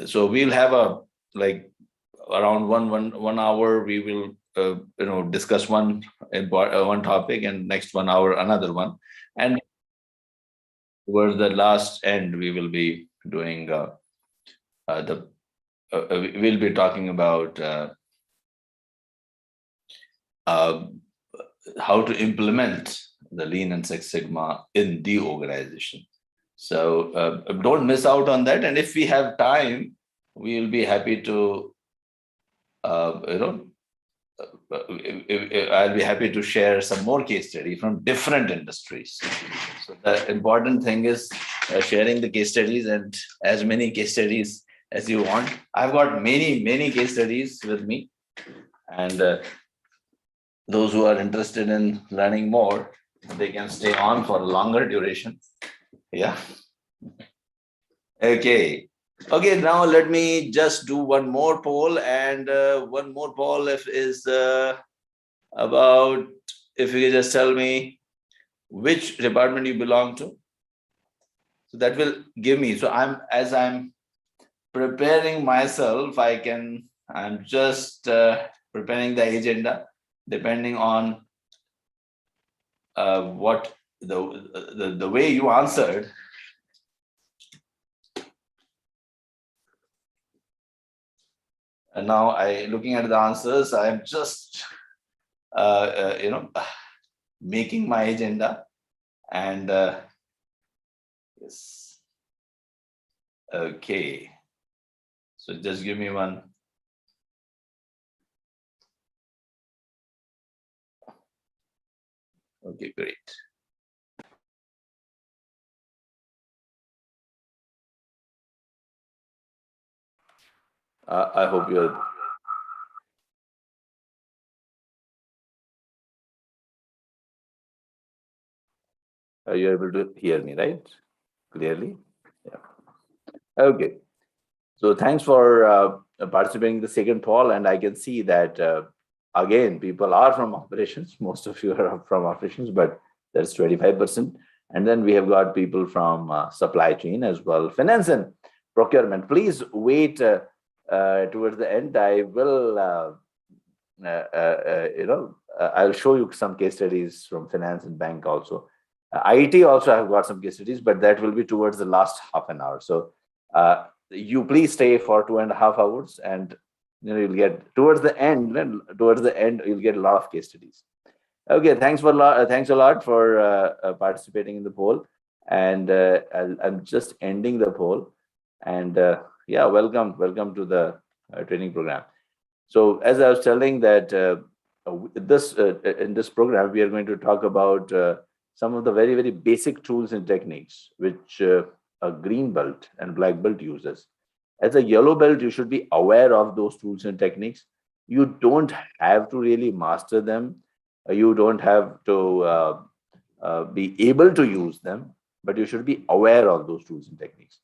So we'll have a like around one hour. We will discuss one topic, and next 1 hour another one, and towards the last end we will be doing the we'll be talking about how to implement the Lean and Six Sigma in the organization. So don't miss out on that. And if we have time, we will be happy to, uh, you know, I'll be happy to share some more case study from different industries. So the important thing is sharing the case studies, and as many case studies as you want. I've got many case studies with me, and those who are interested in learning more, they can stay on for a longer duration. Yeah. Okay. Okay, now let me just do one more poll, and one more poll is about, if you can just tell me which department you belong to. So that will give me, so as I'm preparing myself, I'm just preparing the agenda depending on what the way you answered. And now looking at the answers, I'm just making my agenda, and yes. Okay. So just give me one. Okay, great. I hope you're. Are you able to hear me, right? Clearly? Yeah. Okay. So thanks for participating in the second poll, and I can see that again, people are from operations. Most of you are from operations, but that's 25%. And then we have got people from supply chain as well, finance and procurement. Please wait towards the end. I will, I'll show you some case studies from finance and bank also. IT also have got some case studies, but that will be towards the last half an hour. So you please stay for 2.5 hours, and you'll get towards the end. You'll get a lot of case studies. Okay, thanks a lot for participating in the poll, and I'm just ending the poll. And yeah, welcome to the training program. So as I was telling that in this program we are going to talk about some of the very basic tools and techniques which a green belt and black belt uses. As a yellow belt, you should be aware of those tools and techniques. You don't have to really master them. You don't have to be able to use them, but you should be aware of those tools and techniques.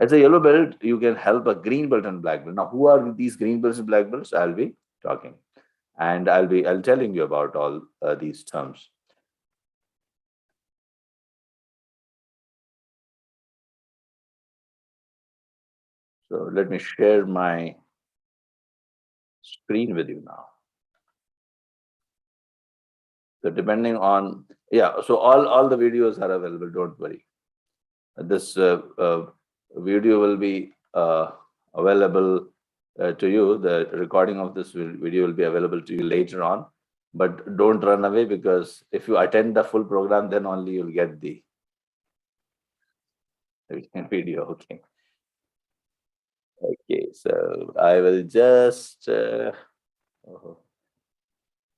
As a yellow belt, you can help a green belt and black belt. Now, who are these green belts and black belts? I'll be talking, and I'll telling you about all these terms. So let me share my screen with you now. So depending on, yeah, so all the videos are available, don't worry. This video will be available to you. The recording of this video will be available to you later on. But don't run away, because if you attend the full program, then only you'll get the video. Okay. Okay, so I will just.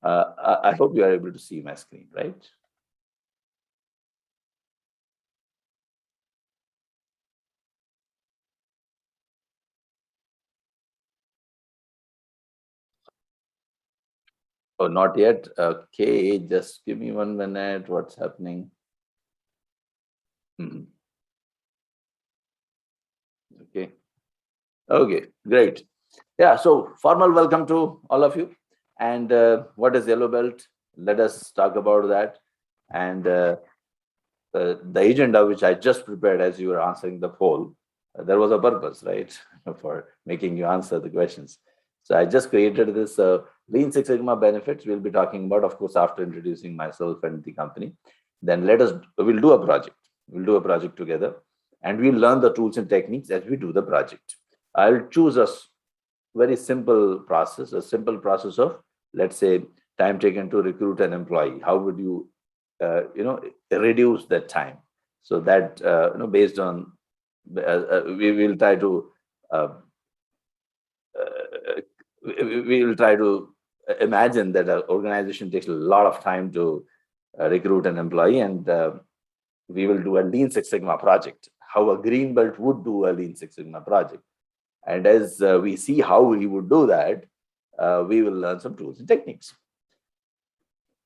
I hope you are able to see my screen, right? Oh, not yet. Okay, just give me 1 minute. What's happening? Okay. Okay, great. Yeah, so formal welcome to all of you. And what is yellow belt? Let us talk about that. And the agenda which I just prepared as you were answering the poll, There was a purpose, right, for making you answer the questions. So I just created this Lean Six Sigma benefits. We'll be talking about, of course, after introducing myself and the company. Then we'll do a project. We'll do a project together, and we'll learn the tools and techniques as we do the project. I'll choose a very simple process, of, let's say, time taken to recruit an employee. How would you, reduce that time? So that, based on, we will try to, uh, we will try to imagine that an organization takes a lot of time to recruit an employee, and we will do a Lean Six Sigma project, how a green belt would do a Lean Six Sigma project. And as we see how we would do that, we will learn some tools and techniques.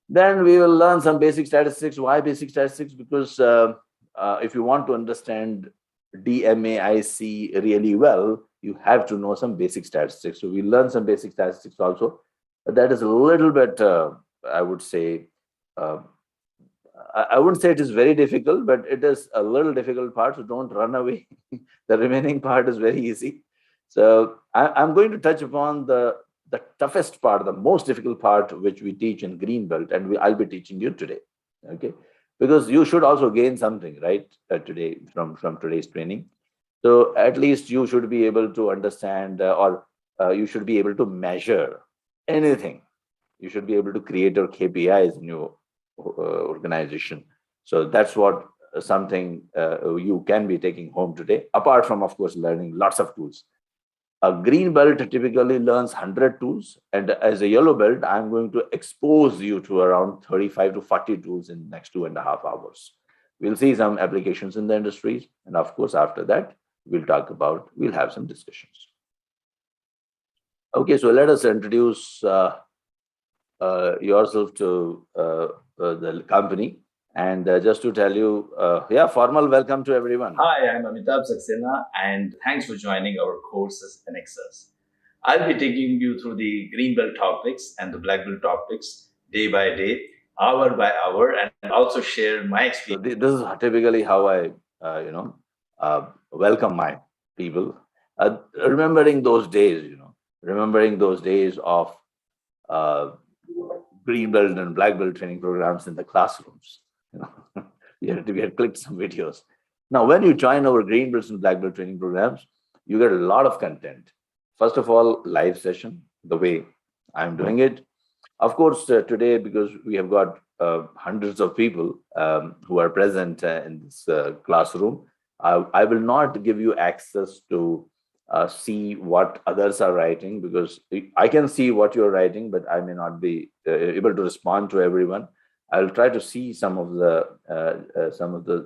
Then we will learn some basic statistics. Why basic statistics? Because if you want to understand DMAIC really well, you have to know some basic statistics. So we learn some basic statistics also. But that is a little bit, I would say, I wouldn't say it is very difficult, but it is a little difficult part. So don't run away. The remaining part is very easy. So I'm going to touch upon the toughest part, the most difficult part, which we teach in Greenbelt, and I'll be teaching you today. Okay, because you should also gain something, right, today from today's training. So at least you should be able to understand, or you should be able to measure anything. You should be able to create your KPIs in your organization. So that's what something you can be taking home today, apart from, of course, learning lots of tools. A green belt typically learns 100 tools, and as a yellow belt, I'm going to expose you to around 35 to 40 tools in the next 2.5 hours. We'll see some applications in the industries, and of course, after that, we'll have some discussions. Okay, so let us introduce yourself to the company. And just to tell you, formal welcome to everyone. Hi, I'm Amitabh Saxena, and thanks for joining our courses Anexas. I'll be taking you through the green belt topics and the black belt topics day by day, hour by hour, and also share my experience. So this is typically how I, welcome my people. Remembering those days, remembering those days of green belt and black belt training programs in the classrooms. We had clicked some videos. Now, when you join our green belts and black belt training programs, you get a lot of content. First of all, live session, the way I'm doing it. Of course, today, because we have got hundreds of people who are present in this classroom, I will not give you access to see what others are writing, because I can see what you're writing, but I may not be able to respond to everyone. I'll try to see some of the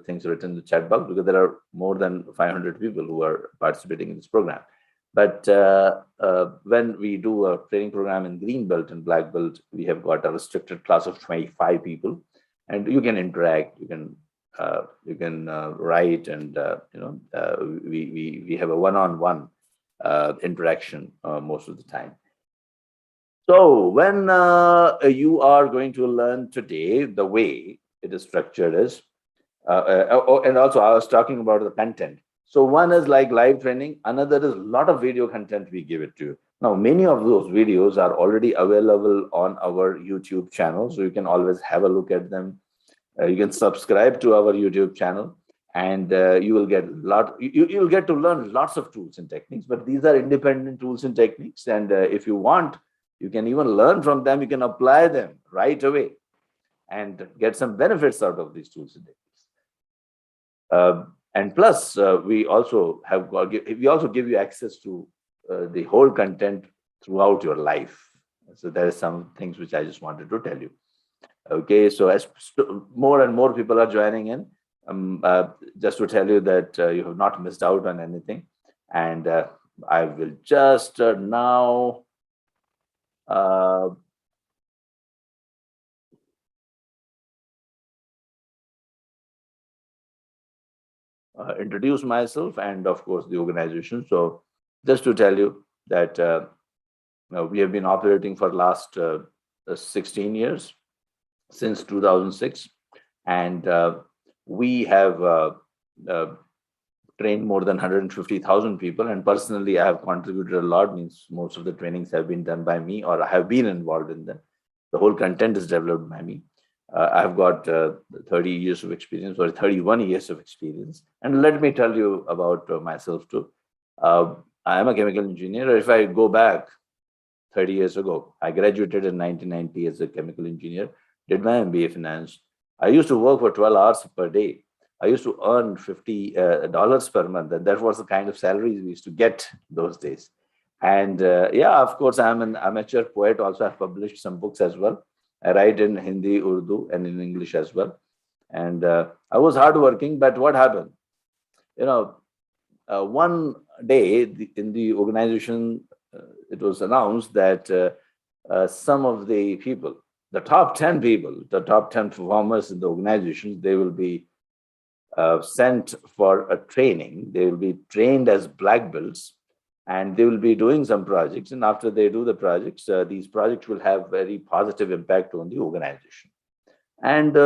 things written in the chat box, because there are more than 500 people who are participating in this program. But when we do a training program in green belt and black belt, we have got a restricted class of 25 people, and you can interact, you can write, and we have a one-on-one interaction most of the time. So when you are going to learn today, the way it is structured is, and also I was talking about the content. So one is like live training, another is a lot of video content we give it to you. Now, many of those videos are already available on our YouTube channel, so you can always have a look at them. You can subscribe to our YouTube channel, and you will get you'll get to learn lots of tools and techniques. But these are independent tools and techniques, and if you want, you can even learn from them. You can apply them right away and get some benefits out of these tools and techniques. And plus, we also give you access to the whole content throughout your life. So there are some things which I just wanted to tell you. Okay, so as more and more people are joining in, just to tell you that you have not missed out on anything. And I will just now introduce myself and, of course, the organization. So just to tell you that we have been operating for last 16 years, since 2006, and we have trained more than 150,000 people, and personally, I have contributed a lot. Means most of the trainings have been done by me, or I have been involved in them. The whole content is developed by me. I have got 30 years of experience, or 31 years of experience. And let me tell you about myself too. Uh, I am a chemical engineer. If I go back 30 years ago, I graduated in 1990 as a chemical engineer, did my MBA finance. I used to work for 12 hours per day. I used to earn $50 per month, and that was the kind of salaries we used to get those days. And yeah, of course, I'm an amateur poet. Also, I've published some books as well. I write in Hindi, Urdu, and in English as well. And I was hardworking, but what happened? You know, one day in the organization, it was announced that some of the people, the top 10 people, the top 10 performers in the organizations, they will be sent for a training. They will be trained as black belts, and they will be doing some projects. And after they do the projects, these projects will have very positive impact on the organization. And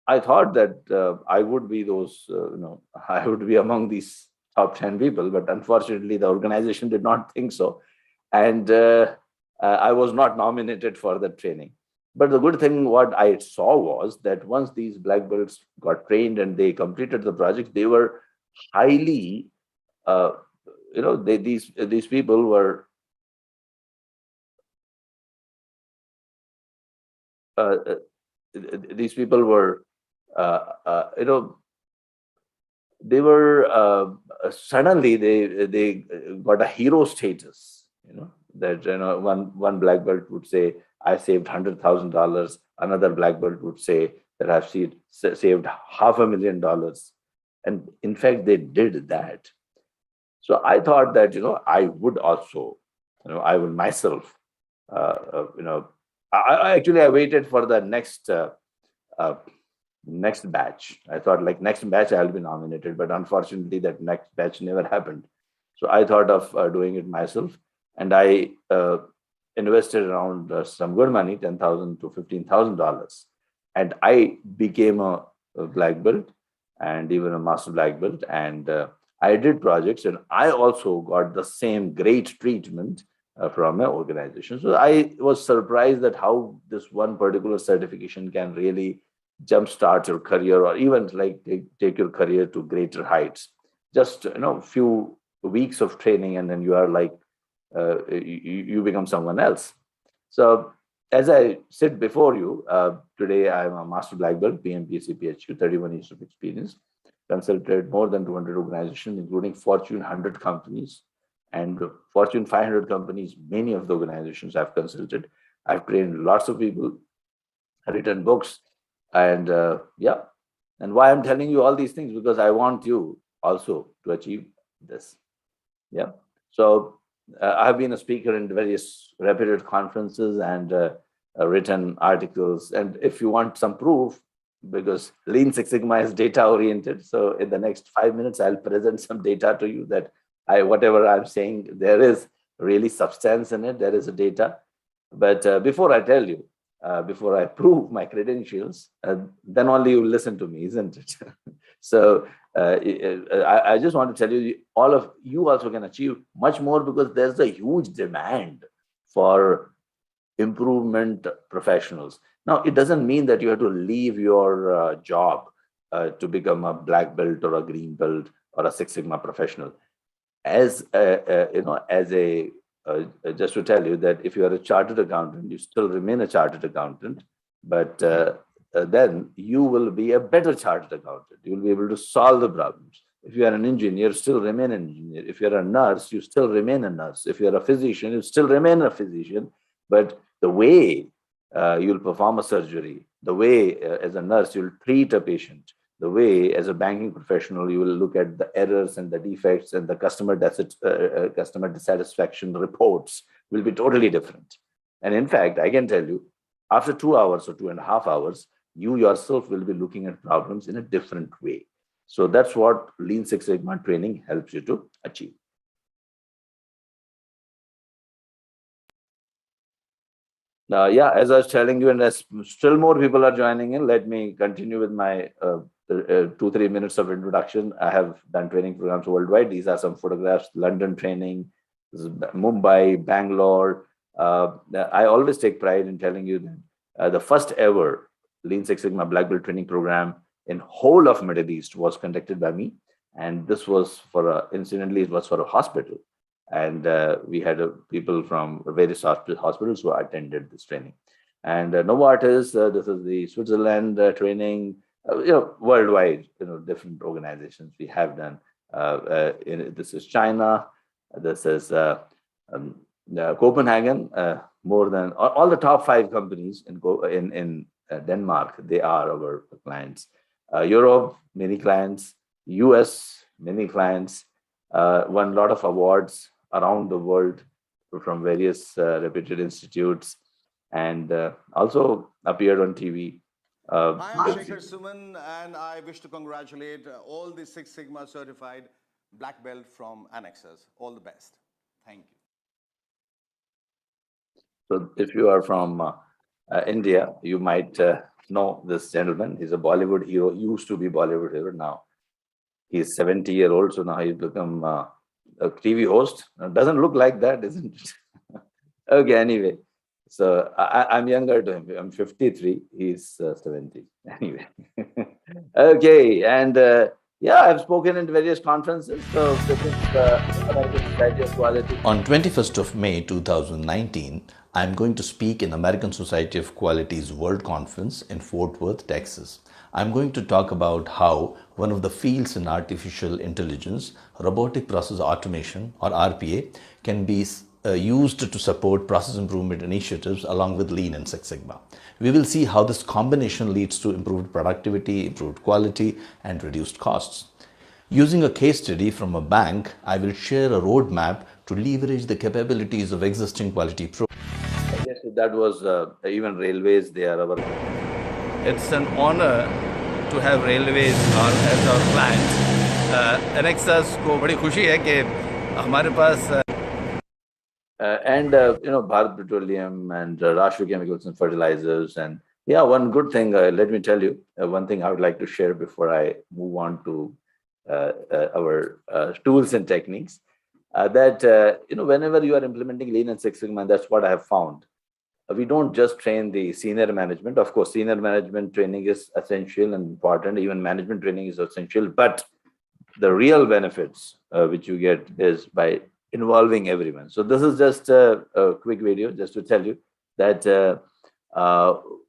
I thought that I would be those, I would be among these top 10 people, but unfortunately, the organization did not think so. And I was not nominated for the training. But the good thing, what I saw was that once these black belts got trained and they completed the project, they were highly, uh, these people were, uh, uh, these people were, uh, uh, you know, they were suddenly they got a hero status. That one black belt would say, I saved $100,000. Another black belt would say that I've saved $500,000. And in fact, they did that. So I thought that I would also, I would myself, actually I waited for the uh, next batch. I thought like next batch I'll be nominated, but unfortunately that next batch never happened. So I thought of doing it myself, and I invested around some good money, $10,000 to $15,000, and I became a black belt and even a master black belt, and I did projects, and I also got the same great treatment from my organization. So I was surprised that how this one particular certification can really jumpstart your career, or even like take your career to greater heights. Just few weeks of training, and then you are like you become someone else. So as I said before you, today I'm a master black belt, PMP CPHQ, 31 years of experience, consulted more than 200 organizations, including Fortune 100 companies and Fortune 500 companies. Many of the organizations I've consulted. I've trained lots of people, written books, and yeah. And why I'm telling you all these things, because I want you also to achieve this. Yeah. So I have been a speaker in various reputed conferences, and written articles. And if you want some proof, because Lean Six Sigma is data oriented, so in the next 5 minutes, I'll present some data to you that whatever I'm saying, there is really substance in it. There is a data. But before I tell you, before I prove my credentials, then only you listen to me, isn't it? So I just want to tell you, all of you also can achieve much more, because there's a huge demand for improvement professionals. Now, it doesn't mean that you have to leave your job to become a black belt or a green belt or a Six Sigma professional. As as a just to tell you that if you are a chartered accountant, you still remain a chartered accountant, but then you will be a better chartered accountant. You will be able to solve the problems. If you are an engineer, still remain an engineer. If you're a nurse, you still remain a nurse. If you're a physician, you still remain a physician. But the way you'll perform a surgery, the way as a nurse you'll treat a patient, the way as a banking professional you will look at the errors and the defects and the customer dissatisfaction reports will be totally different. And in fact, I can tell you, after 2 hours or 2.5 hours, you yourself will be looking at problems in a different way. So that's what Lean Six Sigma training helps you to achieve. Yeah, as I was telling you, and as still more people are joining in, let me continue with my 2-3 minutes of introduction. I have done training programs worldwide. These are some photographs: London training, Mumbai, Bangalore. I always take pride in telling you that the first ever Lean Six Sigma Black Belt training program in whole of Middle East was conducted by me, and this was incidentally, it was for a hospital, and we had people from various hospitals who attended this training. And Novartis, this is the Switzerland training, worldwide, different organizations we have done. This is China, this is Copenhagen. More than all the top 5 companies in Denmark, they are our clients. Europe, many clients. US, many clients. Won a lot of awards around the world from various reputed institutes, and also appeared on TV. I'm Shekhar Suman, and I wish to congratulate all the Six Sigma certified black belt from Anexas. All the best. Thank you. So if you are from India, you might know this gentleman. He's a Bollywood hero, used to be Bollywood hero. Now he's 70-year-old, so now he's become a TV host. Doesn't look like that, isn't it? Okay, anyway. So I'm younger to him. I'm 53. He's 70. Anyway. Okay, and I've spoken in various conferences. So this is American Society of Quality. On 21st of May 2019, I'm going to speak in American Society of Quality's World Conference in Fort Worth, Texas. I'm going to talk about how one of the fields in artificial intelligence, robotic process automation or RPA, can be used to support process improvement initiatives along with Lean and Six Sigma. We will see how this combination leads to improved productivity, improved quality, and reduced costs. Using a case study from a bank, I will share a roadmap to leverage the capabilities of existing quality programs. Yes, that was even railways. They are our. It's an honor to have railways as our client. Anexas को बड़ी खुशी है कि हमारे पास Bharat Petroleum and Rashtra Chemicals and Fertilizers. And one good thing, let me tell you, one thing I would like to share before I move on to our tools and techniques, that whenever you are implementing Lean and Six Sigma, that's what I have found. We don't just train the senior management. Of course, senior management training is essential and important. Even management training is essential. But the real benefits which you get is by involving everyone. So this is just a quick video just to tell you that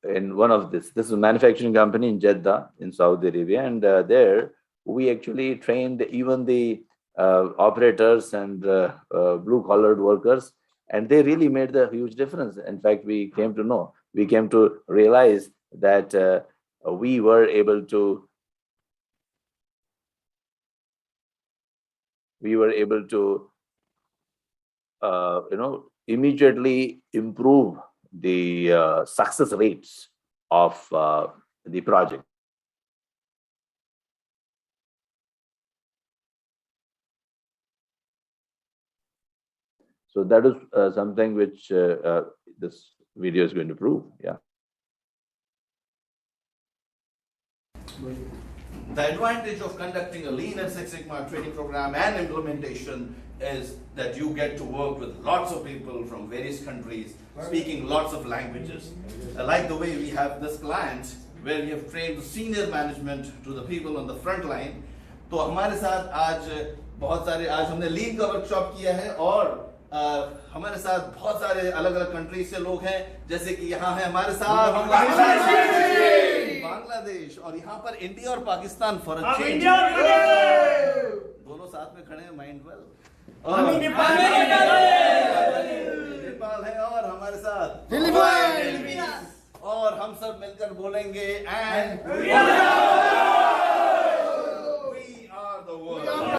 in one of this is a manufacturing company in Jeddah in Saudi Arabia, and there we actually trained even the operators and blue-collared workers, and they really made a huge difference. In fact, we came to realize that we were able to immediately improve the success rates of the project. So that is something which this video is going to prove. Yeah. The advantage of conducting a Lean and Six Sigma training program and implementation is that you get to work with lots of people from various countries, speaking lots of languages. Like the way we have this client, where we have trained the senior management to the people on the front line. तो हमारे साथ आज हमने Lean का workshop किया है, और हमारे साथ बहुत सारे अलग अलग कंट्री से लोग हैं, जैसे कि यहाँ है हमारे साथ बांग्लादेश, और यहाँ पर इंडिया और पाकिस्तान फॉर अ चेंज दोनों साथ में खड़े हैं, माइंड वेल, और नेपाल है, और हमारे साथ फिलीपींस, और हम सब मिलकर बोलेंगे and we are the world.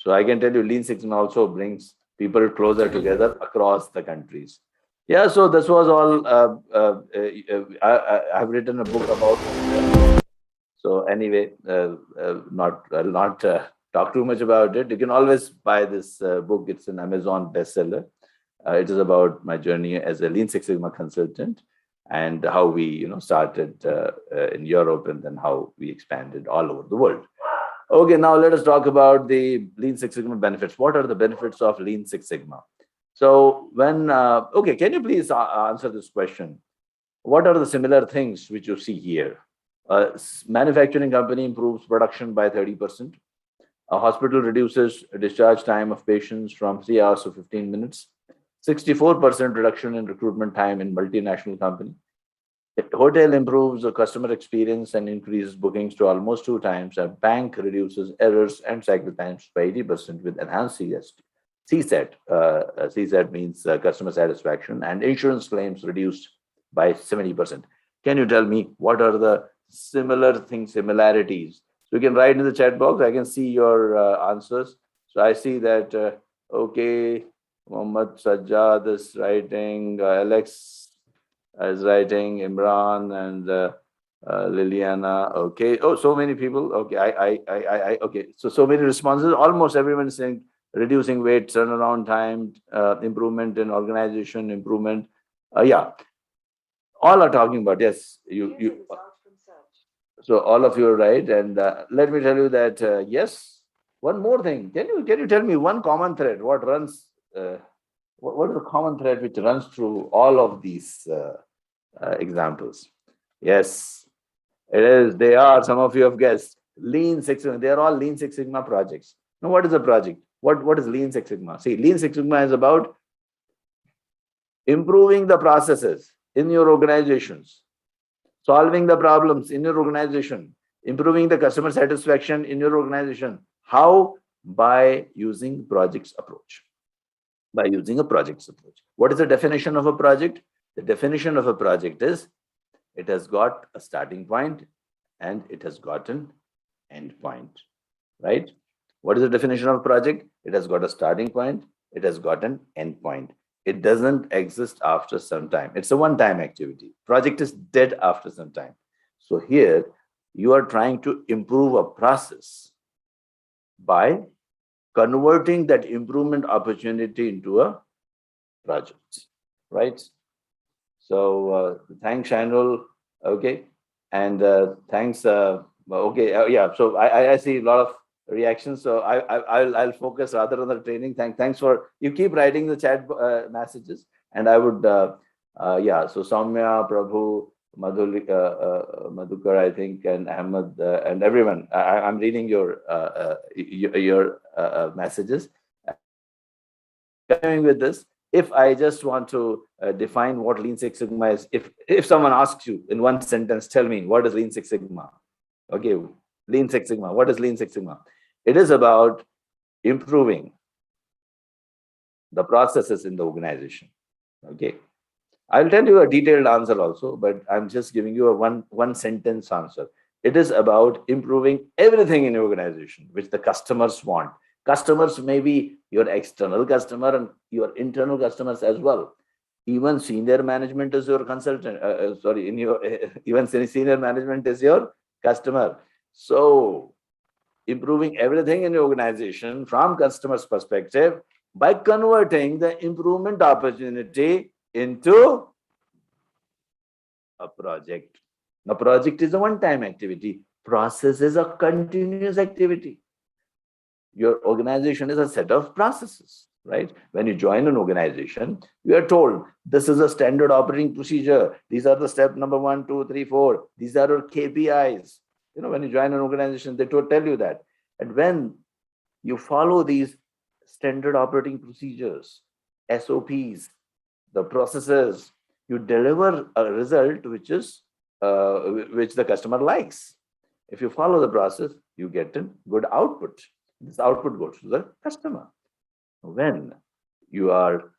So I can tell you, Lean Six Sigma also brings people closer together across the countries. Yeah, so this was all. I've written a book about. So anyway, I'll not talk too much about it. You can always buy this book. It's an Amazon bestseller. It is about my journey as a Lean Six Sigma consultant. and how we started in Europe, and then how we expanded all over the world. Okay, now let us talk about the Lean Six Sigma benefits. What are the benefits of Lean Six Sigma? So when okay, can you please answer this question? What are the similar things which you see here? Manufacturing company improves production by 30%. A hospital reduces discharge time of patients from 3 hours to 15 minutes. 64% reduction in recruitment time in multinational company. Hotel improves the customer experience and increases bookings to almost 2 times. A bank reduces errors and cycle times by 80% with enhanced CSAT. CSAT means customer satisfaction, and insurance claims reduced by 70%. Can you tell me what are the similarities? So you can write in the chat box. I can see your answers. So I see that, okay, Mohammed Sajjad is writing, Alex is writing, Imran and Liliana. Okay. Oh, so many people. Okay. Okay. So many responses. Almost everyone is saying reducing weight, turnaround time, improvement in organization, improvement. Yeah. All are talking about, yes. So all of you are right. And let me tell you that, yes, one more thing. Can you tell me one common thread? What runs, what is the common thread which runs through all of these examples? Yes, it is. They are, some of you have guessed, Lean Six Sigma. They are all Lean Six Sigma projects. Now, what is a project? What is Lean Six Sigma? See, Lean Six Sigma is about improving the processes in your organizations, solving the problems in your organization, improving the customer satisfaction in your organization. How? By using projects approach. By using a projects approach. What is the definition of a project? The definition of a project is it has got a starting point and it has got an end point, right? What is the definition of a project? It has got a starting point, it has got an end point. It doesn't exist after some time. It's a one-time activity. Project is dead after some time. So here you are trying to improve a process by converting that improvement opportunity into a project, right? So thanks, Shanul. Okay, and thanks. Okay, yeah. So I see a lot of reactions. So I'll focus rather on the training. Thanks for you keep writing the chat messages, and I would yeah. So Soumya, Prabhu, Madhukar, I think, and Ahmed, and everyone. I'm reading your messages. Coming with this, if I just want to define what Lean Six Sigma is, if someone asks you in one sentence, tell me what is Lean Six Sigma? Okay, Lean Six Sigma. What is Lean Six Sigma? It is about improving the processes in the organization. Okay, I'll tell you a detailed answer also, but I'm just giving you a one sentence answer. It is about improving everything in your organization, which the customers want. Customers may be your external customer and your internal customers as well. Even senior management is your consultant. Sorry, in your even senior management is your customer. So improving everything in your organization from customer's perspective by converting the improvement opportunity into a project. Now, project is a one-time activity. Process is a continuous activity. Your organization is a set of processes, right? When you join an organization, you are told this is a standard operating procedure. These are the step number 1, 2, 3, 4. These are your KPIs. You know, when you join an organization, they tell you that. And when you follow these standard operating procedures, SOPs, the processes, you deliver a result which is which the customer likes. If you follow the process, you get a good output. This output goes to the customer. When you are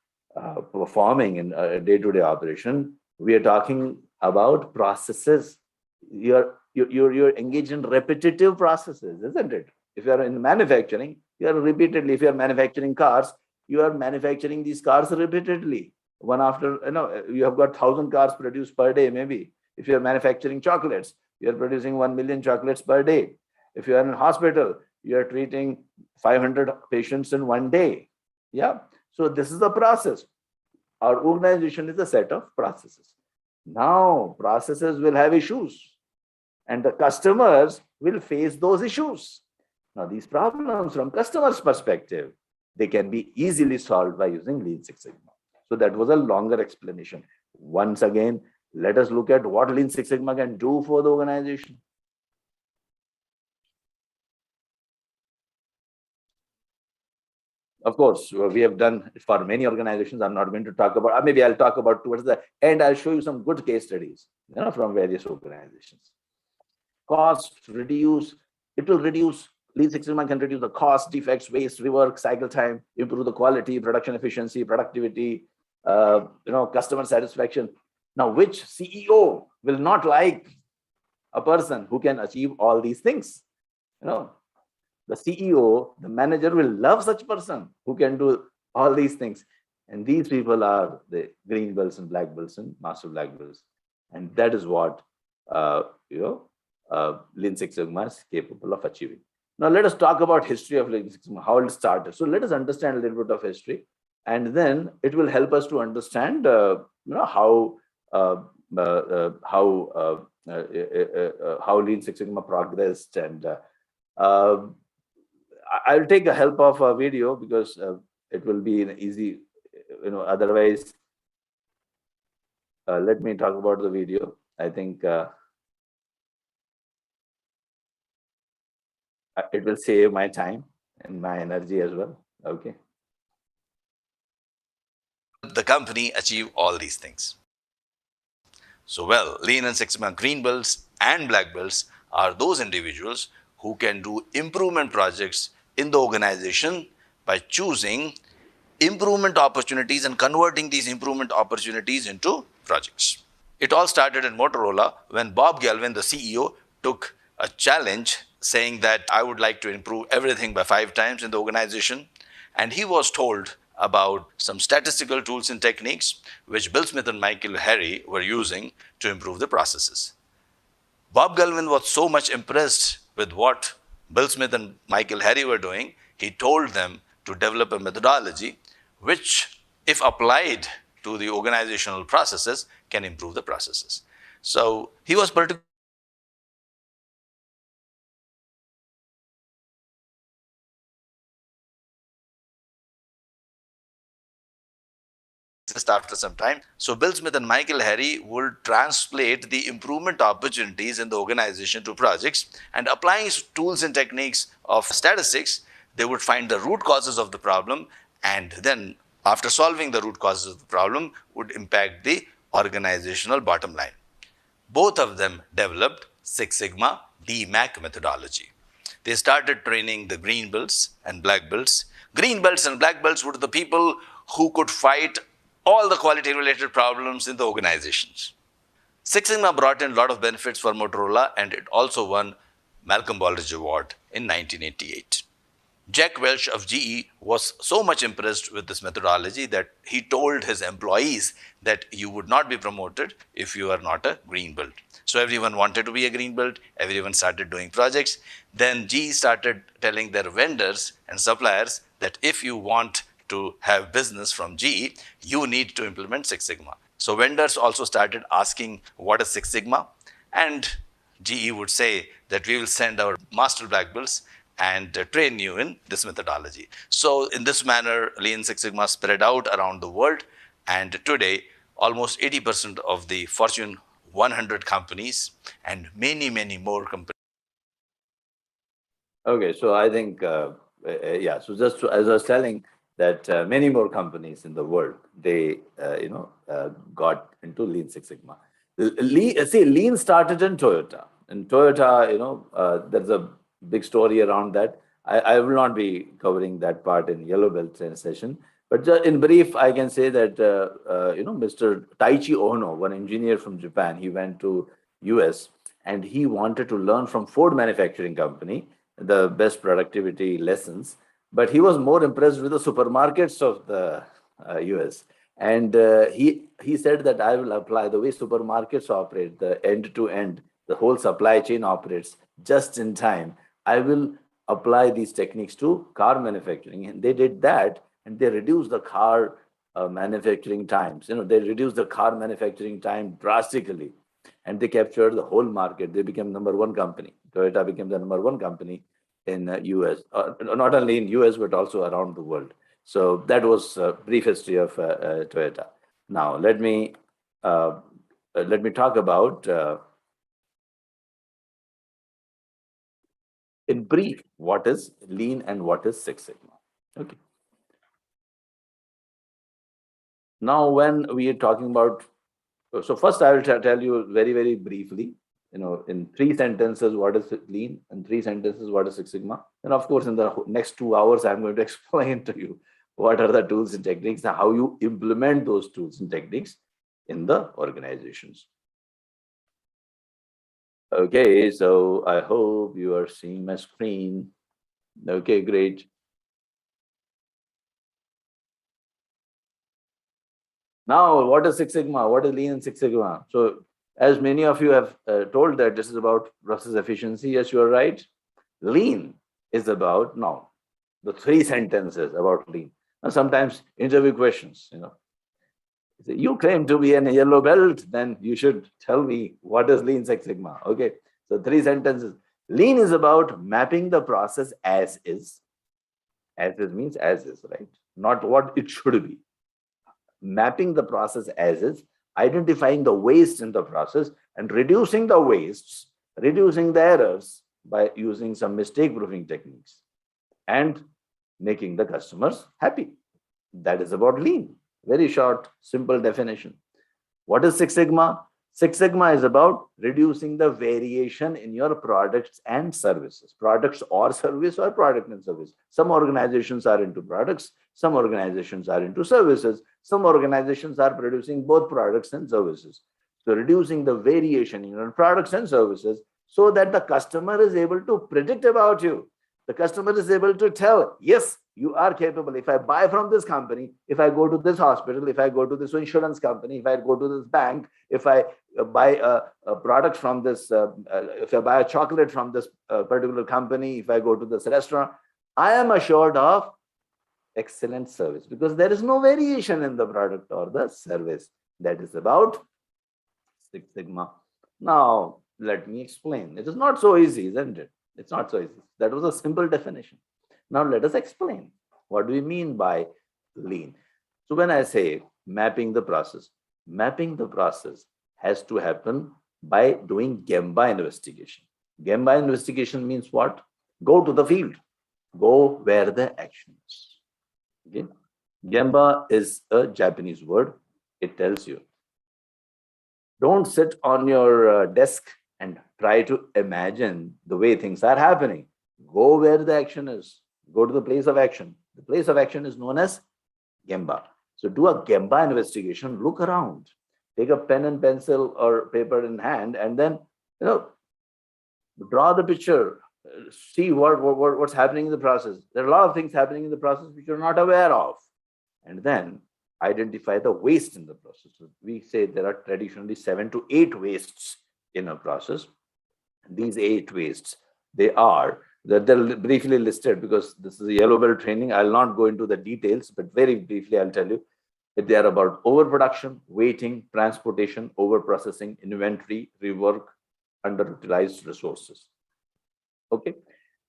performing in a day-to-day operation, we are talking about processes. You're engaged in repetitive processes, isn't it? If you are in manufacturing, you are repeatedly. If you are manufacturing cars, you are manufacturing these cars repeatedly. One after, you have got 1,000 cars produced per day, maybe. If you are manufacturing chocolates, you are producing 1 million chocolates per day. If you are in a hospital, you are treating 500 patients in one day. Yeah. So this is the process. Our organization is a set of processes. Now processes will have issues and the customers will face those issues. Now these problems from customers' perspective, they can be easily solved by using Lean Six Sigma. So that was a longer explanation. Once again, let us look at what Lean Six Sigma can do for the organization. Of course, we have done it for many organizations. I'm not going to talk about, or maybe I'll talk about towards the end. I'll show you some good case studies, from various organizations. Cost reduce, it will reduce. Lean Six Sigma can reduce the cost, defects, waste, rework, cycle time, improve the quality, production efficiency, productivity, customer satisfaction. Now, which CEO will not like a person who can achieve all these things? The CEO, the manager will love such person who can do all these things. And these people are the green belts and black belts and master black belts. And that is what Lean Six Sigma is capable of achieving. Now let us talk about history of Lean Six Sigma, how it started. So let us understand a little bit of history, and then it will help us to understand how Lean Six Sigma progressed. And I'll take the help of a video because it will be an easy, otherwise, let me talk about the video. I think it will save my time and my energy as well. Okay. The company achieve all these things. So, well, Lean and Six Sigma green belts and black belts are those individuals who can do improvement projects in the organization by choosing improvement opportunities and converting these improvement opportunities into projects. It all started in Motorola when Bob Galvin, the CEO, took a challenge saying that I would like to improve everything by 5 times in the organization. And he was told about some statistical tools and techniques which Bill Smith and Michael Harry were using to improve the processes. Bob Galvin was so much impressed with what Bill Smith and Michael Harry were doing, he told them to develop a methodology which, if applied to the organizational processes, can improve the processes. So he was particularly after some time. So Bill Smith and Michael Harry would translate the improvement opportunities in the organization to projects, and applying tools and techniques of statistics, they would find the root causes of the problem, and then after solving the root causes of the problem would impact the organizational bottom line. Both of them developed Six Sigma DMAC methodology. They started training the green belts and black belts. Green belts and black belts were the people who could fight all the quality related problems in the organizations. Six Sigma brought in a lot of benefits for Motorola, and it also won Malcolm Baldrige Award in 1988. Jack Welch of GE was so much impressed with this methodology that he told his employees that you would not be promoted if you are not a green belt. So everyone wanted to be a green belt, everyone started doing projects. Then GE started telling their vendors and suppliers that if you want to have business from GE, you need to implement Six Sigma. So vendors also started asking what is Six Sigma, and GE would say that we will send our master black belts and train you in this methodology. So in this manner, Lean Six Sigma spread out around the world, and today almost 80% of the Fortune 100 companies and many, many more companies. Okay, so I think, yeah, so just as I was telling, that many more companies in the world, they, got into Lean Six Sigma. Lean started in Toyota. In Toyota, there's a big story around that. I will not be covering that part in Yellow Belt session, but in brief, I can say that, Mr. Taichi Ohno, one engineer from Japan, he went to US and he wanted to learn from Ford Manufacturing Company the best productivity lessons, but he was more impressed with the supermarkets of the US. And he said that I will apply the way supermarkets operate, the end to end, the whole supply chain operates just in time. I will apply these techniques to car manufacturing. And they did that, and they reduced the car manufacturing times. They reduced the car manufacturing time drastically, and they captured the whole market. They became number one company. Toyota became the number one company in US, not only in US but also around the world. So that was a brief history of Toyota. Now let me talk about in brief what is Lean and what is Six Sigma. Okay. Now, when we are talking about, so first I will tell you very, very briefly, in 3 sentences, what is Lean, and 3 sentences, what is Six Sigma. And of course, in the next 2 hours, I'm going to explain to you what are the tools and techniques and how you implement those tools and techniques in the organizations. Okay, so I hope you are seeing my screen. Okay, great. Now, what is Six Sigma? What is Lean and Six Sigma? So, as many of you have told that this is about process efficiency, yes, you are right. Lean is about, now, the 3 sentences about Lean. Now, sometimes interview questions, you claim to be an yellow belt, then you should tell me what is Lean Six Sigma. Okay, so 3 sentences. Lean is about mapping the process as is. As is means as is, right? Not what it should be. Mapping the process as is, identifying the waste in the process, and reducing the wastes, reducing the errors by using some mistake proofing techniques, and making the customers happy. That is about Lean. Very short, simple definition. What is Six Sigma? Six Sigma is about reducing the variation in your products and services. Products or service, or product and service. Some organizations are into products, some organizations are into services, some organizations are producing both products and services. So reducing the variation in your products and services so that the customer is able to predict about you. The customer is able to tell, yes, you are capable. If I buy from this company, if I go to this hospital, if I go to this insurance company, if I go to this bank, if I buy a product from this, if I buy a chocolate from this particular company, if I go to this restaurant, I am assured of excellent service because there is no variation in the product or the service. That is about Six Sigma. Now, let me explain. It is not so easy, isn't it? It's not so easy. That was a simple definition. Now, let us explain. What do we mean by Lean? So, when I say mapping the process has to happen by doing Gemba investigation. Gemba investigation means what? Go to the field. Go where the action is. Okay? Gemba is a Japanese word. It tells you, don't sit on your desk and try to imagine the way things are happening. Go where the action is. Go to the place of action. The place of action is known as Gemba. So do a Gemba investigation, look around. Take a pen and pencil or paper in hand and then, draw the picture. See what's happening in the process. There are a lot of things happening in the process which you're not aware of. And then identify the waste in the process. So we say there are traditionally 7 to 8 wastes in a process. These 8 wastes, they're briefly listed because this is a yellow belt training. I'll not go into the details, but very briefly I'll tell you that they are about overproduction, waiting, transportation, overprocessing, inventory, rework, underutilized resources. Okay,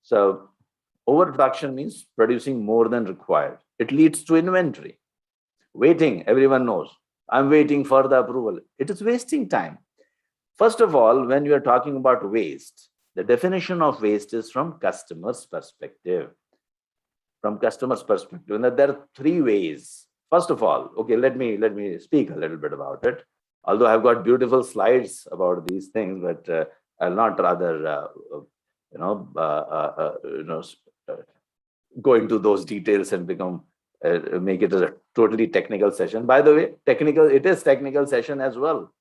so overproduction means producing more than required. It leads to inventory. Waiting, everyone knows. I'm waiting for the approval. It is wasting time. First of all, when you are talking about waste, the definition of waste is from customer's perspective. From customer's perspective, and there are 3 ways. First of all, okay, let me speak a little bit about it. Although I've got beautiful slides about these things, but I'll not rather, go into those details and make it a totally technical session. By the way, it is technical session as well.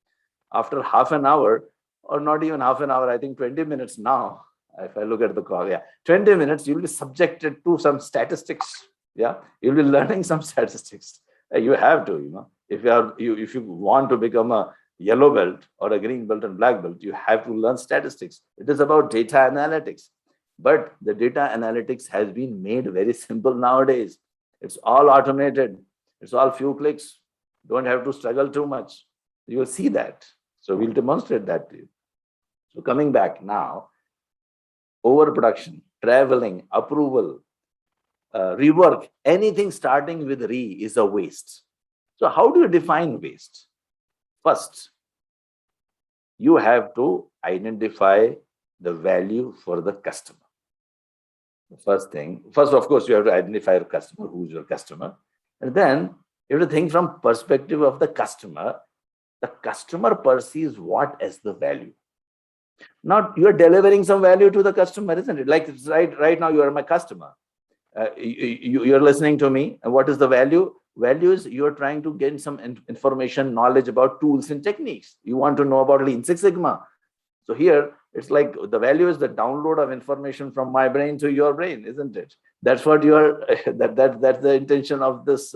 After half an hour, or not even half an hour, I think 20 minutes now, if I look at the call, 20 minutes, you'll be subjected to some statistics. You'll be learning some statistics. You have to, if you want to become a yellow belt or a green belt and black belt, you have to learn statistics. It is about data analytics. But the data analytics has been made very simple nowadays. It's all automated. It's all few clicks. Don't have to struggle too much. You will see that. So we'll demonstrate that to you. So coming back now, overproduction, traveling, approval, rework, anything starting with re is a waste. So how do you define waste? First, you have to identify the value for the customer. The first thing, first, of course, you have to identify your customer, who's your customer. And then you have to think from perspective of the customer perceives what as the value. Now you're delivering some value to the customer, isn't it? Like right now, you are my customer. You're listening to me. And what is the value? Value is you're trying to gain some information, knowledge about tools and techniques. You want to know about Lean Six Sigma. So here, it's like the value is the download of information from my brain to your brain, isn't it? That's what you are, that's the intention of this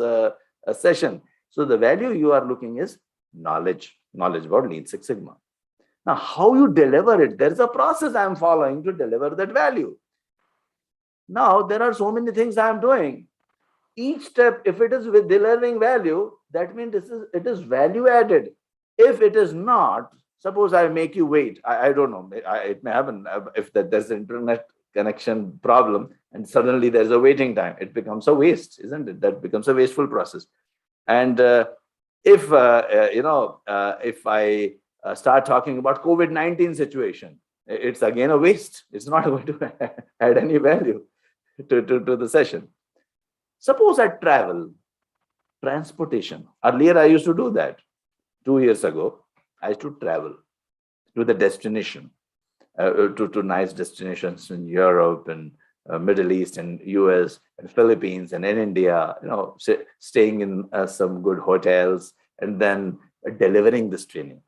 session. So the value you are looking is knowledge about Lean Six Sigma. Now, how you deliver it, there's a process I'm following to deliver that value. Now, there are so many things I'm doing. Each step, if it is with delivering value, that means it is value added. If it is not, suppose I make you wait. I don't know. It may happen if there's an internet connection problem and suddenly there's a waiting time. It becomes a waste, isn't it? That becomes a wasteful process. And if I start talking about COVID-19 situation, it's again a waste. It's not going to add any value to the session. Suppose I travel, transportation. Earlier, I used to do that. 2 years ago, I used to travel to the destination, to nice destinations in Europe and Middle East and US and Philippines and in India, staying in some good hotels and then delivering this training.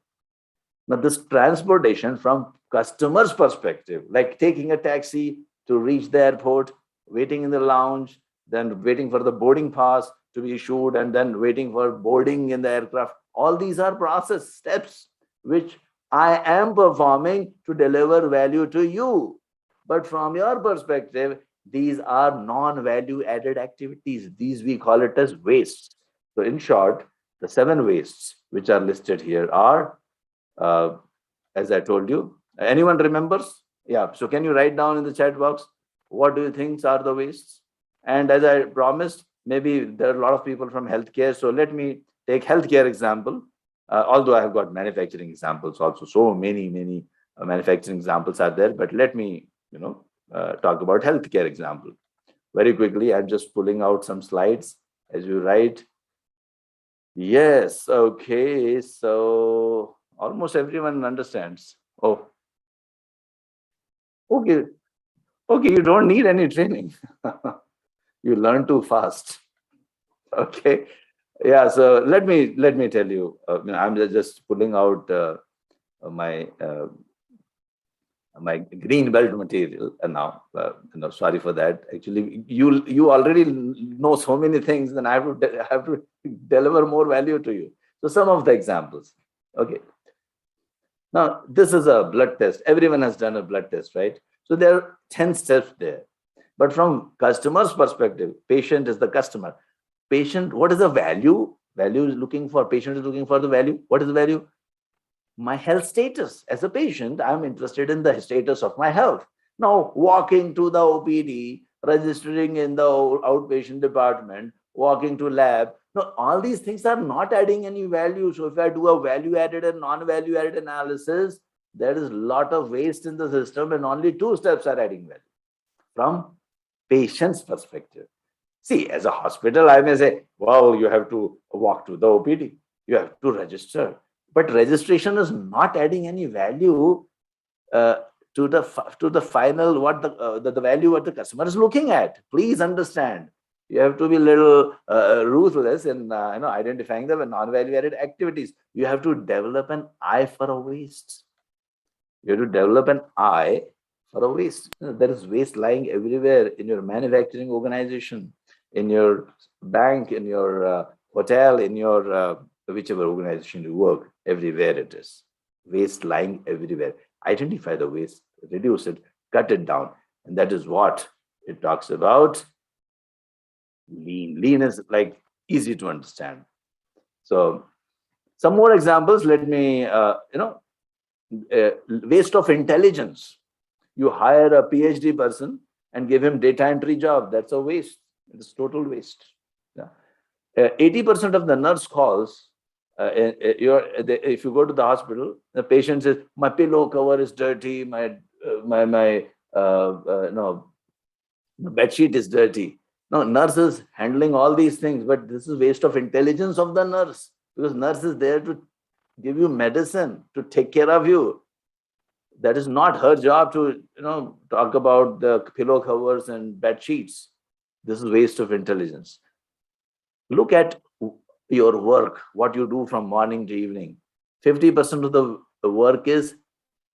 Now, this transportation from customer's perspective, like taking a taxi to reach the airport, waiting in the lounge, then waiting for the boarding pass to be issued, and then waiting for boarding in the aircraft. All these are process steps which I am performing to deliver value to you. But from your perspective, these are non-value added activities. These we call it as wastes. So in short, the 7 wastes which are listed here are, as I told you, anyone remembers? Yeah. So can you write down in the chat box, what do you think are the wastes? And as I promised, maybe there are a lot of people from healthcare. So let me take healthcare example. Although I have got manufacturing examples also. So many manufacturing examples are there. But let me, talk about healthcare example. Very quickly, I'm just pulling out some slides as you write. Yes, okay. So almost everyone understands. Oh, okay. Okay, you don't need any training. You learn too fast. Okay. Yeah, so let me tell you, I'm just pulling out my green belt material now. Sorry for that. Actually, you already know so many things, and I have to deliver more value to you. So some of the examples. Okay. Now this is a blood test. Everyone has done a blood test, right? So there are 10 steps there. But from customer's perspective, patient is the customer. Patient, what is the value? Value is looking for, patient is looking for the value. What is the value? My health status. As a patient, I'm interested in the status of my health. Now, walking to the OPD, registering in the outpatient department, walking to lab. Now, all these things are not adding any value. So if I do a value-added and non-value added analysis, there is a lot of waste in the system and only 2 steps are adding value. From patient's perspective. See, as a hospital, I may say, well, you have to walk to the OPD. You have to register. But registration is not adding any value to the final, what the value what the customer is looking at. Please understand. You have to be a little ruthless in identifying the non-value added activities. You have to develop an eye for a waste. You have to develop an eye for a waste. There is waste lying everywhere in your manufacturing organization, in your bank, in your hotel, in your whichever organization you work. Everywhere it is. Waste lying everywhere. Identify the waste, reduce it, cut it down. And that is what it talks about. Lean. Lean is like easy to understand. So some more examples. Let me, waste of intelligence. You hire a PhD person and give him data entry job. That's a waste. It's total waste. Yeah. 80% of the nurse calls, if you go to the hospital, the patient says, my pillow cover is dirty, my no, the bed sheet is dirty. No, nurse is handling all these things, but this is waste of intelligence of the nurse, because nurse is there to give you medicine, to take care of you. That is not her job to talk about the pillow covers and bed sheets. This is waste of intelligence. Look at your work, what you do from morning to evening. 50% of the work is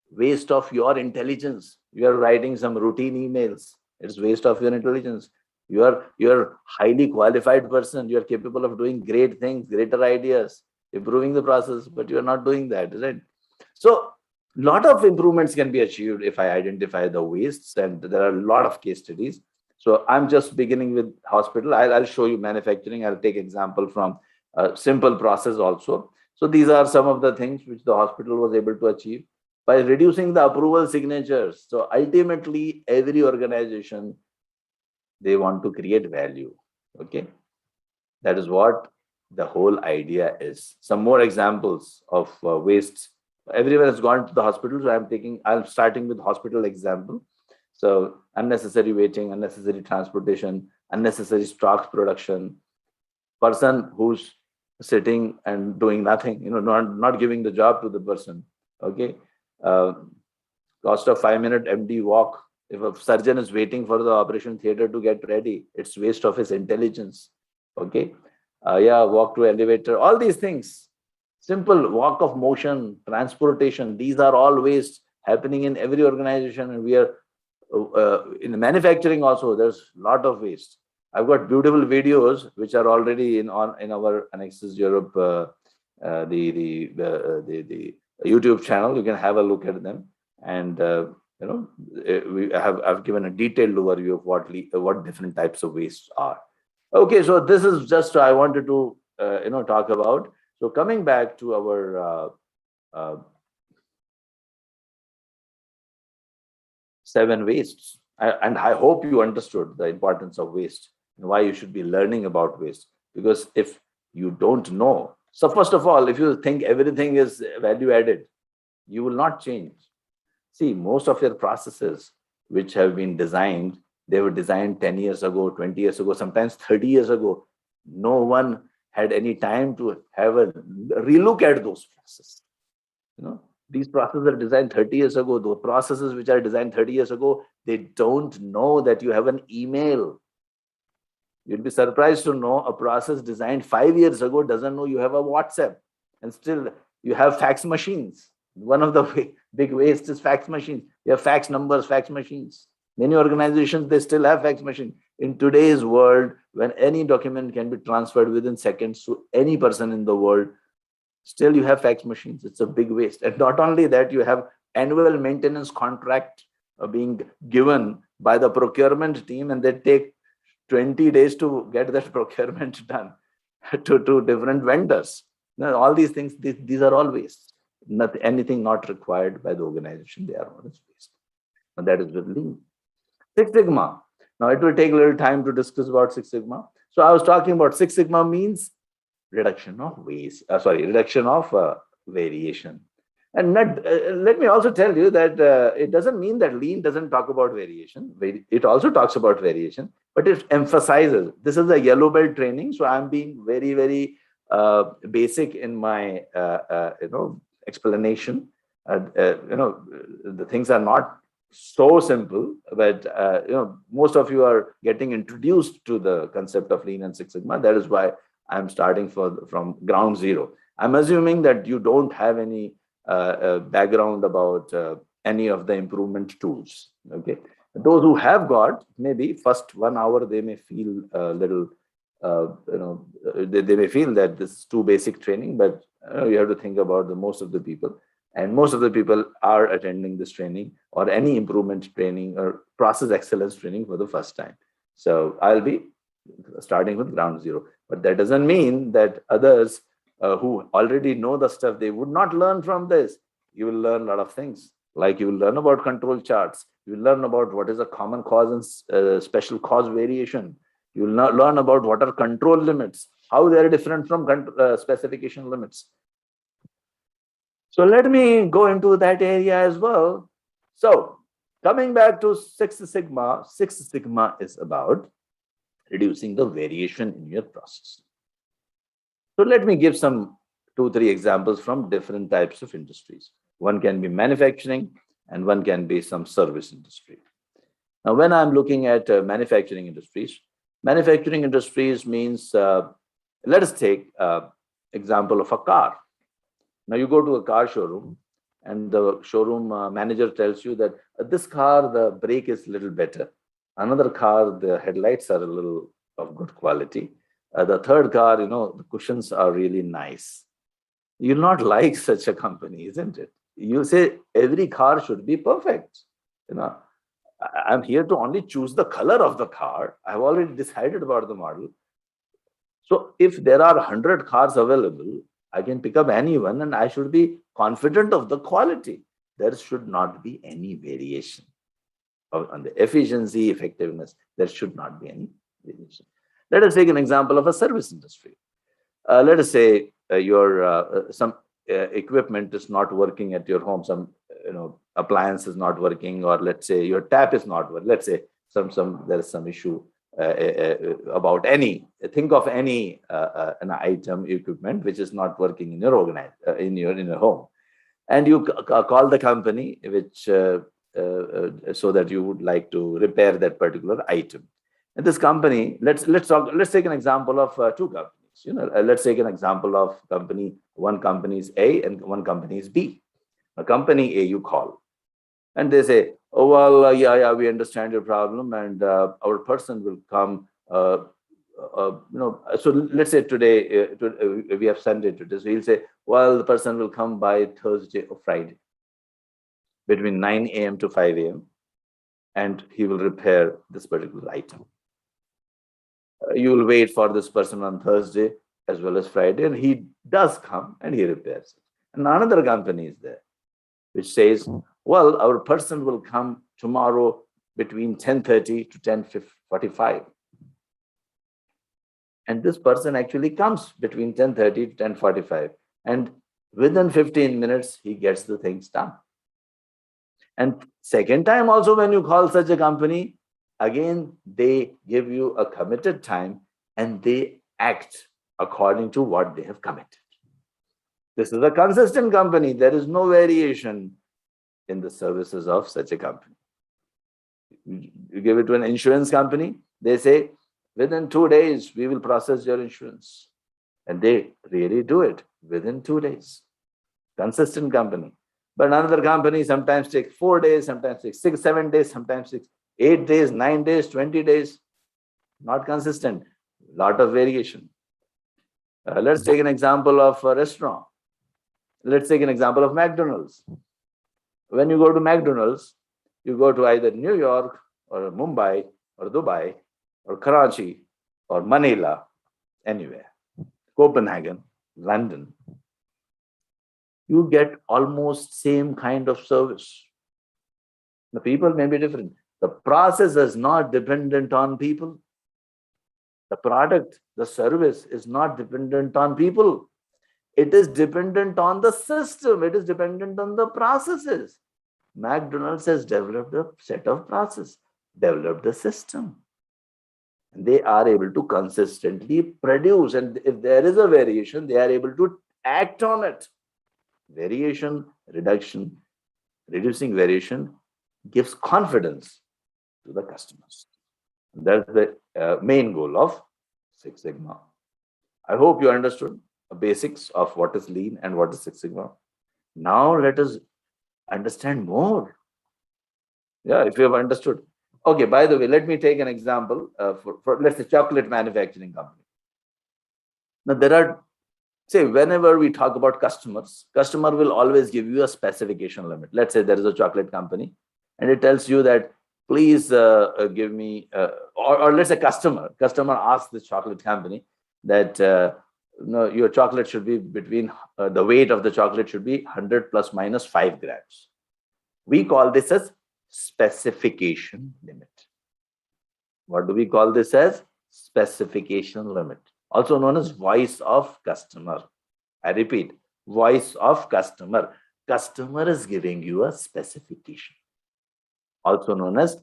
waste of your intelligence. You are writing some routine emails. It's waste of your intelligence. You're highly qualified person. You're capable of doing great things, greater ideas, improving the process, but you're not doing that, right? So lot of improvements can be achieved if I identify the wastes, and there are a lot of case studies. So I'm just beginning with hospital. I'll show you manufacturing. I'll take example from a simple process also. So these are some of the things which the hospital was able to achieve by reducing the approval signatures. So ultimately, every organization, they want to create value. Okay, that is what the whole idea is. Some more examples of wastes. Everyone has gone to the hospital, so I'm starting with hospital example. So unnecessary waiting, unnecessary transportation, unnecessary stocks production, person who's sitting and doing nothing, not giving the job to the person. Okay. uh, Cost of 5-minute MD walk. If a surgeon is waiting for the operation theater to get ready, it's waste of his intelligence. Okay. Yeah, walk to elevator, all these things. Simple walk of motion, transportation, these are all waste happening in every organization. And we are in manufacturing also, there's a lot of waste. I've got beautiful videos which are already in our Anexas Europe, the YouTube channel. You can have a look at them, and I've given a detailed overview of what different types of waste are. Okay, so this is just I wanted to talk about. So coming back to our 7 wastes, and I hope you understood the importance of waste and why you should be learning about waste. Because if you don't know, so first of all, if you think everything is value added, you will not change. See, most of your processes which have been designed, they were designed 10 years ago, 20 years ago, sometimes 30 years ago. No one had any time to have a relook at those processes. These processes are designed 30 years ago. Those processes which are designed 30 years ago, they don't know that you have an email. You'd be surprised to know a process designed 5 years ago doesn't know you have a WhatsApp, and still you have fax machines. One of the big wastes is fax machines. You have fax numbers, fax machines. Many organizations, they still have fax machine. In today's world, when any document can be transferred within seconds to any person in the world, still you have fax machines. It's a big waste. And not only that, you have annual maintenance contract being given by the procurement team, and they take 20 days to get that procurement done to different vendors. Now, all these things, these are all waste. Anything not required by the organization, they are all waste. And that is with Lean. Six Sigma. Now, it will take a little time to discuss about Six Sigma. So I was talking about Six Sigma means reduction of waste, reduction of variation. And let me also tell you that it doesn't mean that Lean doesn't talk about variation. It also talks about variation, but it emphasizes. This is a yellow belt training, so I'm being very, very basic in my explanation. The things are not so simple, but most of you are getting introduced to the concept of Lean and Six Sigma. That is why I'm starting from ground zero. I'm assuming that you don't have any background about any of the improvement tools. Okay, those who have got, maybe first 1 hour they may feel a little, they may feel that this is too basic training, but you have to think about most of the people. And most of the people are attending this training or any improvement training or process excellence training for the first time. So I'll be starting with ground zero. But that doesn't mean that others who already know the stuff, they would not learn from this. You will learn a lot of things. Like you will learn about control charts. You will learn about what is a common cause and special cause variation. You will not learn about what are control limits, how they are different from specification limits. So let me go into that area as well. So coming back to Six Sigma is about reducing the variation in your process. So let me give some 2-3 examples from different types of industries. One can be manufacturing and one can be some service industry. Now, when I'm looking at manufacturing industries means, let us take example of a car. Now you go to a car showroom and the showroom manager tells you that this car, the brake is a little better. Another car, the headlights are a little of good quality. The third car, the cushions are really nice. You'll not like such a company, isn't it? You say every car should be perfect. I'm here to only choose the color of the car. I've already decided about the model. So if there are 100 cars available, I can pick up any one and I should be confident of the quality. There should not be any variation on the efficiency, effectiveness. There should not be any variation. Let us take an example of a service industry. Let us say your some equipment is not working at your home. Some appliance is not working, or let's say your tap is not working. Let's say there is some issue about think of any an item, equipment which is not working in your in your home, and you call the company which so that you would like to repair that particular item. And this company, let's take an example of two companies. Let's take an example of one company is A and one company is B. A company A you call, and they say, oh, well, yeah, we understand your problem, and our person will come. So let's say today, we have Sunday today. So he'll say, well, the person will come by Thursday or Friday between 9 a.m. to 5 a.m. and he will repair this particular item. You will wait for this person on Thursday as well as Friday, and he does come and he repairs it. And another company is there which says, well, our person will come tomorrow between 10:30 to 10:45. And this person actually comes between 10:30 to 10:45. And within 15 minutes, he gets the things done. And second time also, when you call such a company, again, they give you a committed time and they act according to what they have committed. This is a consistent company. There is no variation in the services of such a company. You give it to an insurance company, they say, within 2 days, we will process your insurance. And they really do it within 2 days. Consistent company. But another company sometimes takes 4 days, sometimes takes 6-7 days, sometimes takes 8 days, 9 days, 20 days. Not consistent. Lot of variation. Let's take an example of a restaurant. Let's take an example of McDonald's. When you go to McDonald's, you go to either New York or Mumbai or Dubai or Karachi or Manila, anywhere, Copenhagen, London. You get almost same kind of service. The people may be different. The process is not dependent on people. The product, the service is not dependent on people. It is dependent on the system. It is dependent on the processes. McDonald's has developed a set of processes, developed a system. They are able to consistently produce. And if there is a variation, they are able to act on it. Variation, reduction, reducing variation gives confidence to the customers. That's the main goal of Six Sigma. I hope you understood the basics of what is lean and what is Six Sigma. Now let us understand more. Yeah, if you have understood. Okay, by the way, let me take an example for let's say chocolate manufacturing company. Now there are, say, whenever we talk about customers, customer will always give you a specification limit. Let's say there is a chocolate company and it tells you that please give me, or let's say customer asks this chocolate company that no, your chocolate should be between, the weight of the chocolate should be 100 plus minus 5 grams. We call this as specification limit. What do we call this as? Specification limit, also known as voice of customer. I repeat, voice of customer. Customer is giving you a specification, also known as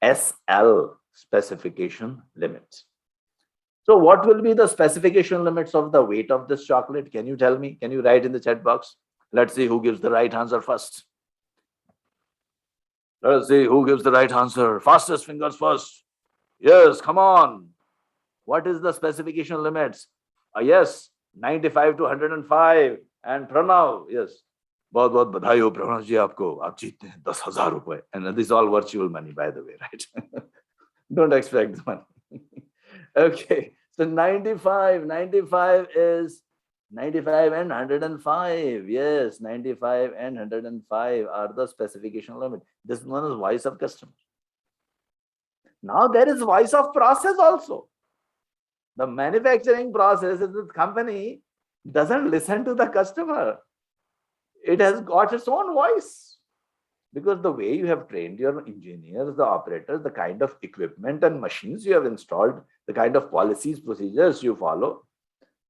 SL, specification limits. So what will be the specification limits of the weight of this chocolate? Can you tell me? Can you write in the chat box? Let's see who gives the right answer first. Let us see who gives the right answer. Fastest fingers first. Yes, come on. What is the specification limits? Yes, 95 to 105. And Pranav, yes. बहुत बहुत बधाई हो प्रणव जी आपको, आप जीतते हैं 10,000 रुपए. And this is all virtual money, by the way, right? Don't expect the money. Okay, so 95 is 95 and 105. Yes, 95 and 105 are the specification limit. This one is voice of customer. Now there is voice of process also. The manufacturing process is this company doesn't listen to the customer. It has got its own voice, because the way you have trained your engineers, the operators, the kind of equipment and machines you have installed, the kind of policies, procedures you follow,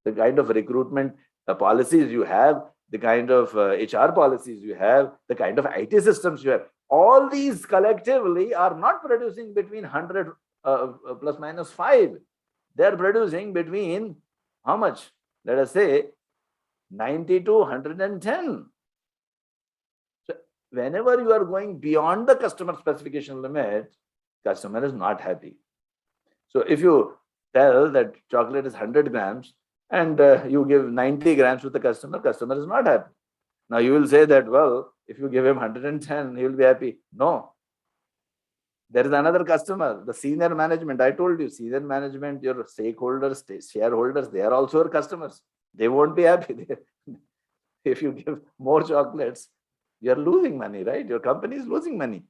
the kind of recruitment policies you have, the kind of HR policies you have, the kind of IT systems you have, all these collectively are not producing between 100 plus minus 5. They are producing between how much? Let us say 90 to 110. So whenever you are going beyond the customer specification limit, customer is not happy. So if you tell that chocolate is 100 grams and you give 90 grams to the customer is not happy. Now you will say that, well, if you give him 110, he will be happy. No. There is another customer, the senior management. I told you, senior management, your stakeholders, shareholders, they are also your customers. They won't be happy. If you give more chocolates, you're losing money, right? Your company is losing money.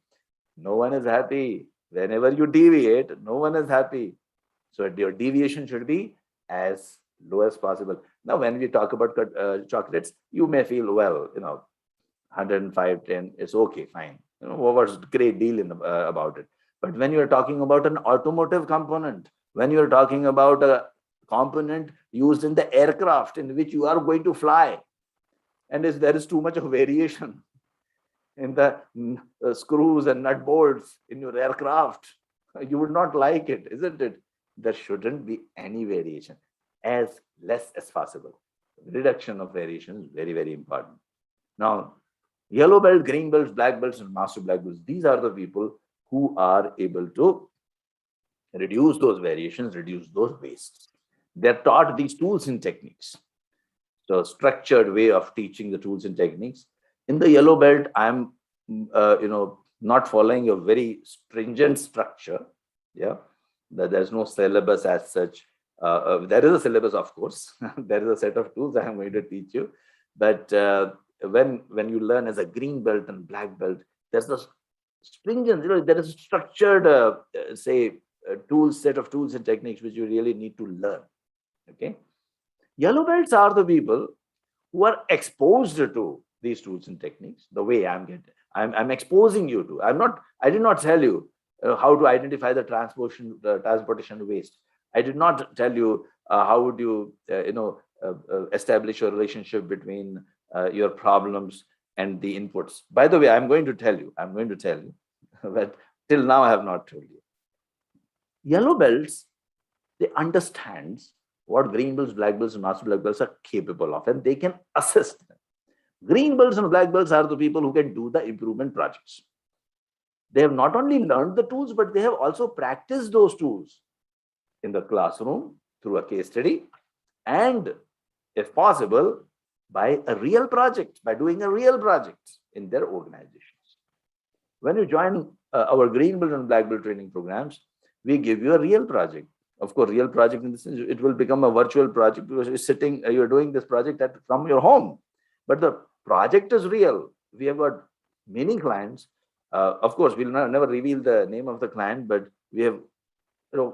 No one is happy. Whenever you deviate, no one is happy. So your deviation should be as low as possible. Now, when we talk about chocolates, you may feel, well, 105, 10, it's okay, fine. What's a great deal about it? But when you're talking about an automotive component, when you're talking about a component used in the aircraft in which you are going to fly, and if there is too much of variation in the screws and nut bolts in your aircraft, you would not like it, isn't it? There shouldn't be any variation, as less as possible. Reduction of variation is very, very important. Now, yellow belt, green belts, black belts, and master black belts, these are the people who are able to reduce those variations, reduce those wastes. They're taught these tools and techniques. So structured way of teaching the tools and techniques. In the yellow belt, I'm not following a very stringent structure. Yeah, there's no syllabus as such. There is a syllabus, of course. There is a set of tools I am going to teach you. But when you learn as a green belt and black belt, there's a stringent, there is a structured, set of tools and techniques which you really need to learn. Okay, yellow belts are the people who are exposed to these tools and techniques. The way I'm exposing you to. I did not tell you how to identify the transportation waste. I did not tell you how would you establish a relationship between your problems and the inputs. By the way, I'm going to tell you, but till now I have not told you. Yellow belts, they understand what green belts, black belts, and master black belts are capable of, and they can assist them. Green belts and black belts are the people who can do the improvement projects. They have not only learned the tools, but they have also practiced those tools in the classroom through a case study, and if possible, by a real project, by doing a real project in their organizations. When you join our green belt and black belt training programs, we give you a real project. Of course, real project in the sense it will become a virtual project because you're doing this project from your home. But the project is real. We have got many clients Of course, we'll never reveal the name of the client, but we have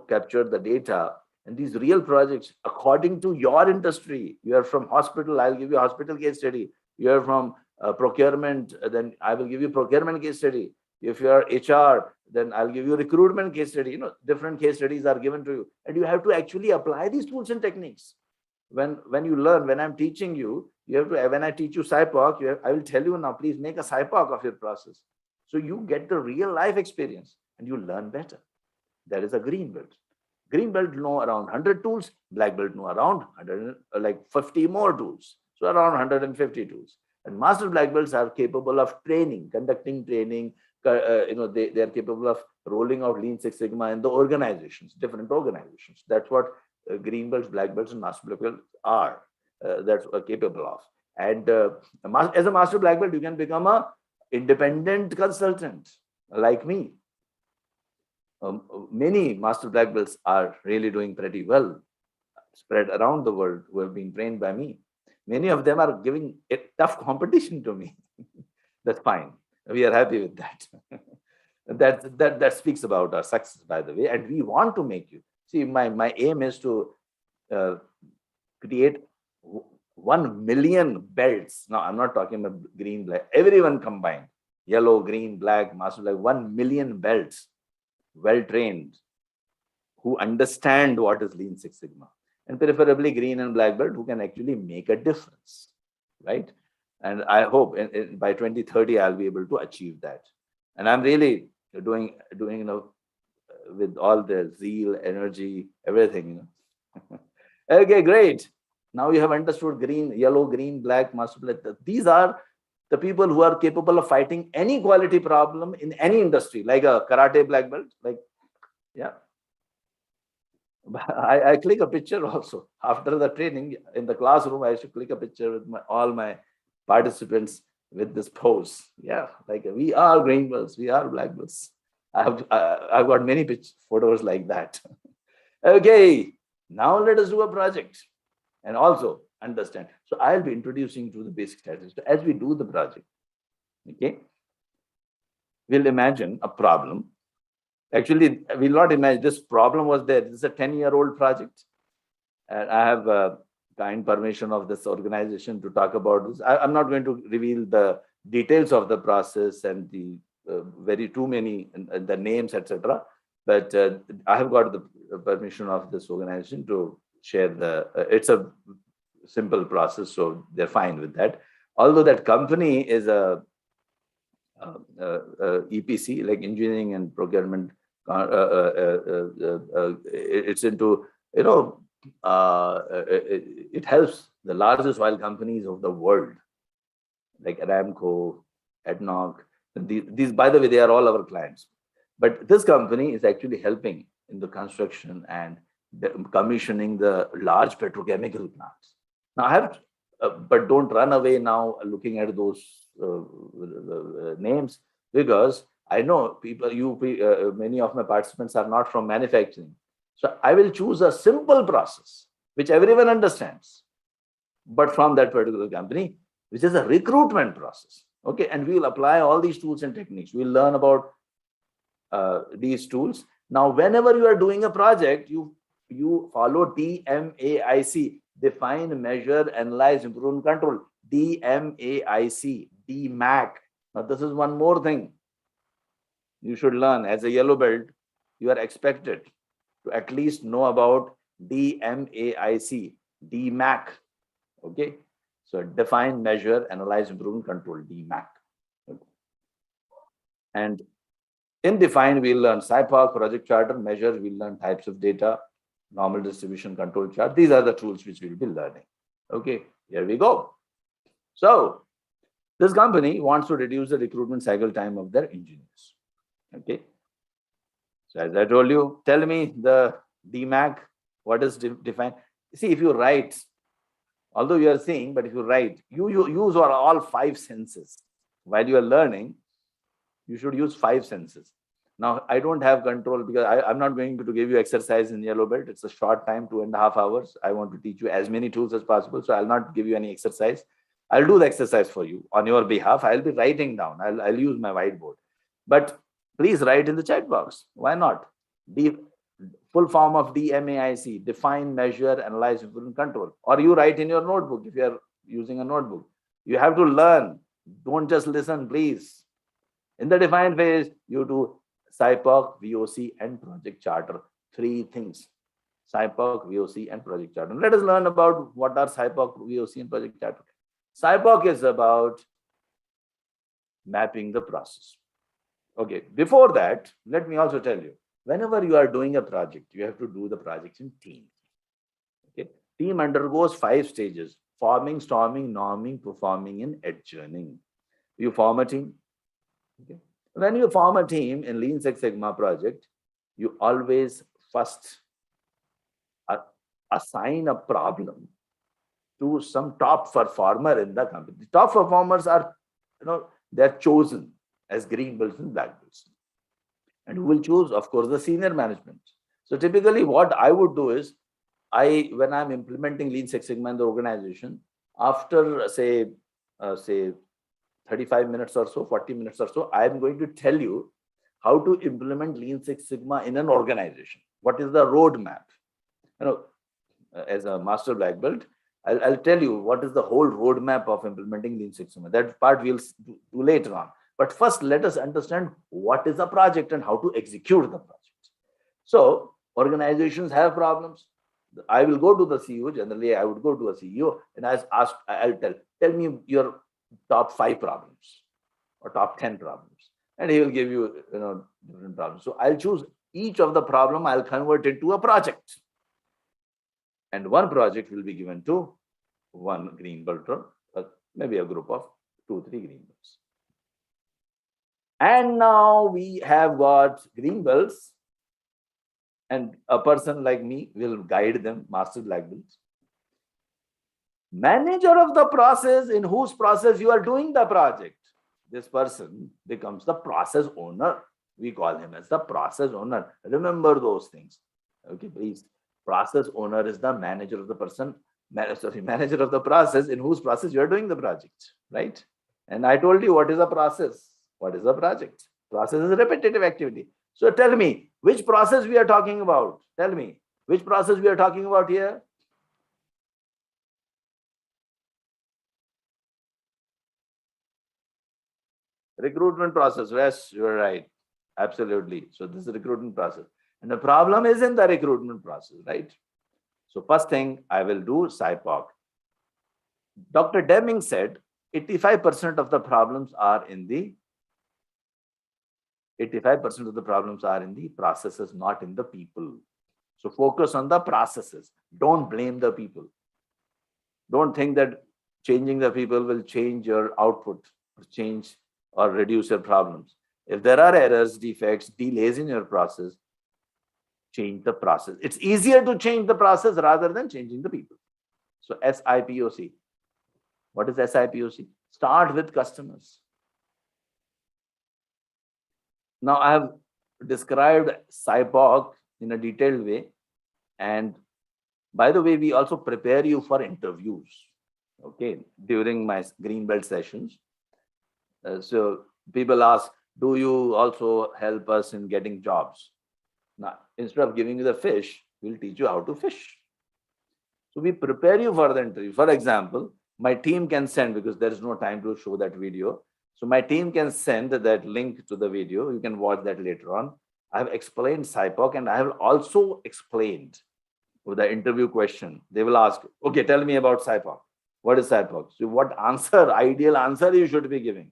captured the data. And these real projects, according to your industry, you are from hospital, I'll give you a hospital case study. You are from procurement, then I will give you procurement case study. If you are HR, then I'll give you recruitment case study. Different case studies are given to you, and you have to actually apply these tools and techniques. When you learn, when I'm teaching you, you have to. When I teach you CPHQ, I will tell you now. Please make a CPHQ of your process, so you get the real life experience and you learn better. That is a green belt. Green belt know around 100 tools. Black belt know around 100, like 50 more tools. So around 150 tools. And master black belts are capable of training, conducting training. They are capable of rolling out Lean Six Sigma in the organizations, different organizations. That's what green belts, black belts, and master black belts are. That's capable of. And as a master black belt, you can become a independent consultant like me. Many master black belts are really doing pretty well, spread around the world, who have been trained by me. Many of them are giving a tough competition to me. That's fine. We are happy with that. that speaks about our success, by the way. And we want to make you see. My aim is to create 1 million belts. Now, I'm not talking about green, black, everyone combined, yellow, green, black, master black, 1 million belts, well-trained, who understand what is Lean Six Sigma, and preferably green and black belt who can actually make a difference, right? And I hope by 2030, I'll be able to achieve that. And I'm really doing with all the zeal, energy, everything. Okay, great. Now you have understood green, yellow, green, black, master black. These are the people who are capable of fighting any quality problem in any industry, like a karate black belt. Like, yeah. I click a picture also. After the training in the classroom, I should click a picture with all my participants with this pose. Yeah, like we are green belts, we are black belts. I've got many photos like that. Okay, now let us do a project and also understand. So I'll be introducing to the basic strategy. So as we do the project, okay, we'll imagine a problem. Actually, we'll not imagine this problem was there. This is a 10-year-old project. And I have kind permission of this organization to talk about this. I'm not going to reveal the details of the process and the too many the names, etc. But I have got the permission of this organization to share it's a simple process, so they're fine with that. Although that company is a EPC, like engineering and procurement, it's into, it helps the largest oil companies of the world, like Aramco, ADNOC. These, by the way, they are all our clients. But this company is actually helping in the construction and commissioning the large petrochemical plants. Now, I have, but don't run away now looking at those names, because I know people, many of my participants are not from manufacturing. So I will choose a simple process, which everyone understands, but from that particular company, which is a recruitment process. Okay, and we will apply all these tools and techniques. We'll learn about these tools. Now, whenever you are doing a project, you follow DMAIC, define, measure, analyze, improve, and control. DMAIC, DMAC. Now, this is one more thing you should learn. As a yellow belt, you are expected to at least know about DMAIC, DMAC. Okay, so define, measure, analyze, improve, and control, DMAC. Okay. And in define, we'll learn CPHQ, project charter, measure, we'll learn types of data, normal distribution, control chart. These are the tools which we'll be learning. Okay, here we go. So this company wants to reduce the recruitment cycle time of their engineers. Okay. So as I told you, tell me the DMAC, what is defined? See, if you write, although you are seeing, but if you write, you use all 5 senses. While you are learning, you should use 5 senses. Now, I don't have control because I'm not going to give you exercise in yellow belt. It's a short time, 2.5 hours. I want to teach you as many tools as possible. So I'll not give you any exercise. I'll do the exercise for you on your behalf. I'll be writing down. I'll use my whiteboard. But please write in the chat box. Why not? Full form of DMAIC, define, measure, analyze, implement, control. Or you write in your notebook if you are using a notebook. You have to learn. Don't just listen, please. In the define phase, you do SIPOC, VOC, and project charter. 3 things. SIPOC, VOC, and project charter. Let us learn about what are SIPOC, VOC, and project charter. SIPOC is about mapping the process. Okay, before that, let me also tell you, whenever you are doing a project, you have to do the project in team. Okay, team undergoes 5 stages: forming, storming, norming, performing, and adjourning. You form a team. Okay. When you form a team in Lean Six Sigma project, you always first assign a problem to some top performer in the company. The top performers are, they're chosen as green belts and black belts. And who will choose? Of course, the senior management. So typically what I would do is, when I'm implementing Lean Six Sigma in the organization, after say 35 minutes or so, 40 minutes or so, I'm going to tell you how to implement Lean Six Sigma in an organization. What is the roadmap? As a master black belt, I'll tell you what is the whole roadmap of implementing Lean Six Sigma. That part we'll do later on. But first, let us understand what is a project and how to execute the project. So organizations have problems. I will go to the CEO. Generally, I would go to a CEO and I'll tell me your top 5 problems or top 10 problems. And he will give you, different problems. So I'll choose each of the problem, I'll convert it to a project. And one project will be given to one green belt or maybe a group of 2, 3 green belts. And now we have got green belts, and a person like me will guide them, master black belts. Manager of the process, in whose process you are doing the project. This person becomes the process owner. We call him as the process owner. Remember those things. Okay, please. Process owner is the manager of the person, manager of the process in whose process you are doing the project, right? And I told you what is a process, what is a project. Process is a repetitive activity. So tell me, which process we are talking about? Tell me, which process we are talking about here? Recruitment process. Yes, you are right. Absolutely. So this is the recruitment process. And the problem is in the recruitment process, right? So first thing I will do SIPOC. Dr. Deming said 85% of the problems are in the 85% of the problems are in the processes, not in the people. So focus on the processes. Don't blame the people. Don't think that changing the people will change your output or change or reduce your problems. If there are errors, defects, delays in your process, change the process. It's easier to change the process rather than changing the people. So SIPOC. What is SIPOC? Start with customers. Now I have described SIPOC in a detailed way. And by the way, we also prepare you for interviews, okay, during my green belt sessions. So people ask, do you also help us in getting jobs? Now, instead of giving you the fish, we'll teach you how to fish. So we prepare you for the interview. For example, my team can send, because there is no time to show that video. So my team can send that link to the video. You can watch that later on. I have explained SIPOC, and I have also explained with the interview question. They will ask, okay, tell me about SIPOC. What is SIPOC? So what answer, ideal answer you should be giving?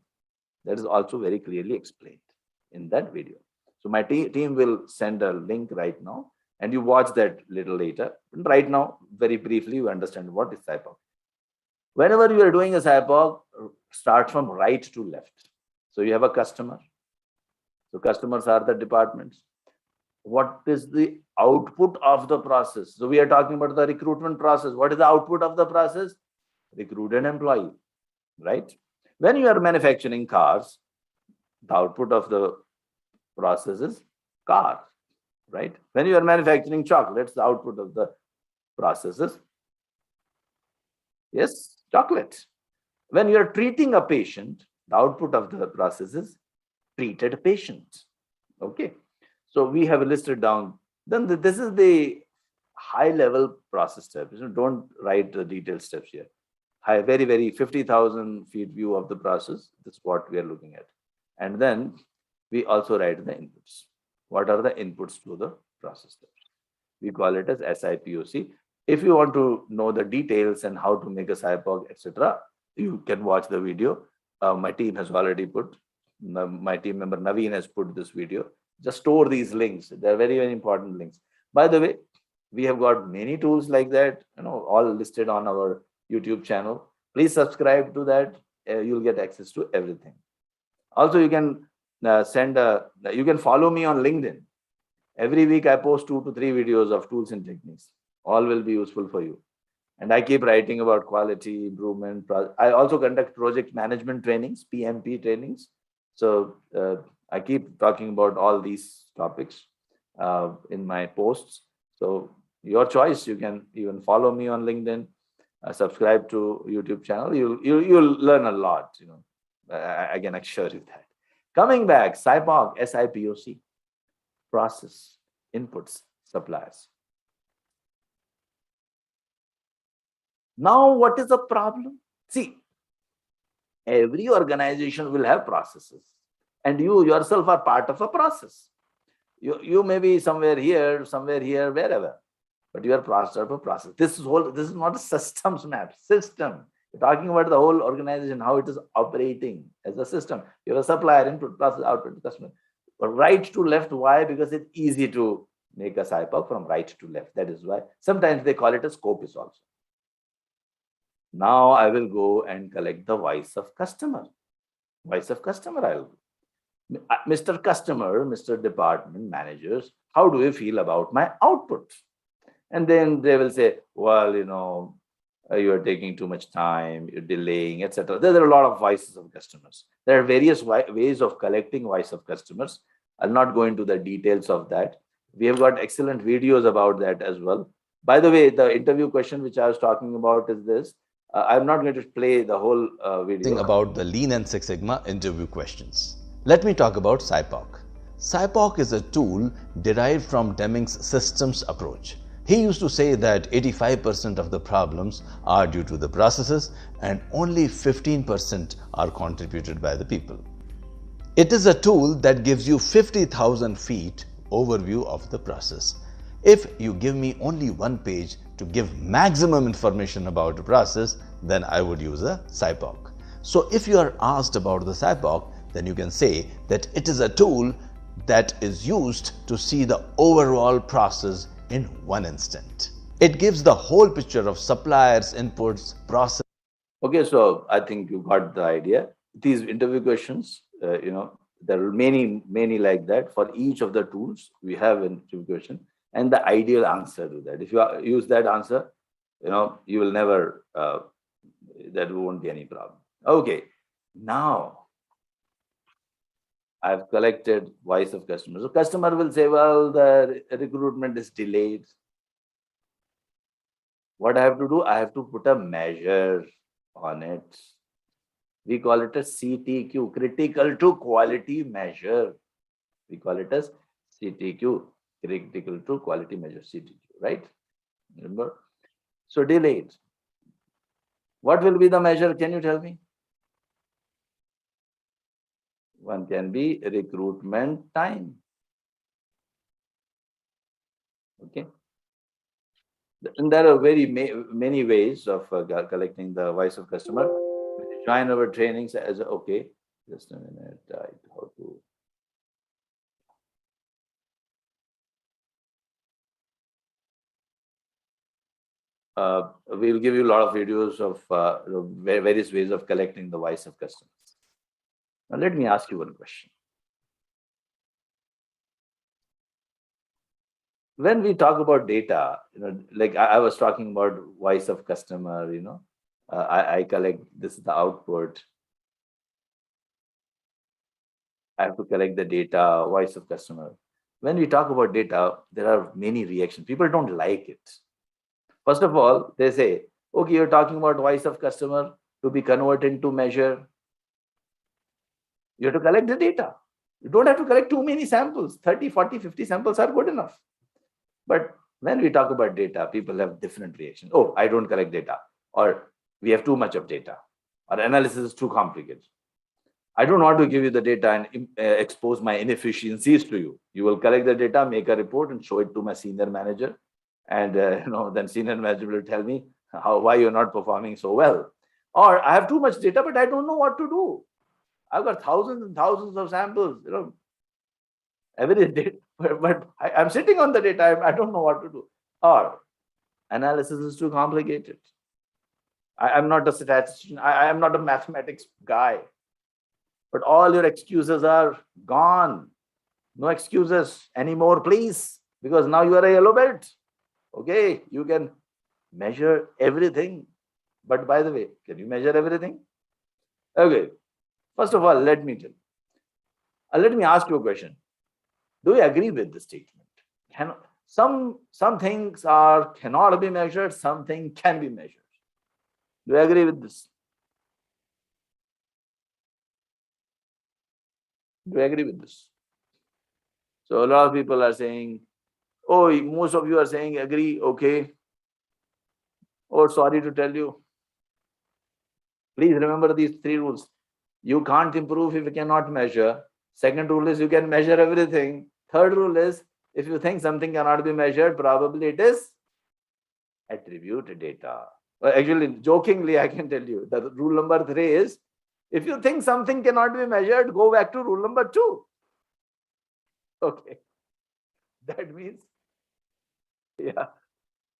That is also very clearly explained in that video. So my team will send a link right now, and you watch that little later. Right now, very briefly, you understand what is SIPOC. Whenever you are doing a SIPOC, start from right to left. So you have a customer. So customers are the departments. What is the output of the process? So we are talking about the recruitment process. What is the output of the process? Recruit an employee, right? When you are manufacturing cars, the output of the process is car, right? When you are manufacturing chocolates, the output of the process is, yes, chocolate. When you are treating a patient, the output of the process is treated patients. Okay. So we have listed down, then this is the high level process steps. Don't write the detailed steps here. High, very, very 50,000 feet view of the process. That's what we are looking at. And then we also write the inputs. What are the inputs to the process steps? We call it as SIPOC. If you want to know the details and how to make a SIPOC, etc., you can watch the video. My team has already put, my team member Naveen has put this video. Just store these links. They're very, very important links. By the way, we have got many tools like that, all listed on our YouTube channel. Please subscribe to that. You'll get access to everything. Also, you can you can follow me on LinkedIn. Every week I post 2 to 3 videos of tools and techniques. All will be useful for you. And I keep writing about quality improvement. I also conduct project management trainings, PMP trainings. So I keep talking about all these topics in my posts. So your choice. You can even follow me on LinkedIn, subscribe to YouTube channel. You'll learn a lot. I can assure you that. Coming back, SIPOC, SIPOC, process, inputs, suppliers. Now, what is the problem? See, every organization will have processes, and you yourself are part of a process. You may be somewhere here, wherever, but you are part of a process. This is not a systems map. System. You're talking about the whole organization, how it is operating as a system. You're a supplier, input, process, output, customer. Right to left. Why? Because it's easy to make a SIPOC from right to left. That is why sometimes they call it a scopus also. Now I will go and collect the voice of customer. Voice of customer, Mr. Customer, Mr. Department Managers, how do you feel about my output? And then they will say, well, you are taking too much time, you're delaying, etc. There are a lot of voices of customers. There are various ways of collecting voice of customers. I'll not go into the details of that. We have got excellent videos about that as well. By the way, the interview question which I was talking about is this. I'm not going to play the whole video. About the Lean and Six Sigma interview questions. Let me talk about SIPOC. SIPOC is a tool derived from Deming's systems approach. He used to say that 85% of the problems are due to the processes and only 15% are contributed by the people. It is a tool that gives you 50,000 feet overview of the process. If you give me only one page to give maximum information about the process, then I would use a SIPOC. So if you are asked about the SIPOC, then you can say that it is a tool that is used to see the overall process in one instant. It gives the whole picture of suppliers, inputs, process. Okay, so I think you got the idea. These interview questions, there are many like that. For each of the tools, we have an interview question and the ideal answer to that. If you use that answer, you will never, there won't be any problem. Okay, now I've collected voice of customers. So customer will say, well, the recruitment is delayed. What I have to do? I have to put a measure on it. We call it a CTQ, critical to quality measure. We call it as CTQ, critical to quality measure, CTQ, right? Remember? So delayed. What will be the measure? Can you tell me? One can be recruitment time. Okay. And there are many ways of collecting the voice of customer. Join our trainings as okay. Just a minute. How to? We'll give you a lot of videos of various ways of collecting the voice of customers. Now, let me ask you one question. When we talk about data, like I was talking about voice of customer, I collect, this is the output. I have to collect the data, voice of customer. When we talk about data, there are many reactions. People don't like it. First of all, they say, okay, you're talking about voice of customer to be converted into measure. You have to collect the data. You don't have to collect too many samples. 30, 40, 50 samples are good enough. But when we talk about data, people have different reactions. Oh, I don't collect data, or we have too much of data, or analysis is too complicated. I don't want to give you the data and expose my inefficiencies to you. You will collect the data, make a report, and show it to my senior manager, and then senior manager will tell me why you're not performing so well. Or I have too much data, but I don't know what to do. I've got thousands and thousands of samples, every day, but I'm sitting on the data. I don't know what to do. Or analysis is too complicated. I'm not a statistician. I am not a mathematics guy. But all your excuses are gone. No excuses anymore, please, because now you are a yellow belt. Okay, you can measure everything. But by the way, can you measure everything? Okay, first of all, let me ask you a question. Do you agree with the statement? Some things cannot be measured, something can be measured. Do you agree with this? Do you agree with this? So a lot of people are saying, oh, most of you are saying agree, okay. Oh, sorry to tell you. Please remember these 3 rules. You can't improve if you cannot measure. Second rule is you can measure everything. Third rule is if you think something cannot be measured, probably it is attribute data. Well, actually, jokingly, I can tell you that rule number 3 is if you think something cannot be measured, go back to rule number 2. Okay. That means, yeah,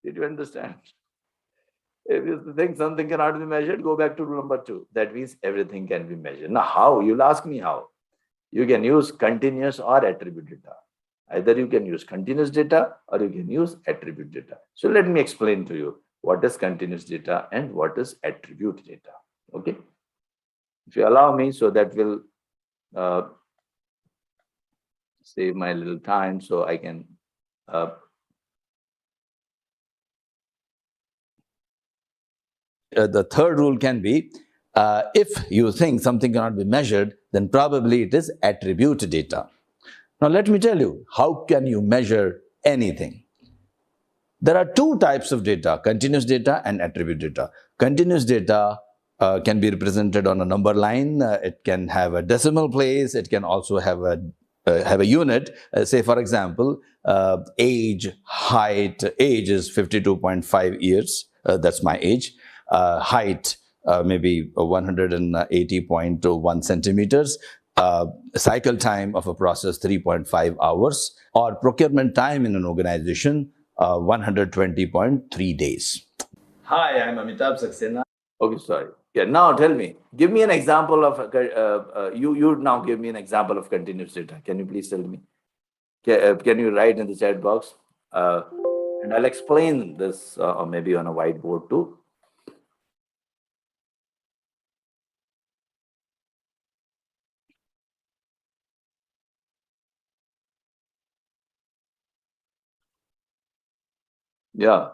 did you understand? If you think something cannot be measured, go back to rule number 2. That means everything can be measured. Now, how? You'll ask me how. You can use continuous or attribute data. Either you can use continuous data or you can use attribute data. So let me explain to you what is continuous data and what is attribute data. Okay. If you allow me, so that will save my little time so I can the third rule can be, if you think something cannot be measured, then probably it is attribute data. Now let me tell you, how can you measure anything? There are 2 types of data, continuous data and attribute data. Continuous data can be represented on a number line. It can have a decimal place. It can also have a unit. Say, for example, age, height. Age is 52.5 years. That's my age. Height, maybe 180.1 centimeters. Cycle time of a process, 3.5 hours. Or procurement time in an organization, 120.3 days. Hi, I'm Amitabh Saxena. Okay, sorry. Yeah, now tell me, give me an example of, you now give me an example of continuous data. Can you please tell me? Can you write in the chat box? And I'll explain this or maybe on a whiteboard too. Yeah.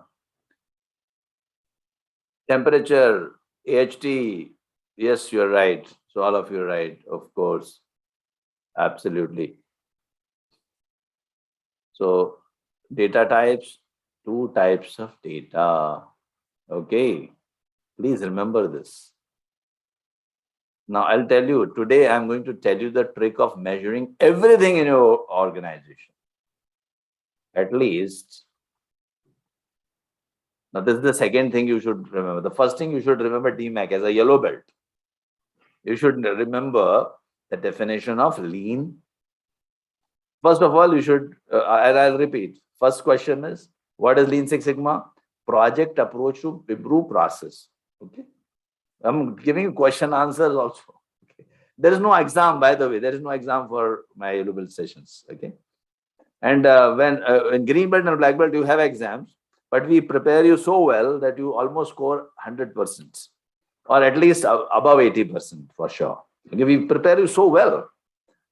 Temperature, AHT. Yes, you're right. So all of you are right, of course. Absolutely. So data types, 2 types of data. Okay. Please remember this. Now I'll tell you, today I'm going to tell you the trick of measuring everything in your organization. At least. Now this is the second thing you should remember. The first thing you should remember DMAC as a yellow belt. You should remember the definition of lean. First of all, you should, and I'll repeat. First question is, what is Lean Six Sigma? Project approach to improve process. Okay. I'm giving you question answers also. Okay. There is no exam, by the way. There is no exam for my yellow belt sessions. Okay. And when in green belt and black belt, you have exams, but we prepare you so well that you almost score 100%, or at least above 80% for sure. Okay. We prepare you so well.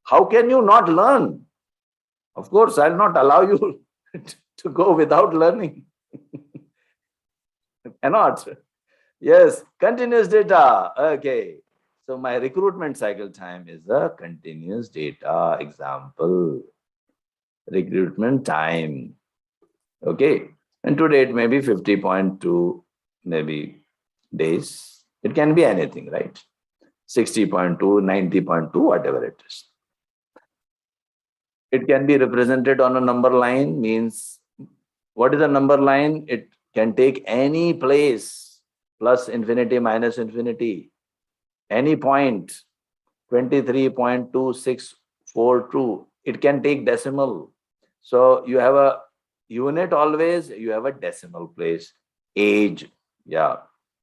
How can you not learn? Of course, I'll not allow you to go without learning. Cannot. Yes, continuous data. Okay. So my recruitment cycle time is a continuous data. Example, recruitment time. Okay. And today it may be 50.2 maybe days. It can be anything, right? 60.2, 90.2, whatever it is. It can be represented on a number line, means what is a number line? It can take any place, plus infinity, minus infinity, any point, 23.2642. It can take decimal. So you have a unit always, you have a decimal place. Age, yeah.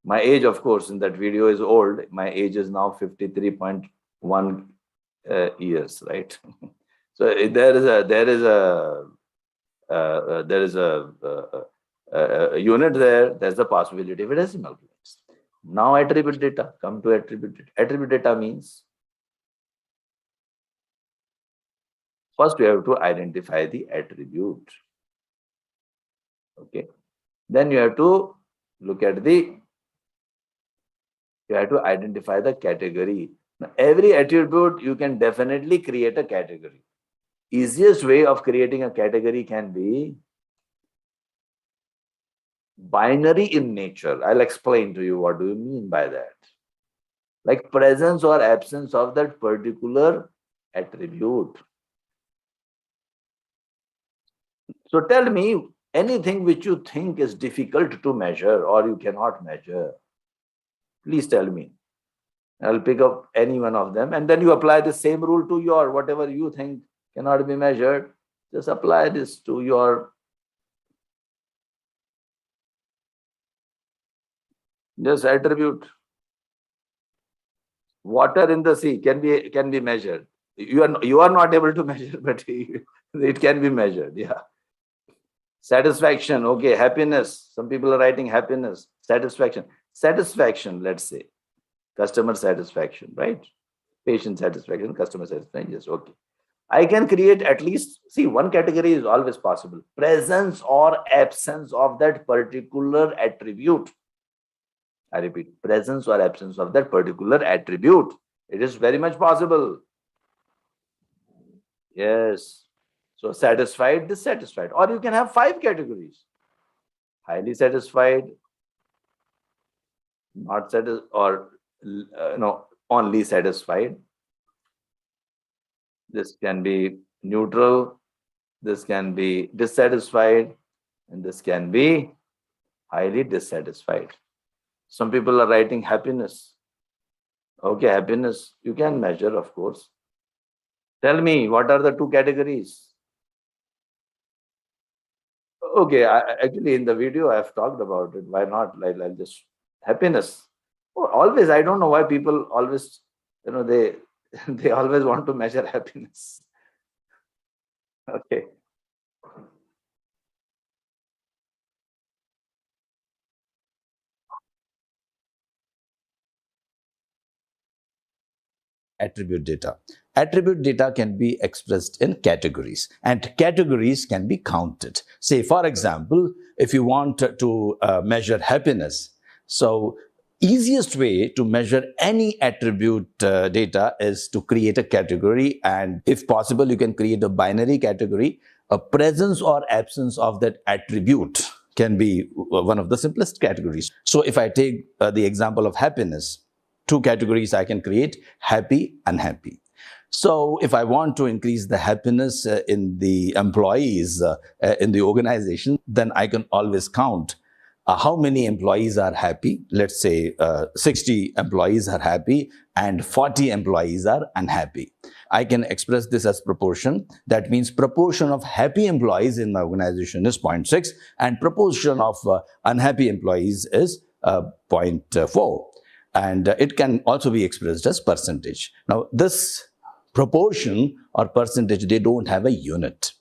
My age, of course, in that video is old. My age is now 53.1 years, right? So there is a unit there. There's a possibility of a decimal place. Now attribute data. Come to attribute data. Attribute data means first we have to identify the attribute. Okay. Then you have to look at you have to identify the category. Now, every attribute you can definitely create a category. Easiest way of creating a category can be binary in nature. I'll explain to you what do you mean by that. Like presence or absence of that particular attribute. So tell me anything which you think is difficult to measure or you cannot measure. Please tell me. I'll pick up any one of them and then you apply the same rule to your whatever you think cannot be measured. Just apply this to your just attribute. Water in the sea can be measured. You are not able to measure, but it can be measured. Yeah. Satisfaction. Okay. Happiness. Some people are writing happiness. Satisfaction. Satisfaction. Let's say customer satisfaction, right? Patient satisfaction, customer satisfaction. Yes. Okay. I can create at least, see, one category is always possible. Presence or absence of that particular attribute. I repeat, presence or absence of that particular attribute. It is very much possible. Yes. So satisfied, dissatisfied. Or you can have 5 categories. Highly satisfied, not satisfied, or only satisfied. This can be neutral, this can be dissatisfied, and this can be highly dissatisfied. Some people are writing happiness. Okay, happiness, you can measure, of course. Tell me, what are the 2 categories? Okay, actually in the video I've talked about it. Why not? I'll just happiness. Always, I don't know why people always, they always want to measure happiness. Okay. Attribute data. Attribute data can be expressed in categories, and categories can be counted. Say, for example, if you want to measure happiness, so easiest way to measure any attribute data is to create a category, and if possible, you can create a binary category. A presence or absence of that attribute can be one of the simplest categories. So if I take the example of happiness, 2 categories I can create: happy, unhappy. So if I want to increase the happiness in the employees in the organization, then I can always count how many employees are happy. Let's say 60 employees are happy and 40 employees are unhappy. I can express this as proportion. That means proportion of happy employees in my organization is 0.6 and proportion of unhappy employees is 0.4. And it can also be expressed as percentage. Now, this proportion or percentage, they don't have a unit.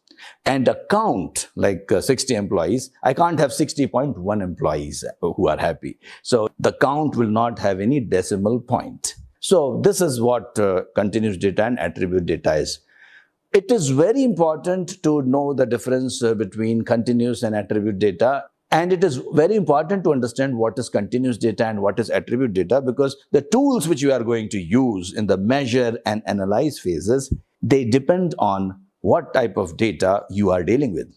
And a count, like 60 employees, I can't have 60.1 employees who are happy. So the count will not have any decimal point. So this is what continuous data and attribute data is. It is very important to know the difference between continuous and attribute data. And it is very important to understand what is continuous data and what is attribute data, because the tools which you are going to use in the measure and analyze phases, they depend on what type of data you are dealing with.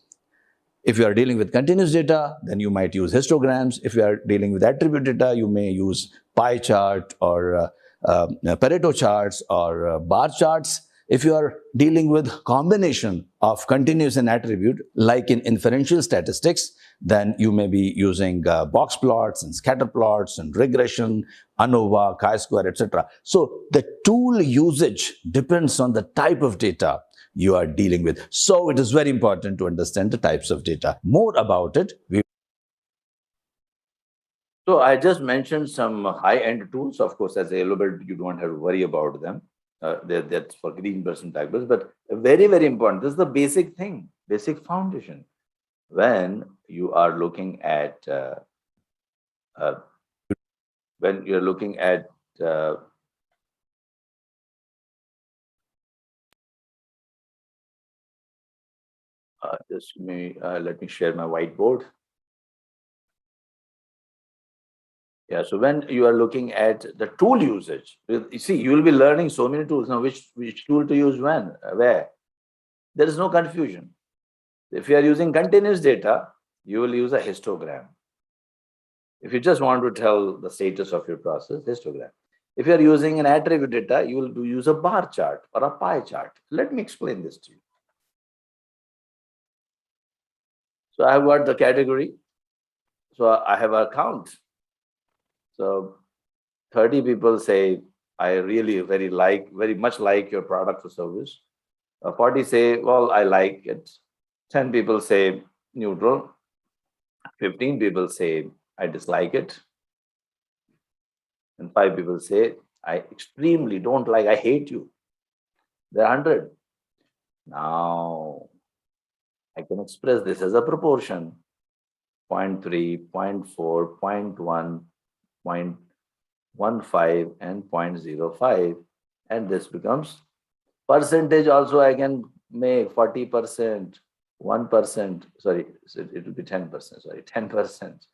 If you are dealing with continuous data, then you might use histograms. If you are dealing with attribute data, you may use pie chart or Pareto charts or bar charts. If you are dealing with combination of continuous and attribute, like in inferential statistics, then you may be using box plots and scatter plots and regression, ANOVA, chi-square, etc. So the tool usage depends on the type of data you are dealing with. So it is very important to understand the types of data. More about it. So I just mentioned some high-end tools. Of course, as a yellow belt, you don't have to worry about them. That's for green belts and black belts. But very, very important. This is the basic thing, basic foundation. When you are looking at uh, when you're looking at let me share my whiteboard. Yeah, so when you are looking at the tool usage, you see, you will be learning so many tools. Now, which tool to use when, where? There is no confusion. If you are using continuous data, you will use a histogram. If you just want to tell the status of your process, histogram. If you are using an attribute data, you will use a bar chart or a pie chart. Let me explain this to you. So I have got the category. So I have a count. So 30 people say, I really very much like your product or service. 40 say, well, I like it. 10 people say neutral. 15 people say, I dislike it. And 5 people say, I extremely don't like, I hate you. There are 100. Now, I can express this as a proportion. 0.3, 0.4, 0.1, 0.15, and 0.05. And this becomes percentage also. I can make 40%, 1%, sorry, it will be 10%, sorry, 10%,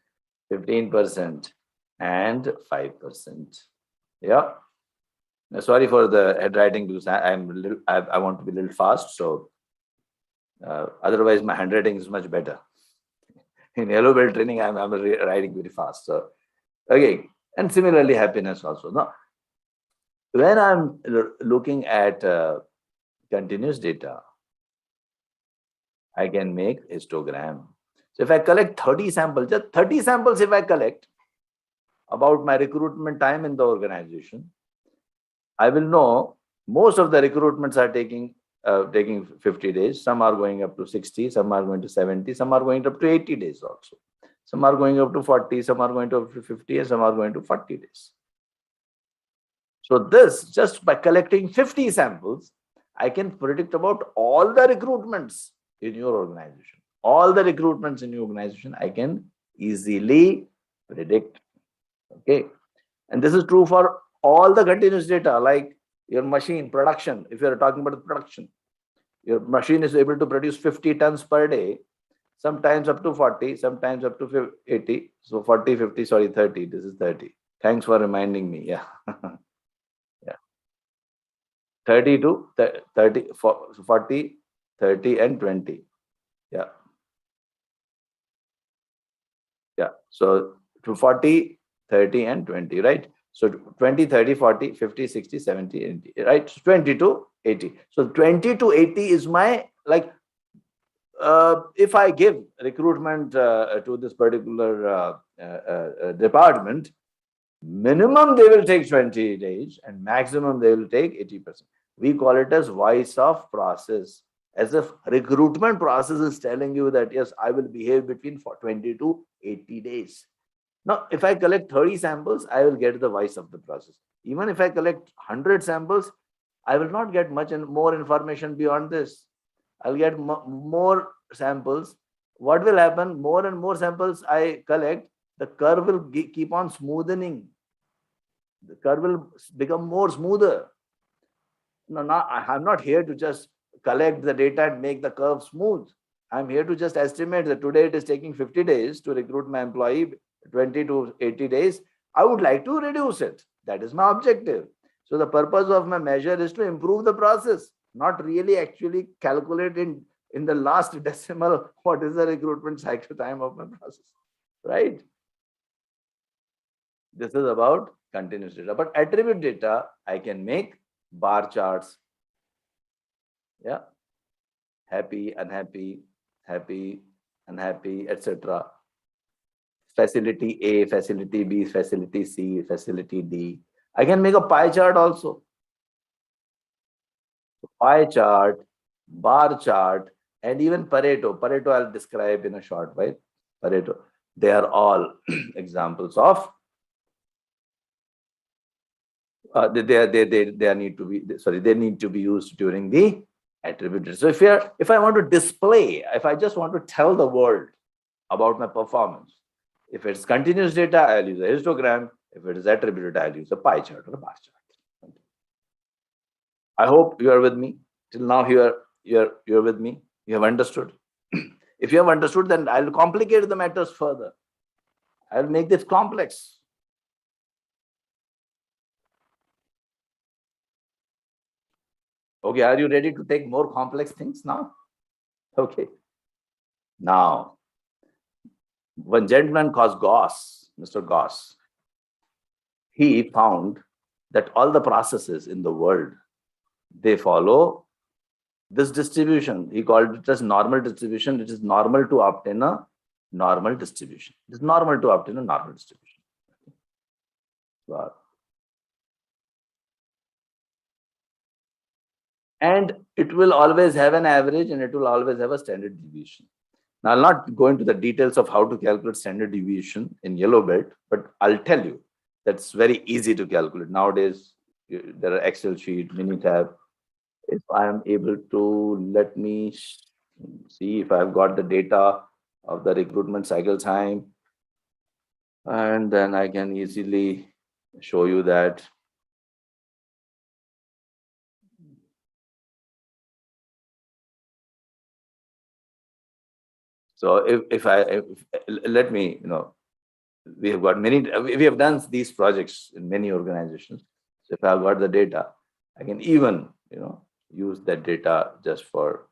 15%, and 5%. Yeah. Now, sorry for the handwriting because I want to be a little fast. So otherwise my handwriting is much better. In yellow belt training, I'm writing very fast. So okay, and similarly happiness also. Now, when I'm looking at continuous data, I can make histogram. So if I collect 30 samples, just 30 samples if I collect about my recruitment time in the organization, I will know most of the recruitments are taking 50 days. Some are going up to 60, some are going to 70, some are going up to 80 days also. Some are going up to 40, some are going to up to 50, and some are going to 40 days. So this, just by collecting 50 samples, I can predict about all the recruitments in your organization. All the recruitments in your organization, I can easily predict. Okay. And this is true for all the continuous data, like your machine production. If you're talking about the production, your machine is able to produce 50 tons per day, sometimes up to 40, sometimes up to 80. So 40, 50, sorry, 30. This is 30. Thanks for reminding me. Yeah. Yeah. 30 to 30, 40, 30, and 20. Yeah. Yeah. So to 40, 30, and 20, right? So 20, 30, 40, 50, 60, 70, 80, right? So 20 to 80. So 20 to 80 is my, like, if I give recruitment to this particular department, minimum they will take 20 days and maximum they will take 80%. We call it as voice of process. As if recruitment process is telling you that, yes, I will behave between 20 to 80 days. Now, if I collect 30 samples, I will get the voice of the process. Even if I collect 100 samples, I will not get much and more information beyond this. I'll get more samples. What will happen? More and more samples I collect, the curve will keep on smoothening. The curve will become more smoother. No, I'm not here to just collect the data and make the curve smooth. I'm here to just estimate that today it is taking 50 days to recruit my employee, 20 to 80 days. I would like to reduce it. That is my objective. So the purpose of my measure is to improve the process, not really actually calculate in the last decimal what is the recruitment cycle time of my process, right? This is about continuous data. But attribute data, I can make bar charts. Yeah. Happy, unhappy, happy, unhappy, etc. Facility A, facility B, facility C, facility D. I can make a pie chart also. Pie chart, bar chart, and even Pareto. Pareto I'll describe in a short while. Pareto. They are all examples of they need to be they need to be used during the attribute. So if I want to display, if I just want to tell the world about my performance, if it's continuous data, I'll use a histogram. If it is attributed, I'll use a pie chart or a bar chart. I hope you are with me till now. You're with me. You have understood. If you have understood, then I'll complicate the matters further. I'll make this complex. Okay, are you ready to take more complex things now? Okay. Now, one gentleman called Gauss, Mr. Gauss, he found that all the processes in the world, they follow this distribution. He called it as normal distribution. It is normal to obtain a normal distribution. It is normal to obtain a normal distribution. Wow. And it will always have an average and it will always have a standard deviation. Now, I'll not go into the details of how to calculate standard deviation in yellow belt, but I'll tell you that's very easy to calculate. Nowadays, there are Excel sheet, Minitab. If I am able to, let me see if I've got the data of the recruitment cycle time, and then I can easily show you that. So let me, we have done these projects in many organizations. So if I've got the data, I can even, use that data just for,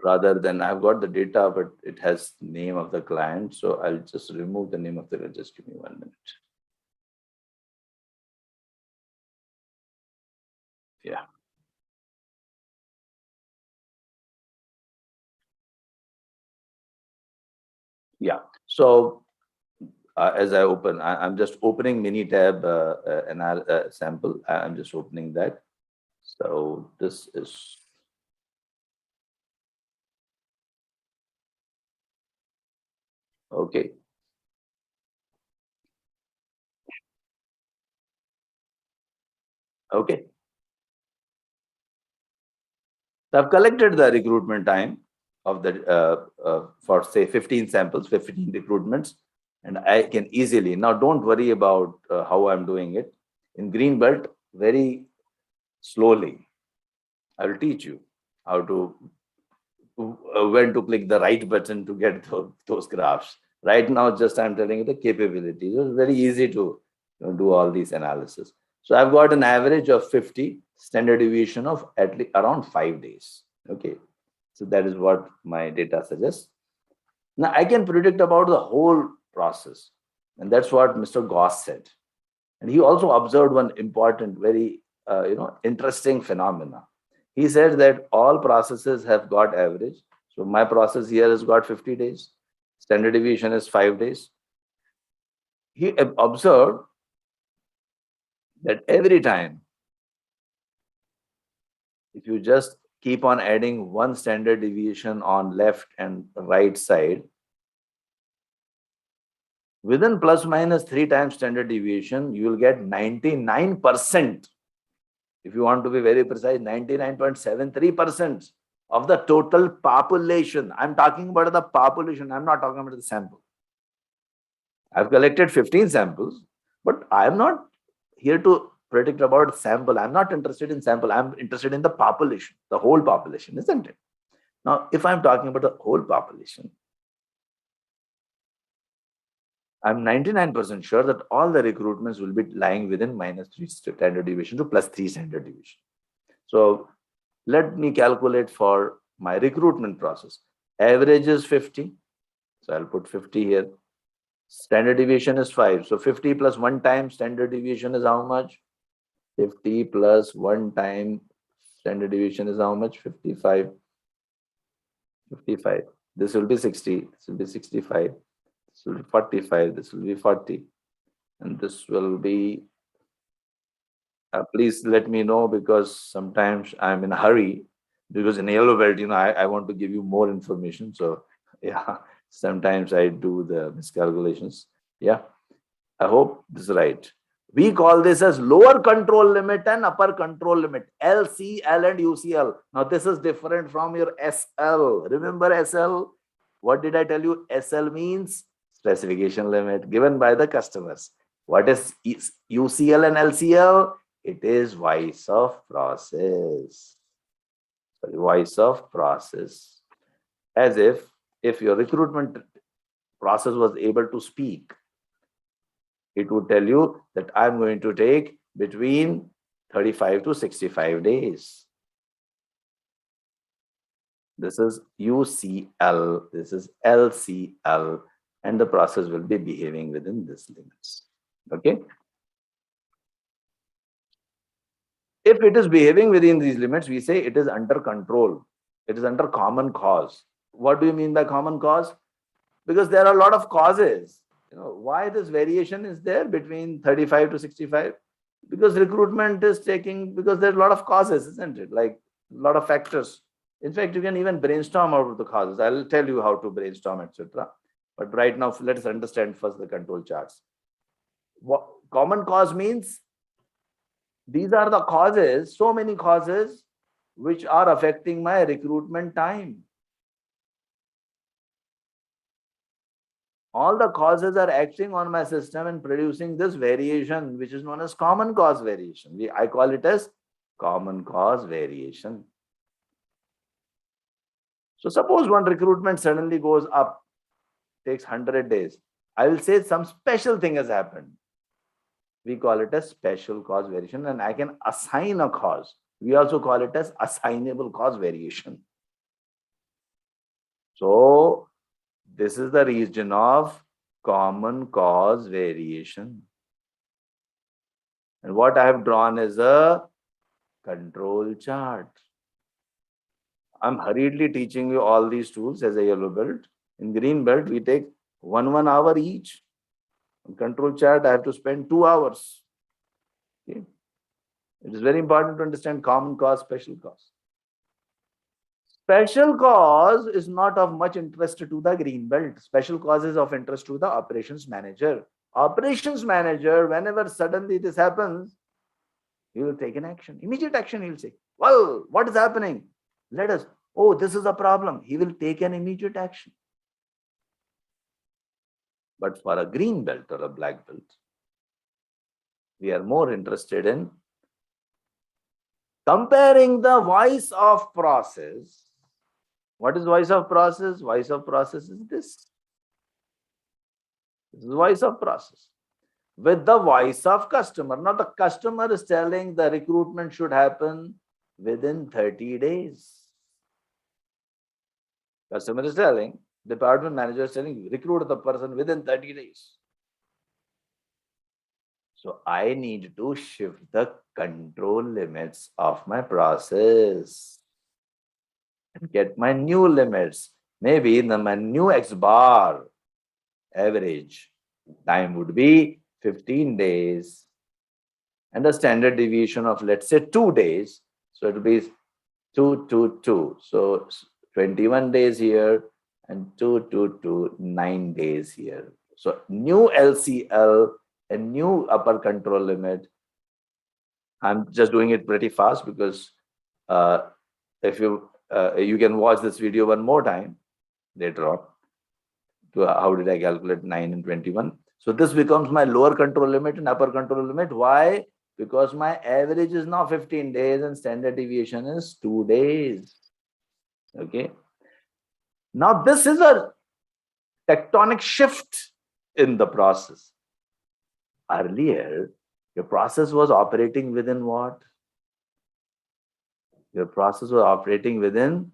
rather than I've got the data, but it has name of the client. So I'll just remove the name of the, just give me 1 minute. Yeah. Yeah. So as I open, I'm just opening Minitab sample. I'm just opening that. So this is okay. Okay. So I've collected the recruitment time of the for say 15 samples, 15 recruitments, and I can easily now. Don't worry about how I'm doing it in green belt. Very slowly, I will teach you how to when to click the right button to get those graphs. Right now, just I'm telling you the capabilities. It's very easy to do all these analysis. So I've got an average of 50, standard deviation of at least around 5 days. Okay, so that is what my data suggests. Now I can predict about the whole process, and that's what Mr. Gauss said. And he also observed one important, very interesting phenomena. He said that all processes have got average. So my process here has got 50 days. Standard deviation is 5 days. He observed that every time, if you just keep on adding one standard deviation on left and right side, within plus minus 3 times standard deviation, you will get 99%. If you want to be very precise, 99.73% of the total population. I'm talking about the population. I'm not talking about the sample. I've collected 15 samples, but I'm not here to predict about sample. I'm not interested in sample. I'm interested in the population, the whole population, isn't it? Now, if I'm talking about the whole population, I'm 99% sure that all the recruitments will be lying within -3 standard deviation to +3 standard deviation. So let me calculate for my recruitment process. Average is 50. So I'll put 50 here. Standard deviation is 5. So 50 plus 1 time standard deviation is how much? 50 plus 1 time standard deviation is how much? 55. 55. This will be 60. This will be 65. This will be 45. This will be 40. And this will be, please let me know, because sometimes I'm in a hurry, because in yellow belt, I want to give you more information. So yeah, sometimes I do the miscalculations. Yeah, I hope this is right. We call this as lower control limit and upper control limit, LCL and UCL. Now this is different from your SL. Remember SL? What did I tell you? SL means specification limit given by the customers. What is UCL and LCL? It is voice of process. Sorry, voice of process. As if your recruitment process was able to speak, it would tell you that I'm going to take between 35 to 65 days. This is UCL, this is LCL, and the process will be behaving within these limits. Okay. If it is behaving within these limits, we say it is under control. It is under common cause. What do you mean by common cause? Because there are a lot of causes. Why this variation is there between 35 to 65? Because recruitment is because there's a lot of causes, isn't it? Like a lot of factors. In fact, you can even brainstorm out of the causes. I'll tell you how to brainstorm, etc. But right now, let's understand first the control charts. What common cause means? These are the causes, so many causes, which are affecting my recruitment time. All the causes are acting on my system and producing this variation, which is known as common cause variation. I call it as common cause variation. So suppose one recruitment suddenly goes up, takes 100 days. I will say some special thing has happened. We call it as special cause variation, and I can assign a cause. We also call it as assignable cause variation. So this is the region of common cause variation. And what I have drawn is a control chart. I'm hurriedly teaching you all these tools as a yellow belt. In green belt, we take 1 hour each. In control chart, I have to spend 2 hours. Okay. It is very important to understand common cause, special cause. Special cause is not of much interest to the green belt. Special cause is of interest to the operations manager. Operations manager, whenever suddenly this happens, he will take an action. Immediate action, he will say, well, what is happening? This is a problem. He will take an immediate action. But for a green belt or a black belt, we are more interested in comparing the voice of process. What is voice of process? Voice of process is this. This is voice of process with the voice of customer. Now the customer is telling the recruitment should happen within 30 days. Customer is telling, department manager is telling, recruit the person within 30 days. So I need to shift the control limits of my process and get my new limits. Maybe my new X bar average time would be 15 days and a standard deviation of, let's say, 2 days. So it will be 2, 2, 2. So 21 days here and 2, 2, 2, 9 days here. So new LCL and new upper control limit. I'm just doing it pretty fast because if you can watch this video one more time later on to how did I calculate 9 and 21. So this becomes my lower control limit and upper control limit. Why? Because my average is now 15 days and standard deviation is 2 days. Okay. Now this is a tectonic shift in the process. Earlier, your process was operating within what? Your process was operating within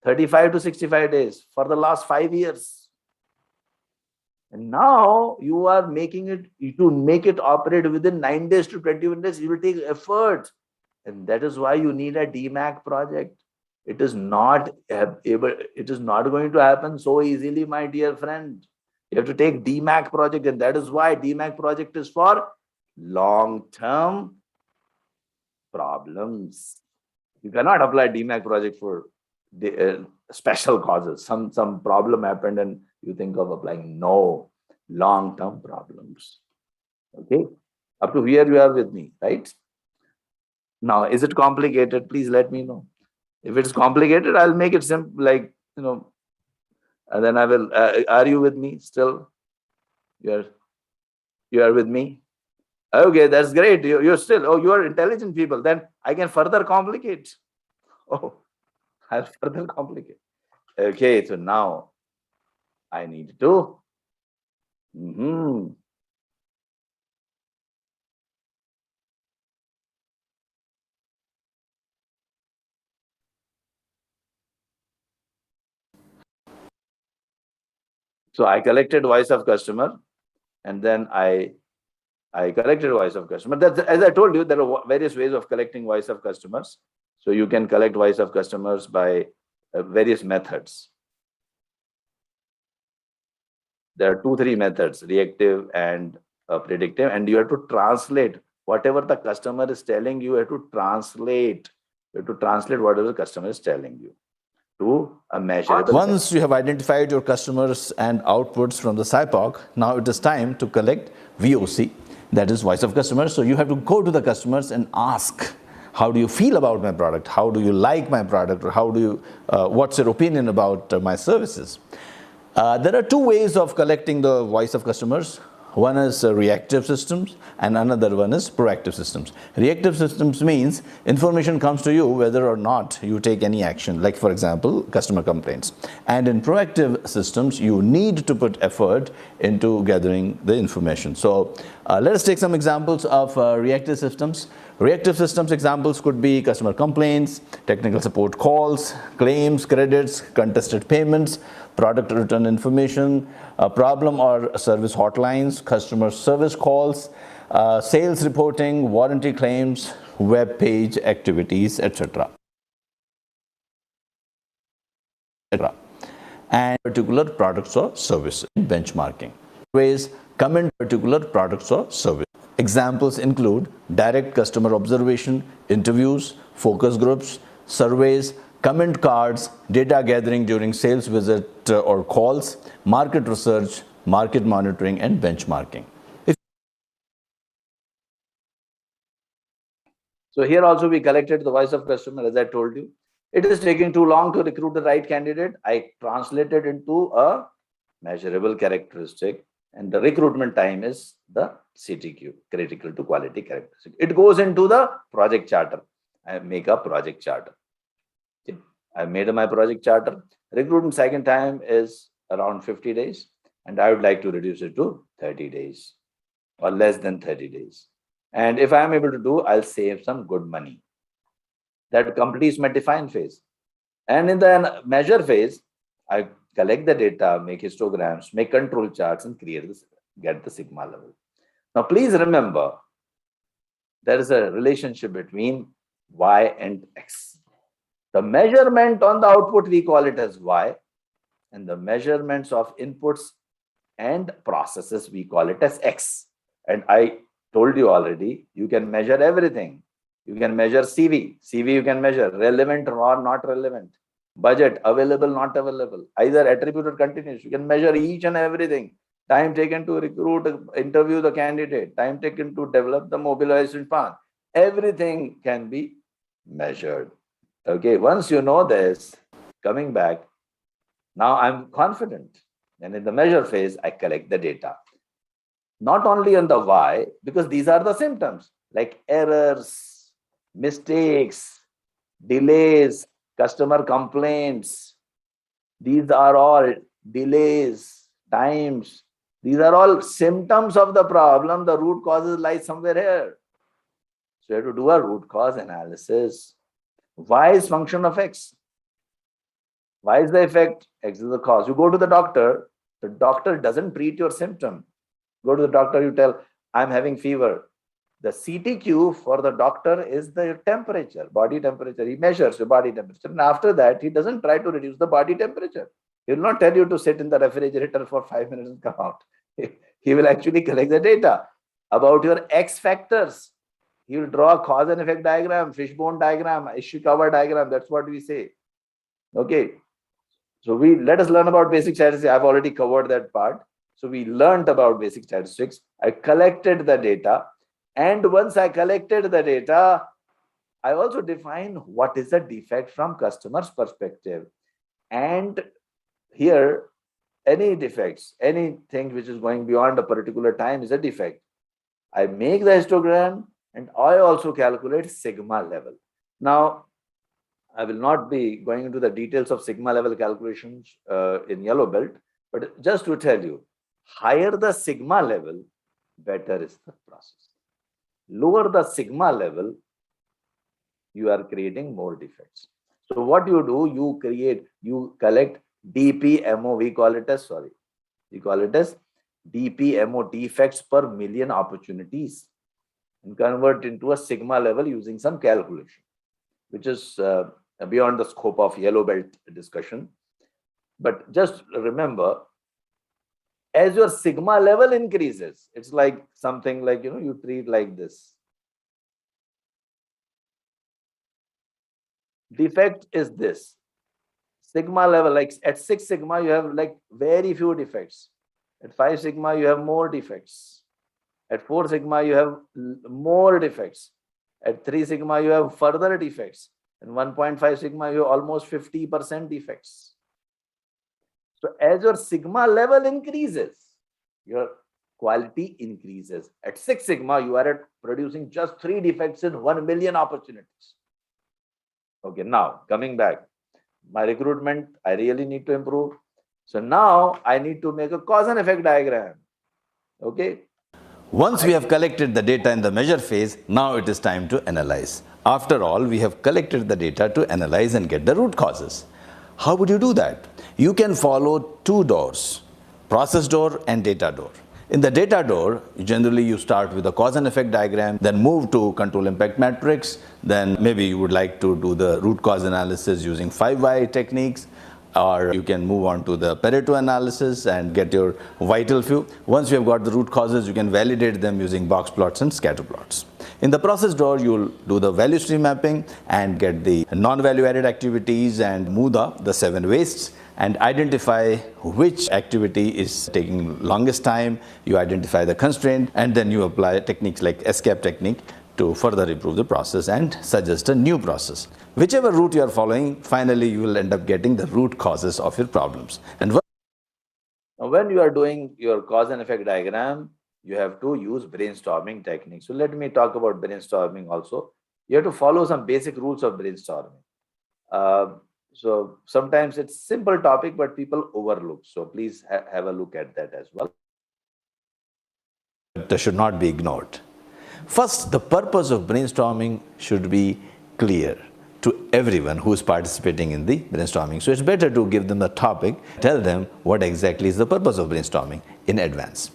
35 to 65 days for the last 5 years. And now you are making it, to make it operate within 9 days to 21 days, you will take effort. And that is why you need a DMAC project. It is not going to happen so easily, my dear friend. You have to take DMAC project, and that is why DMAC project is for long-term problems. You cannot apply DMAC project for the special causes. Some problem happened and you think of applying. No, long-term problems. Okay, up to here you are with me, right? Now, is it complicated? Please let me know. If it's complicated, I'll make it simple, like, and then I will. Are you with me still? You are with me? Okay, that's great. You're still. Oh, you are intelligent people. Then I can further complicate. Oh, I'll further complicate. Okay, so now I need to. So I collected voice of customer, and then I collected voice of customer. That's, as I told you, there are various ways of collecting voice of customers. So you can collect voice of customers by various methods. There are 2-3 methods: reactive and predictive, and you have to translate whatever the customer is telling you. You have to translate. You have to translate whatever the customer is telling you to a measurable. Once you have identified your customers and outputs from the SIPOC, now it is time to collect VOC, that is voice of customers. So you have to go to the customers and ask, how do you feel about my product? How do you like my product? Or how do you, what's your opinion about my services? There are 2 ways of collecting the voice of customers. One is reactive systems and another one is proactive systems. Reactive systems means information comes to you whether or not you take any action, like for example, customer complaints. And in proactive systems, you need to put effort into gathering the information. So let us take some examples of reactive systems. Reactive systems examples could be customer complaints, technical support calls, claims, credits, contested payments, product return information, problem or service hotlines, customer service calls, sales reporting, warranty claims, web page activities, etc. And particular products or services. Benchmarking. Ways comment particular products or services. Examples include direct customer observation, interviews, focus groups, surveys, comment cards, data gathering during sales visit or calls, market research, market monitoring, and benchmarking. So here also we collected the voice of customer, as I told you. It is taking too long to recruit the right candidate. I translated into a measurable characteristic, and the recruitment time is the CTQ, critical to quality characteristic. It goes into the project charter. I make a project charter. Okay. I made my project charter. Recruitment cycle time is around 50 days, and I would like to reduce it to 30 days or less than 30 days. And if I am able to do, I'll save some good money. That completes my define phase. And in the measure phase, I collect the data, make histograms, make control charts, and get the sigma level. Now, please remember, there is a relationship between Y and X. The measurement on the output, we call it as Y, and the measurements of inputs and processes, we call it as X. And I told you already, you can measure everything. You can measure CV. CV you can measure, relevant or not relevant. Budget, available, not available. Either attribute or continuous. You can measure each and everything. Time taken to recruit, interview the candidate. Time taken to develop the mobilization plan. Everything can be measured. Okay, once you know this, coming back, now I'm confident. And in the measure phase, I collect the data. Not only on the Y, because these are the symptoms. like errors, mistakes, delays, customer complaints. These are all delays, times. These are all symptoms of the problem. The root causes lie somewhere here. So you have to do a root cause analysis. Y is function of X. Y is the effect, X is the cause. You go to the doctor doesn't treat your symptom. Go to the doctor, you tell, I'm having fever. The CTQ for the doctor is the temperature, body temperature. He measures your body temperature. And after that, he doesn't try to reduce the body temperature. He will not tell you to sit in the refrigerator for 5 minutes and come out. He will actually collect the data about your X factors. He will draw a cause and effect diagram, fishbone diagram, Ishikawa diagram. That's what we say. Okay. So let us learn about basic statistics. I've already covered that part. So we learned about basic statistics. I collected the data. And once I collected the data, I also define what is the defect from customer's perspective. And here, any defects, anything which is going beyond a particular time is a defect. I make the histogram and I also calculate sigma level. Now, I will not be going into the details of sigma level calculations in yellow belt, but just to tell you, higher the sigma level, better is the process. Lower the sigma level, you are creating more defects. So what you do, you collect DPMO, we call it as DPMO, defects per million opportunities, and convert into a sigma level using some calculation, which is beyond the scope of yellow belt discussion. But just remember, as your sigma level increases, it's like something like, you treat like this. Defect is this. Sigma level, like at 6 sigma, you have like very few defects. At 5 sigma, you have more defects. At 4 sigma, you have more defects. At 3 sigma, you have further defects. And 1.5 sigma, you have almost 50% defects. So as your sigma level increases, your quality increases. At 6 sigma, you are at producing just 3 defects in 1 million opportunities. Okay, now coming back, my recruitment, I really need to improve. So now I need to make a cause and effect diagram. Okay. Once we have collected the data in the measure phase, now it is time to analyze. After all, we have collected the data to analyze and get the root causes. How would you do that? You can follow 2 doors, process door and data door. In the data door, generally you start with a cause and effect diagram, then move to control impact matrix, then maybe you would like to do the root cause analysis using 5Y techniques, or you can move on to the Pareto analysis and get your vital few. Once you have got the root causes, you can validate them using box plots and scatter plots. In the process door, you will do the value stream mapping and get the non-value added activities and move the 7 wastes and identify which activity is taking longest time. You identify the constraint and then you apply techniques like escape technique to further improve the process and suggest a new process. Whichever route you are following, finally you will end up getting the root causes of your problems. And when you are doing your cause and effect diagram, you have to use brainstorming techniques. So let me talk about brainstorming also. You have to follow some basic rules of brainstorming. So sometimes it's simple topic, but people overlook. So please have a look at that as well. That should not be ignored. First, the purpose of brainstorming should be clear to everyone who is participating in the brainstorming. So it's better to give them the topic, tell them what exactly is the purpose of brainstorming in advance.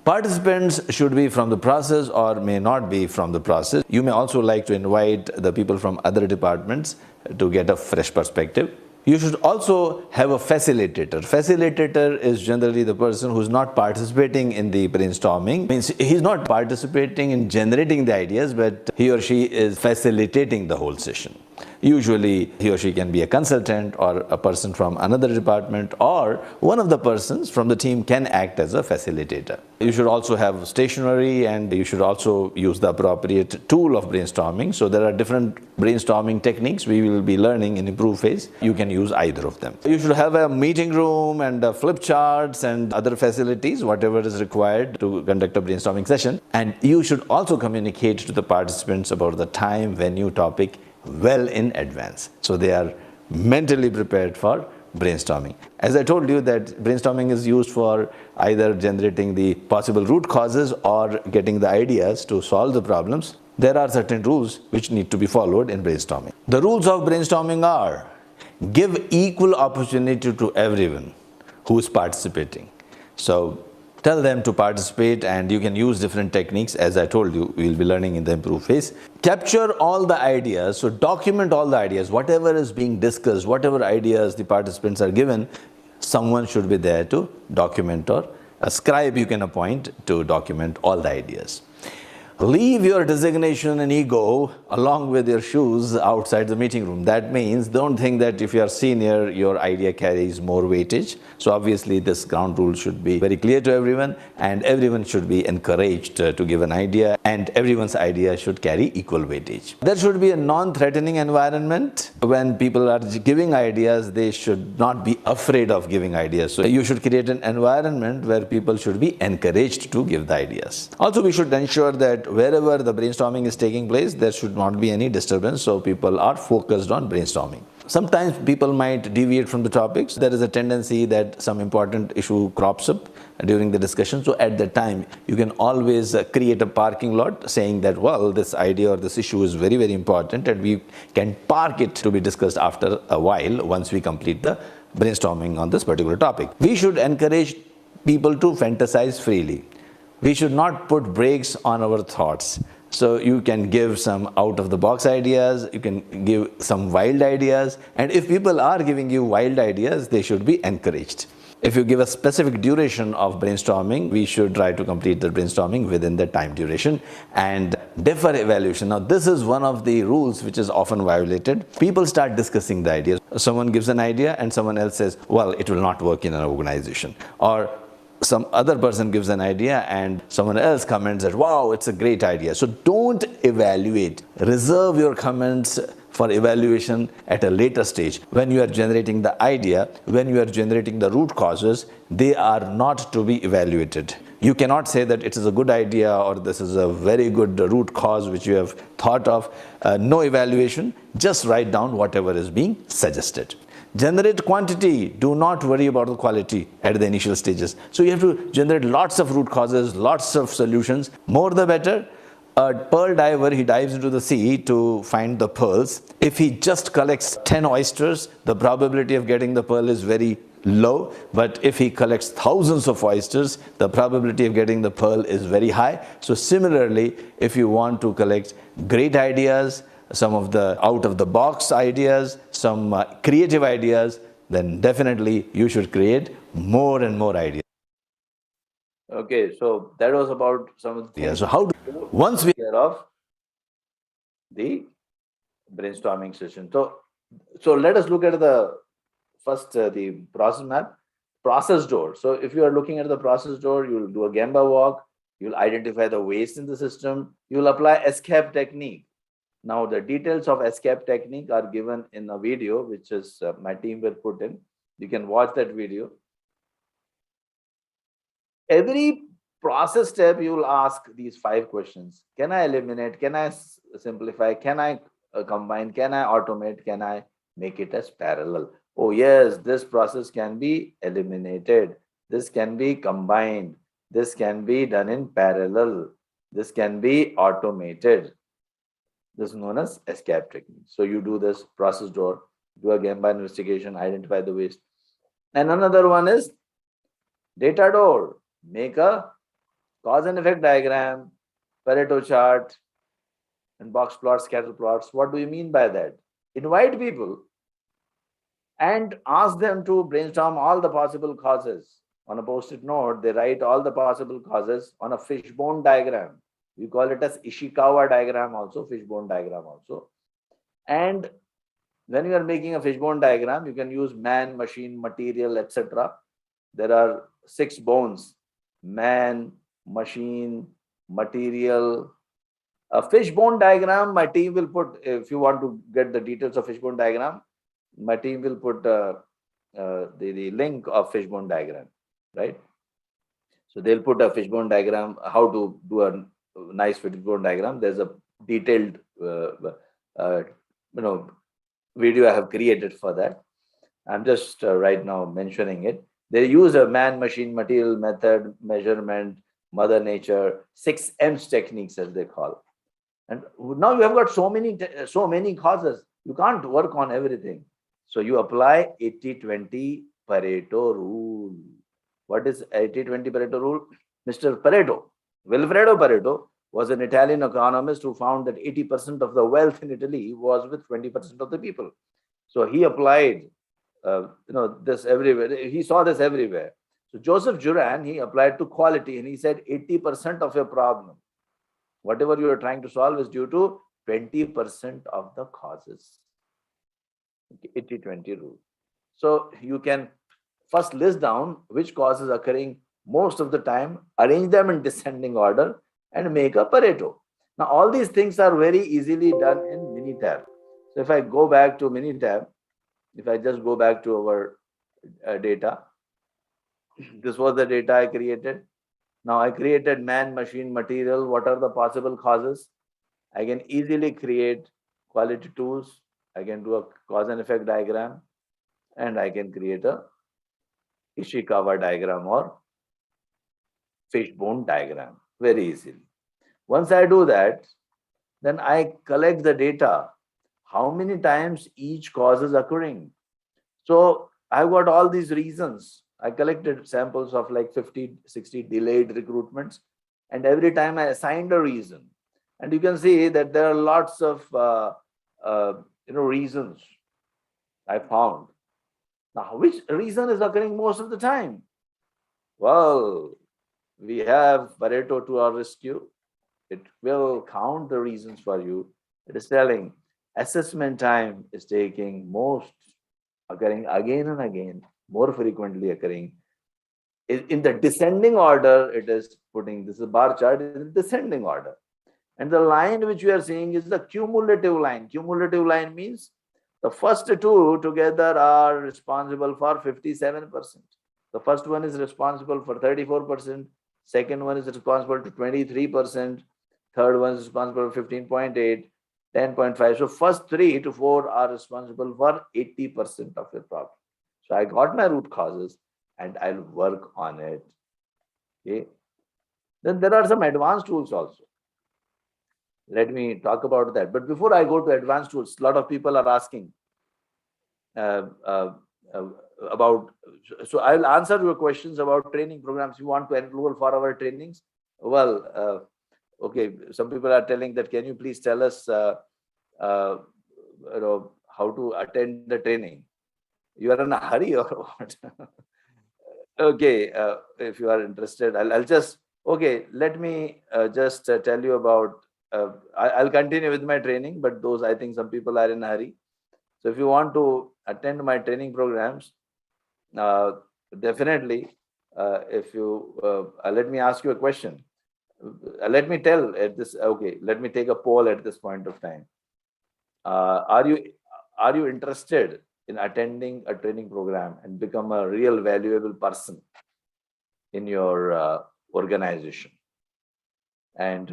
Participants should be from the process or may not be from the process. You may also like to invite the people from other departments to get a fresh perspective. You should also have a facilitator. Facilitator is generally the person who is not participating in the brainstorming. Means he's not participating in generating the ideas, but he or she is facilitating the whole session. Usually, he or she can be a consultant or a person from another department, or one of the persons from the team can act as a facilitator. You should also have stationery, and you should also use the appropriate tool of brainstorming. So there are different brainstorming techniques we will be learning in improve phase. You can use either of them. You should have a meeting room and flip charts and other facilities, whatever is required to conduct a brainstorming session. And you should also communicate to the participants about the time, venue, topic well in advance, so they are mentally prepared for brainstorming. As I told you, that brainstorming is used for either generating the possible root causes or getting the ideas to solve the problems. There are certain rules which need to be followed in brainstorming. The rules of brainstorming are: give equal opportunity to everyone who is participating. So tell them to participate, and you can use different techniques. As I told you, we will be learning in the improve phase. Capture all the ideas, so document all the ideas. Whatever is being discussed, whatever ideas the participants are given, someone should be there to document, or a scribe you can appoint to document all the ideas. Leave your designation and ego along with your shoes outside the meeting room. That means don't think that if you are senior, your idea carries more weightage. So obviously this ground rule should be very clear to everyone, and everyone should be encouraged to give an idea, and everyone's idea should carry equal weightage. There should be a non-threatening environment. When people are giving ideas, they should not be afraid of giving ideas. So you should create an environment where people should be encouraged to give the ideas. Also, we should ensure that wherever the brainstorming is taking place, there should not be any disturbance, so people are focused on brainstorming. Sometimes people might deviate from the topics. There is a tendency that some important issue crops up during the discussion. So at that time, you can always create a parking lot saying that, well, this idea or this issue is very, very important, and we can park it to be discussed after a while once we complete the brainstorming on this particular topic. We should encourage people to fantasize freely. We should not put brakes on our thoughts. So you can give some out-of-the-box ideas, you can give some wild ideas, and if people are giving you wild ideas, they should be encouraged. If you give a specific duration of brainstorming, we should try to complete the brainstorming within the time duration, and defer evaluation. Now, this is one of the rules which is often violated. People start discussing the ideas. Someone gives an idea and someone else says, well, it will not work in an organization. Or some other person gives an idea and someone else comments that, wow, it's a great idea. So don't evaluate. Reserve your comments for evaluation at a later stage. When you are generating the idea, when you are generating the root causes, they are not to be evaluated. You cannot say that it is a good idea or this is a very good root cause which you have thought of. No evaluation, just write down whatever is being suggested. Generate quantity, do not worry about the quality at the initial stages. So you have to generate lots of root causes, lots of solutions, more the better. A pearl diver, he dives into the sea to find the pearls. If he just collects 10 oysters, the probability of getting the pearl is very low. But if he collects thousands of oysters, the probability of getting the pearl is very high. So similarly, if you want to collect great ideas, some of the out-of-the-box ideas, some creative ideas, then definitely you should create more and more ideas. Okay, so that was about some of the things. Yeah, so how do, once we care of the brainstorming session. So let us look at the first the process map, process door. So if you are looking at the process door, you will do a Gemba walk, you'll identify the waste in the system, you'll apply escape technique. Now, the details of escape technique are given in a video, which is my team will put in. You can watch that video. Every process step, you will ask these 5 questions. Can I eliminate? Can I simplify? Can I combine? Can I automate? Can I make it as parallel? Oh, yes, this process can be eliminated. This can be combined. This can be done in parallel. This can be automated. This is known as escape technique. So you do this process door, do a Gemba investigation, identify the waste. And another one is data door. Make a cause and effect diagram, Pareto chart, and box plots, scatter plots. What do you mean by that? Invite people and ask them to brainstorm all the possible causes. On a post-it note, they write all the possible causes on a fishbone diagram. We call it as Ishikawa diagram also, fishbone diagram also. And When you are making a fishbone diagram, you can use man, machine, material, etc. There are 6 bones: man, machine, material. A fishbone diagram, my team will put, if you want to get the details of fishbone diagram, my team will put the link of fishbone diagram, right? So they'll put a fishbone diagram, how to do a nice fishbone diagram. There's a detailed, uh, you know, video I have created for that. I'm just right now mentioning it. They use a man, machine, material, method, measurement, mother nature, 6 M's techniques as they call. And now you have got so many causes. You can't work on everything. So you apply 80-20 Pareto rule. What is 80-20 Pareto rule? Mr. Pareto, Wilfredo Pareto, was an Italian economist who found that 80% of the wealth in Italy was with 20% of the people. So he applied, this everywhere. He saw this everywhere. So Joseph Juran, he applied to quality, and he said 80% of your problem, whatever you are trying to solve, is due to 20% of the causes. 80-20 rule. So you can first list down which causes occurring most of the time, arrange them in descending order, and make a Pareto. Now, all these things are very easily done in Minitab. So if I go back to Minitab, if I just go back to our data, this was the data I created. Now I created man, machine, material. What are the possible causes? I can easily create quality tools. I can do a cause and effect diagram, and I can create a Ishikawa diagram or fishbone diagram very easily. Once I do that, then I collect the data. How many times each cause is occurring? So I've got all these reasons. I collected samples of like 50, 60 delayed recruitments, and every time I assigned a reason. And you can see that there are lots of reasons I found. Now, which reason is occurring most of the time? Well, we have Pareto to our rescue. It will count the reasons for you. It is telling assessment time is taking most, occurring again and again, more frequently occurring. In the descending order, it is putting, this is a bar chart, is in descending order. And the line which we are seeing is the cumulative line. Cumulative line means the first 2 together are responsible for 57%. The first one is responsible for 34%. Second one is responsible to 23%. Third one is responsible for 15.8, 10.5. So first 3 to 4 are responsible for 80% of your problem. So I got my root causes and I'll work on it. Okay. Then there are some advanced tools also. Let me talk about that. But before I go to advanced tools, a lot of people are asking about, so I'll answer your questions about training programs. You want to enroll for our trainings? Well, okay, some people are telling that, can you please tell us how to attend the training? You are in a hurry or what? Okay, if you are interested, I'll just, okay, let me just tell you about, I'll continue with my training, but those, I think some people are in a hurry. So if you want to attend my training programs, definitely, if you, let me ask you a question. Let me tell at this, okay, let me take a poll at this point of time. Are you interested in attending a training program and become a real valuable person in your organization? And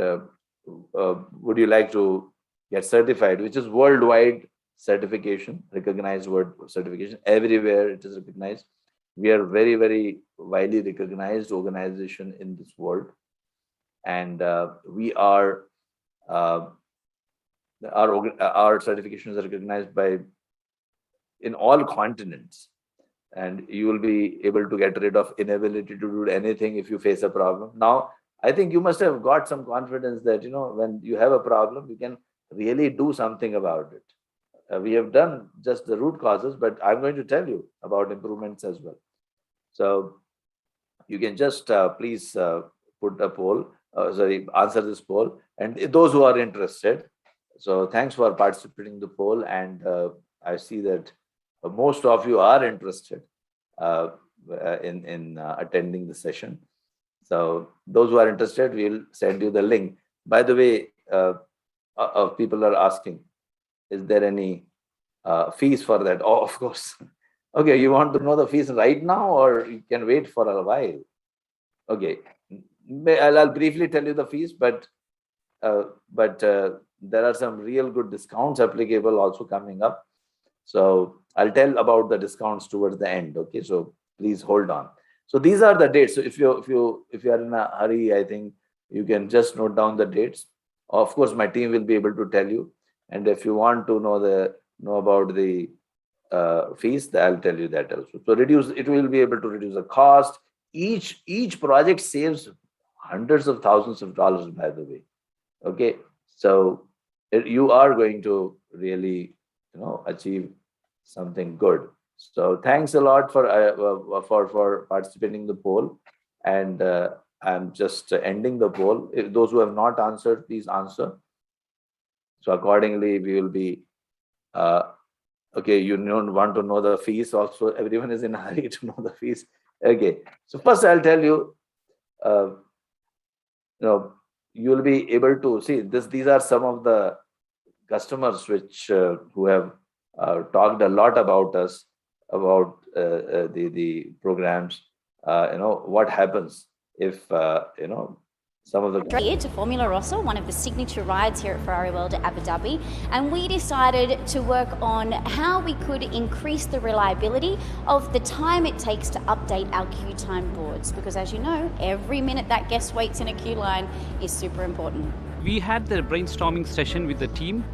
would you like to get certified, which is worldwide certification, recognized word certification, everywhere it is recognized. We are very, very widely recognized organization in this world. And we are, our certifications are recognized by in all continents. And you will be able to get rid of inability to do anything if you face a problem. Now, I think you must have got some confidence that, when you have a problem, you can really do something about it. We have done just the root causes, but I'm going to tell you about improvements as well. So you can just please put a poll, answer this poll, and those who are interested. So thanks for participating in the poll, and I see that most of you are interested in attending the session. So those who are interested, we'll send you the link. By the way, people are asking, is there any fees for that? Oh, of course. Okay, you want to know the fees right now, or you can wait for a while? Okay, I'll briefly tell you the fees, but there are some real good discounts applicable also coming up. So I'll tell about the discounts towards the end. Okay, so please hold on. So these are the dates. So if you are in a hurry, I think you can just note down the dates. Of course, my team will be able to tell you. And if you want to know about the fees, I'll tell you that also. So it will be able to reduce the cost. Each project saves hundreds of thousands of dollars, by the way. Okay, so you are going to really achieve something good. So thanks a lot for participating in the poll, and I'm just ending the poll. If those who have not answered, please answer. So accordingly, we will be okay. You don't want to know the fees also. Everyone is in a hurry to know the fees. Okay, so first I'll tell you. You will be able to see this. These are some of the customers who have talked a lot about us, about the programs. What happens if some of the to Formula Rossa, one of the signature rides here at Ferrari World at Abu Dhabi, and we decided to work on how we could increase the reliability of the time it takes to update our queue time boards, because as you know, every minute that guest waits in a queue line is super important. We had the brainstorming session with the team,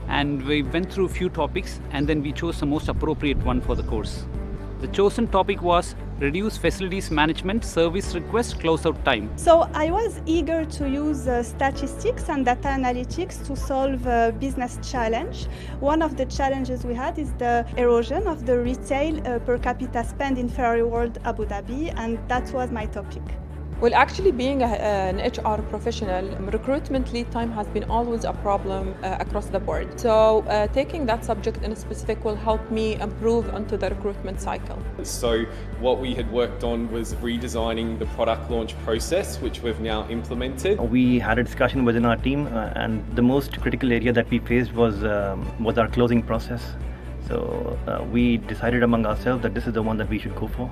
and we went through a few topics, and then we chose the most appropriate one for the course. The chosen topic was reduce facilities management service request closeout time. So I was eager to use statistics and data analytics to solve a business challenge. One of the challenges we had is the erosion of the retail per capita spend in Ferrari World Abu Dhabi, and that was my topic. Well, actually, being an HR professional, recruitment lead time has been always a problem across the board. So taking that subject in specific will help me improve onto the recruitment cycle. So what we had worked on was redesigning the product launch process, which we've now implemented. We had a discussion within our team, and the most critical area that we faced was our closing process. So we decided among ourselves that this is the one that we should go for.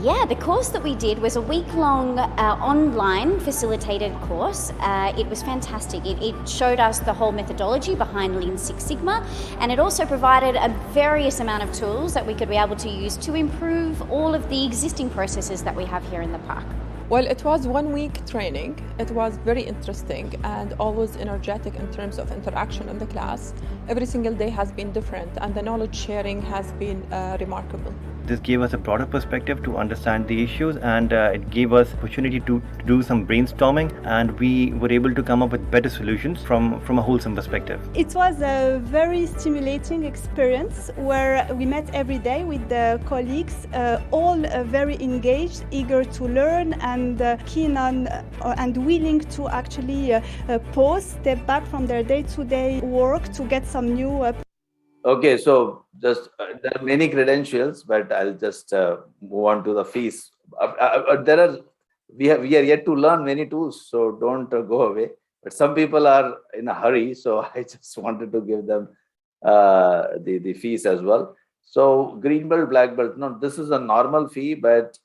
Yeah, the course that we did was a week-long online facilitated course. It was fantastic. It showed us the whole methodology behind Lean Six Sigma, and it also provided a various amount of tools that we could be able to use to improve all of the existing processes that we have here in the park. Well, it was 1 week training. It was very interesting and always energetic in terms of interaction in the class. Every single day has been different, and the knowledge sharing has been remarkable. This gave us a broader perspective to understand the issues, and it gave us opportunity to do some brainstorming, and we were able to come up with better solutions from a wholesome perspective. It was a very stimulating experience where we met every day with the colleagues, all very engaged, eager to learn, and keen on and willing to actually pause, step back from their day-to-day work to get some new Okay, so just there are many credentials, but I'll just move on to the fees. We are yet to learn many tools, so don't go away. But some people are in a hurry, so I just wanted to give them the fees as well. So green belt, black belt. No, this is a normal fee, but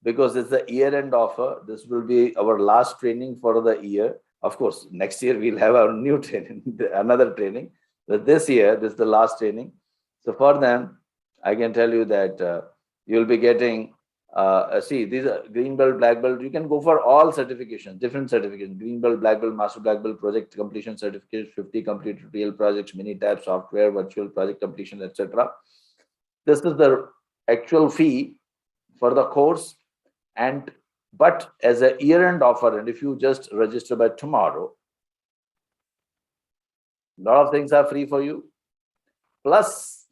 because it's the year-end offer, this will be our last training for the year. Of course, next year we'll have our new training, another training. But this year, this is the last training. So for them, I can tell you that you'll be getting, these are green belt, black belt. You can go for all certifications, different certifications, green belt, black belt, master black belt, project completion certificate, 50 completed real projects, mini tab software, virtual project completion, etc. This is the actual fee for the course, but as a year-end offer, and if you just register by tomorrow, a lot of things are free for you. Plus,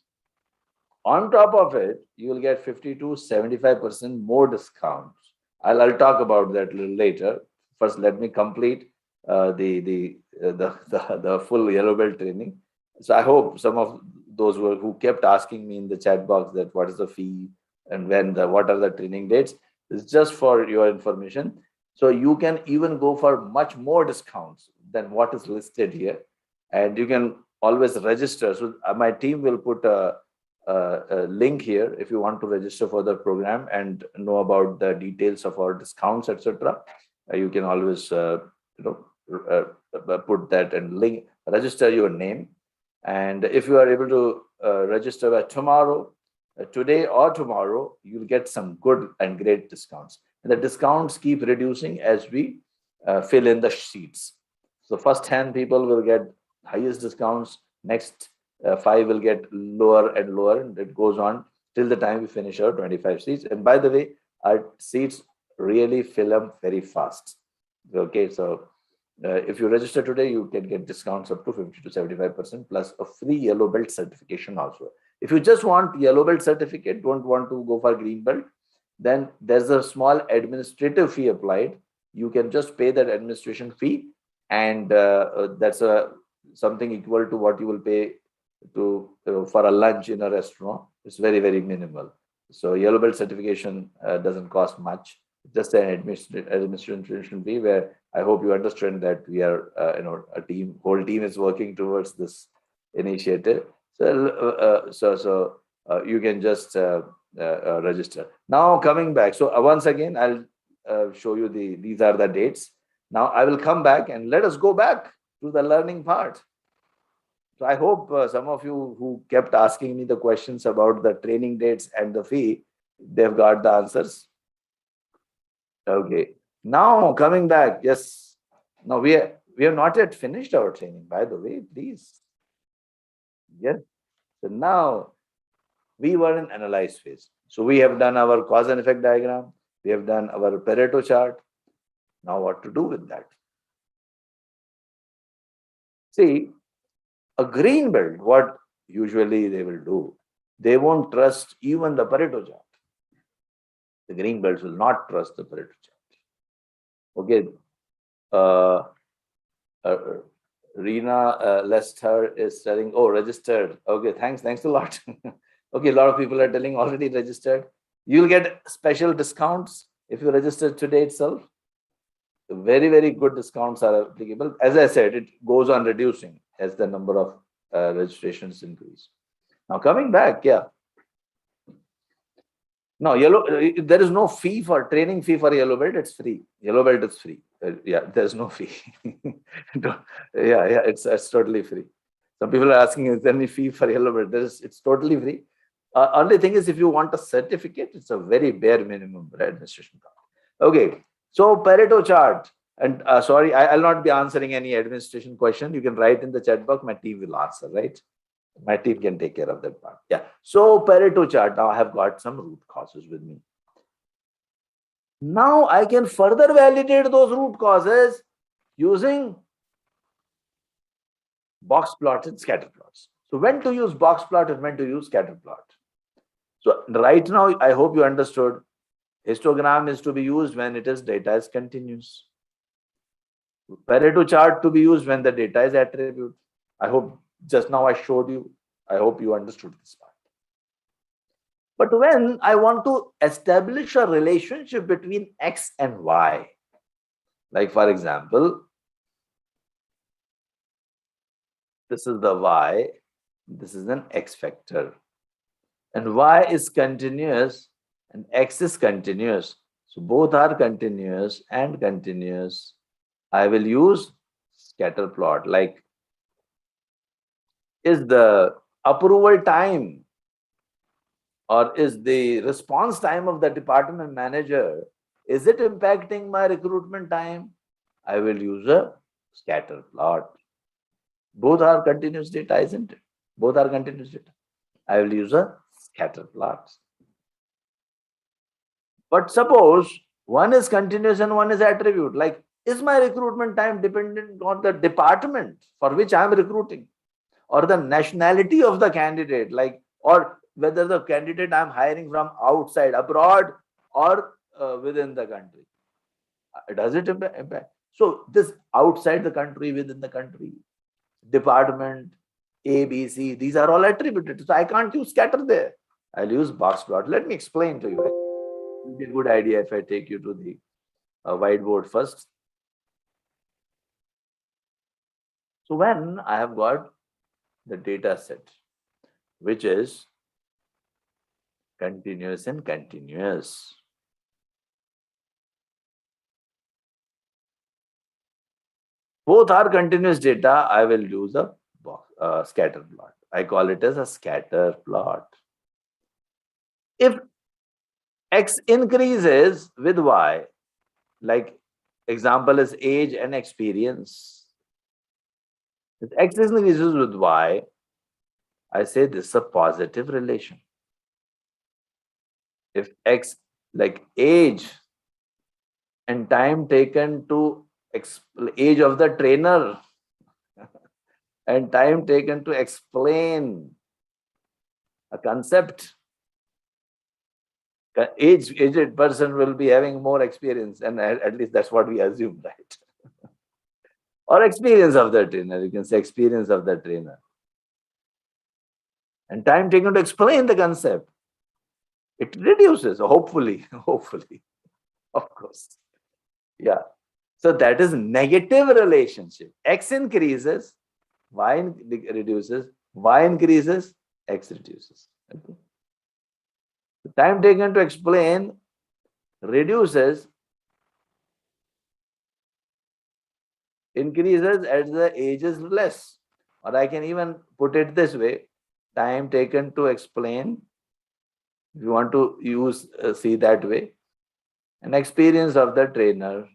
On top of it, you will get 50 to 75% more discounts. I'll talk about that a little later. First, let me complete the full yellow belt training. So I hope some of those who kept asking me in the chat box that what is the fee and what are the training dates. It's just for your information. So you can even go for much more discounts than what is listed here, and you can always register. So my team will put a link here if you want to register for the program and know about the details of our discounts, etc. You can always put that and link, register your name, and if you are able to register by tomorrow, today or tomorrow, you'll get some good and great discounts. And the discounts keep reducing as we fill in the sheets. So first 10 people will get highest discounts. Next 5 will get lower and lower, and it goes on till the time we finish our 25 seats. And by the way, our seats really fill up very fast. Okay, so if you register today, you can get discounts up to 50 to 75% plus a free yellow belt certification also. If you just want yellow belt certificate, don't want to go for green belt, then there's a small administrative fee applied. You can just pay that administration fee, and that's something equal to what you will pay to for a lunch in a restaurant. It's very, very minimal. So yellow belt certification doesn't cost much. Just an administration fee, where I hope you understand that we are a team. Whole team is working towards this initiative. So you can just register. Now coming back. So once again, I'll show you these are the dates. Now I will come back and let us go back to the learning part. So I hope some of you who kept asking me the questions about the training dates and the fee, they've got the answers. Okay. Now coming back, yes. Now we have not yet finished our training, by the way, please. Yes. So now we were in analyze phase. So we have done our cause and effect diagram. We have done our Pareto chart. Now what to do with that? See, a green belt, what usually they will do, they won't trust even the Pareto chart. The green belts will not trust the Pareto chart. Okay. Reena Lester is telling, oh, registered. Okay, thanks a lot. Okay, a lot of people are telling already registered. You'll get special discounts if you register today itself. Very, very good discounts are applicable. As I said, it goes on reducing as the number of registrations increase. Now coming back, yeah. No, there is no fee for training fee for yellow belt. It's free. Yellow belt is free. Yeah, there's no fee. Yeah, it's totally free. Some people are asking, is there any fee for yellow belt? It's totally free. Only thing is, if you want a certificate, it's a very bare minimum administration cost. Okay, so Pareto chart. And sorry, I'll not be answering any administration question. You can write in the chat box. My team will answer, right? My team can take care of that part. Yeah. So Pareto chart. Now I have got some root causes with me. Now I can further validate those root causes using box plot and scatter plots. So when to use box plot and when to use scatter plot. So right now, I hope you understood. Histogram is to be used when it is data is continuous. Pareto chart to be used when the data is attribute. I hope just now I showed you. I hope you understood this part. But when I want to establish a relationship between X and Y, like for example, this is the Y, this is an X factor, and Y is continuous and X is continuous. So both are continuous and continuous. I will use scatter plot, like is the approval time or is the response time of the department manager, is it impacting my recruitment time? I will use a scatter plot. Both are continuous data, isn't it? Both are continuous data. I will use a scatter plot. But suppose one is continuous and one is attribute, like is my recruitment time dependent on the department for which I am recruiting, or the nationality of the candidate, like, or whether the candidate I'm hiring from outside, abroad, or within the country. Does it impact? So this outside the country, within the country, department, A, B, C, these are all attributed. So I can't use scatter there. I'll use box plot. Let me explain to you. It will be a good idea if I take you to the whiteboard first. So when I have got the data set, which is continuous and continuous, both are continuous data, I will use a scatter plot. I call it as a scatter plot. If X increases with Y, like example is age and experience. If X increases with Y, I say this is a positive relation. If X, like age and time taken to age of the trainer and time taken to explain a concept, aged person will be having more experience, and at least that's what we assume, right? Or experience of the trainer, you can say experience of the trainer. And time taken to explain the concept, it reduces, hopefully, of course. Yeah. So that is negative relationship. X increases, Y reduces, Y increases, X reduces. Okay. The time taken to explain reduces, increases as the age is less. Or I can even put it this way, time taken to explain, if you want to use, see that way, an experience of the trainer,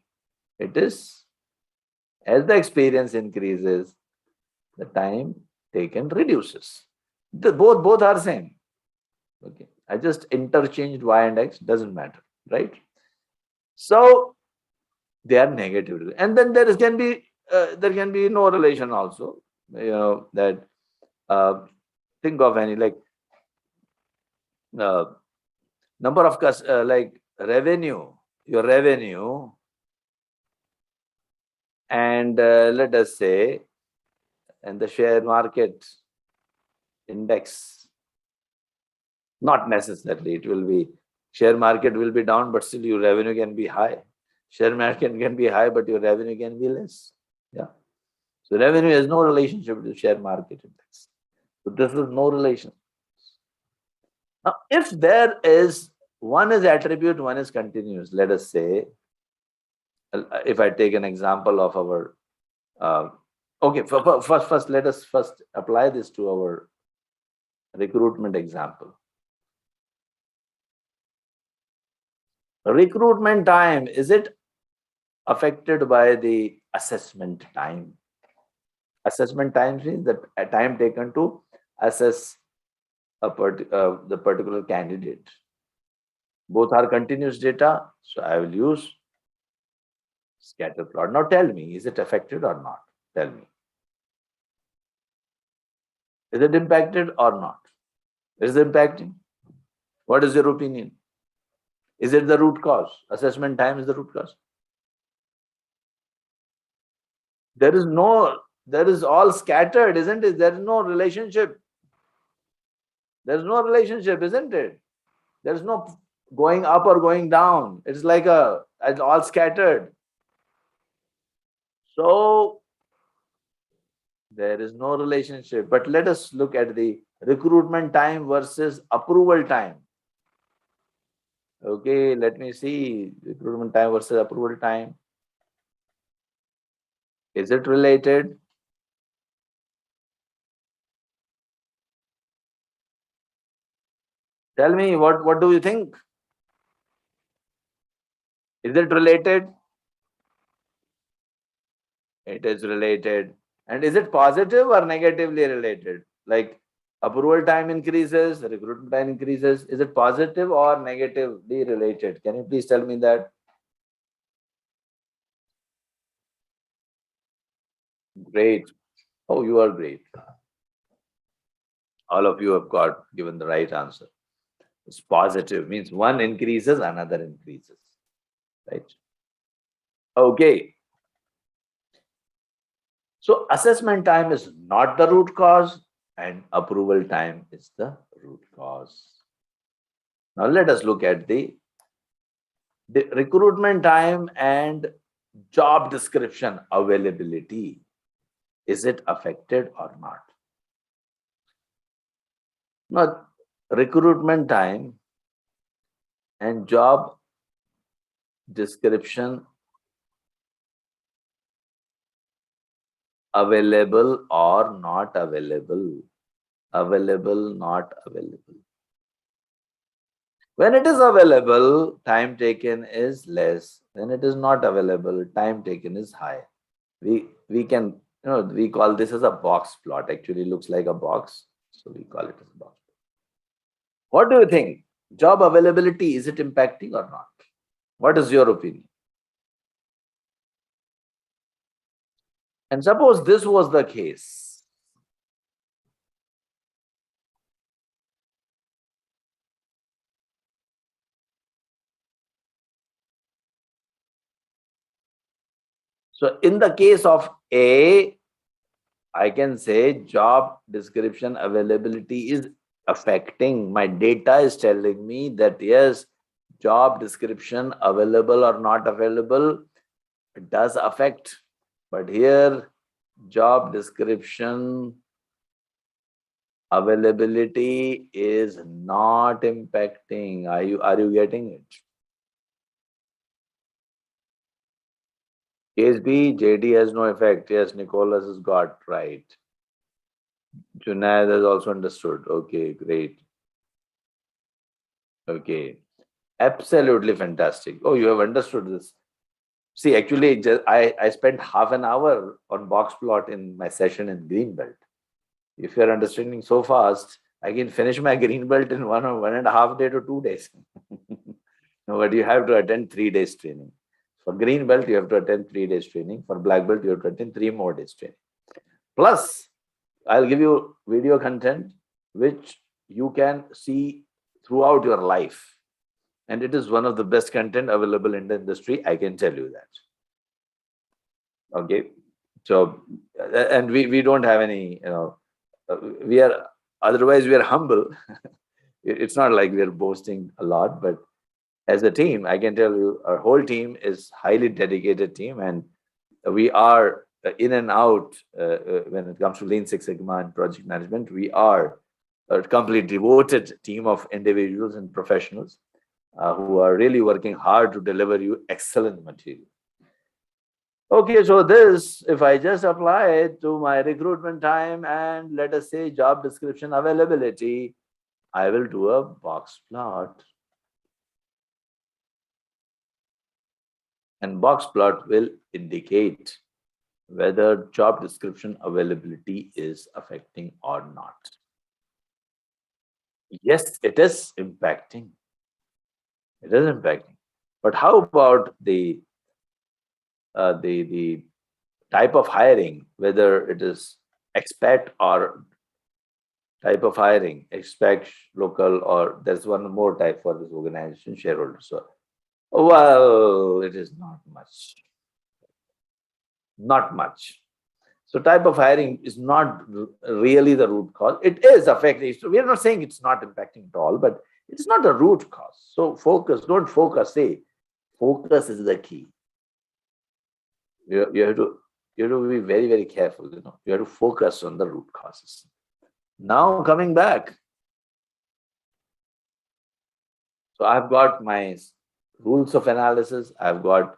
it is, as the experience increases, the time taken reduces. Both are same. Okay, I just interchanged Y and X, doesn't matter, right? So they are negative, and then there can be no relation also. You know that. Think of any, like number of like revenue, your revenue, and let us say, and the share market index. Not necessarily it will be, share market will be down, but still your revenue can be high. Share market can be high, but your revenue can be less. Yeah. So revenue has no relationship with the share market index. So this is no relation. Now, if there is, one is attribute, one is continuous, let us say, if I take an example of our, okay, first let us first apply this to our recruitment example. Recruitment time, is it affected by the assessment time? Assessment time means the time taken to assess the particular candidate. Both are continuous data, so I will use scatter plot. Now tell me, is it affected or not? Tell me. Is it impacted or not? Is it impacting? What is your opinion? Is it the root cause? Assessment time is the root cause. There is all scattered, isn't it? There is no relationship. There's no relationship, isn't it? There's no going up or going down. It's like it's all scattered. So there is no relationship. But let us look at the recruitment time versus approval time. Okay, let me see recruitment time versus approval time. Is it related? Tell me, what do you think? Is it related? It is related. And is it positive or negatively related? Like approval time increases, recruitment time increases. Is it positive or negatively related? Can you please tell me that? Great. Oh, you are great. All of you have given the right answer. It's positive, means one increases, another increases, right? Okay. So assessment time is not the root cause and approval time is the root cause. Now let us look at the recruitment time and job description availability. Is it affected or not? Now, recruitment time and job description available or not available? Available, not available. When it is available, time taken is less. When it is not available, time taken is high. We can, we call this as a box plot. Actually looks like a box, so we call it as a box. What do you think? Job availability, is it impacting or not? What is your opinion? And suppose this was the case. So in the case of A, I can say job description availability is affecting. My data is telling me that yes, job description available or not available, it does affect. But here, job description availability is not impacting. Are you getting it? Case B, JD has no effect. Yes, Nicholas has got right. Junaid has also understood. Okay, great. Okay, absolutely fantastic. Oh, you have understood this. See, actually, I spent half an hour on box plot in my session in Greenbelt. If you're understanding so fast, I can finish my Greenbelt in 1.5 days to 2 days. No, but you have to attend 3 days training. For green belt, you have to attend 3 days training. For black belt, you have to attend 3 more days training. Plus, I'll give you video content which you can see throughout your life. And it is one of the best content available in the industry. I can tell you that. Okay. So, and we don't have any, otherwise we are humble. It's not like we are boasting a lot, but as a team, I can tell you our whole team is highly dedicated team, and we are in and out when it comes to Lean Six Sigma and project management. We are a completely devoted team of individuals and professionals who are really working hard to deliver you excellent material. Okay, so this, if I just apply it to my recruitment time and let us say job description availability, I will do a box plot. And box plot will indicate whether job description availability is affecting or not. Yes, it is impacting. It is impacting. But how about the type of hiring, whether it is expat or type of hiring, expat, local, or there's one more type for this organization, shareholder. So, well, it is not much. Not much. So type of hiring is not really the root cause. It is affecting. So we are not saying it's not impacting at all, but it's not the root cause. So focus, don't focus, say, focus is the key. You have to be very, very careful, You have to focus on the root causes. Now coming back. So I've got my rules of analysis. I've got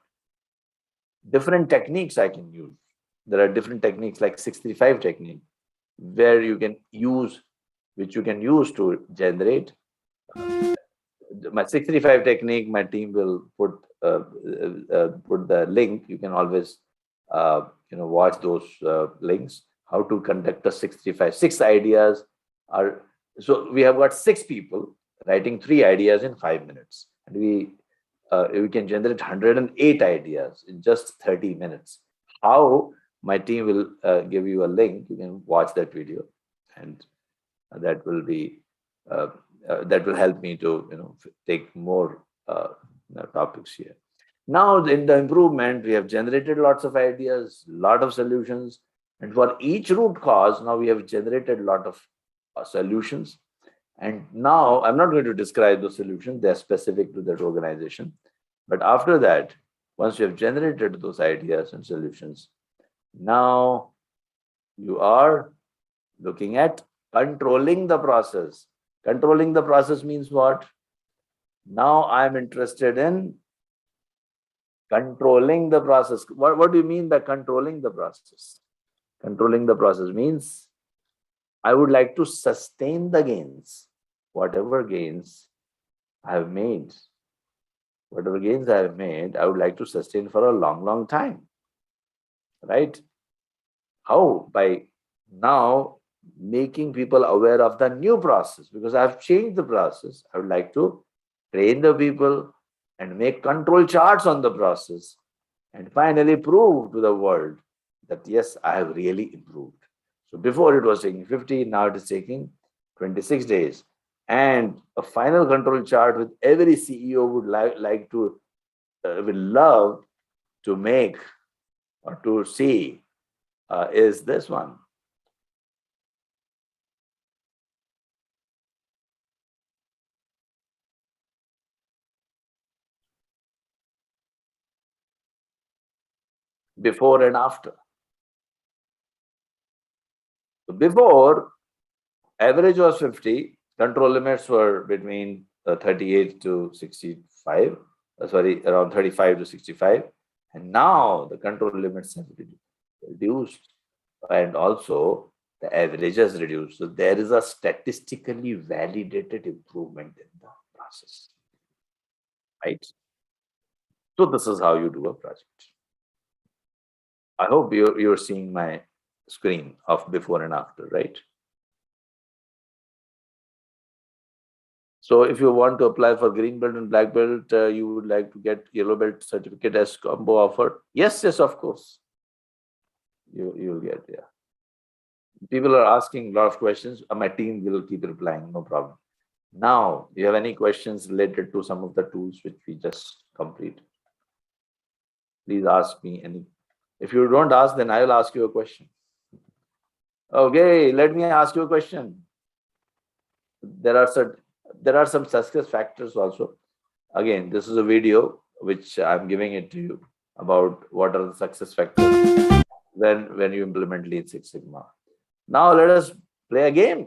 different techniques I can use. There are different techniques like 635 technique, where you can use, which you can use to generate. My 635 technique, my team will put the link. You can always watch those links. How to conduct a 635. 6 ideas are, so we have got 6 people writing 3 ideas in 5 minutes. And we can generate 108 ideas in just 30 minutes. How? My team will give you a link. You can watch that video and that will be that will help me to take more topics here. Now in the improvement, we have generated lots of ideas, lot of solutions, and for each root cause, now we have generated a lot of solutions. And now I'm not going to describe those solutions; they're specific to that organization. But after that, once you have generated those ideas and solutions, now you are looking at controlling the process. Controlling the process means what? Now I'm interested in controlling the process. What do you mean by controlling the process? Controlling the process means I would like to sustain the gains. Whatever gains I have made, I would like to sustain for a long, long time. Right? How? By now making people aware of the new process, because I've changed the process. I would like to train the people and make control charts on the process and finally prove to the world that yes, I have really improved. So before it was taking 50, now it is taking 26 days. And a final control chart with every CEO would like to, will love to make or to see is this one. Before and after. So before, average was 50, control limits were between 38 to 65, around 35 to 65. And now the control limits have reduced, and also the average has reduced. So there is a statistically validated improvement in the process, right? So this is how you do a project. I hope you're seeing my screen of before and after, right? So if you want to apply for green belt and black belt, you would like to get yellow belt certificate as combo offer. Yes, of course. You'll get, yeah. People are asking a lot of questions. My team will keep replying, no problem. Now, do you have any questions related to some of the tools which we just completed? Please ask me any. If you don't ask, then I will ask you a question. Okay, let me ask you a question. There are some success factors also. Again, this is a video which I'm giving it to you about what are the success factors when you implement Lean Six Sigma. Now let us play a game.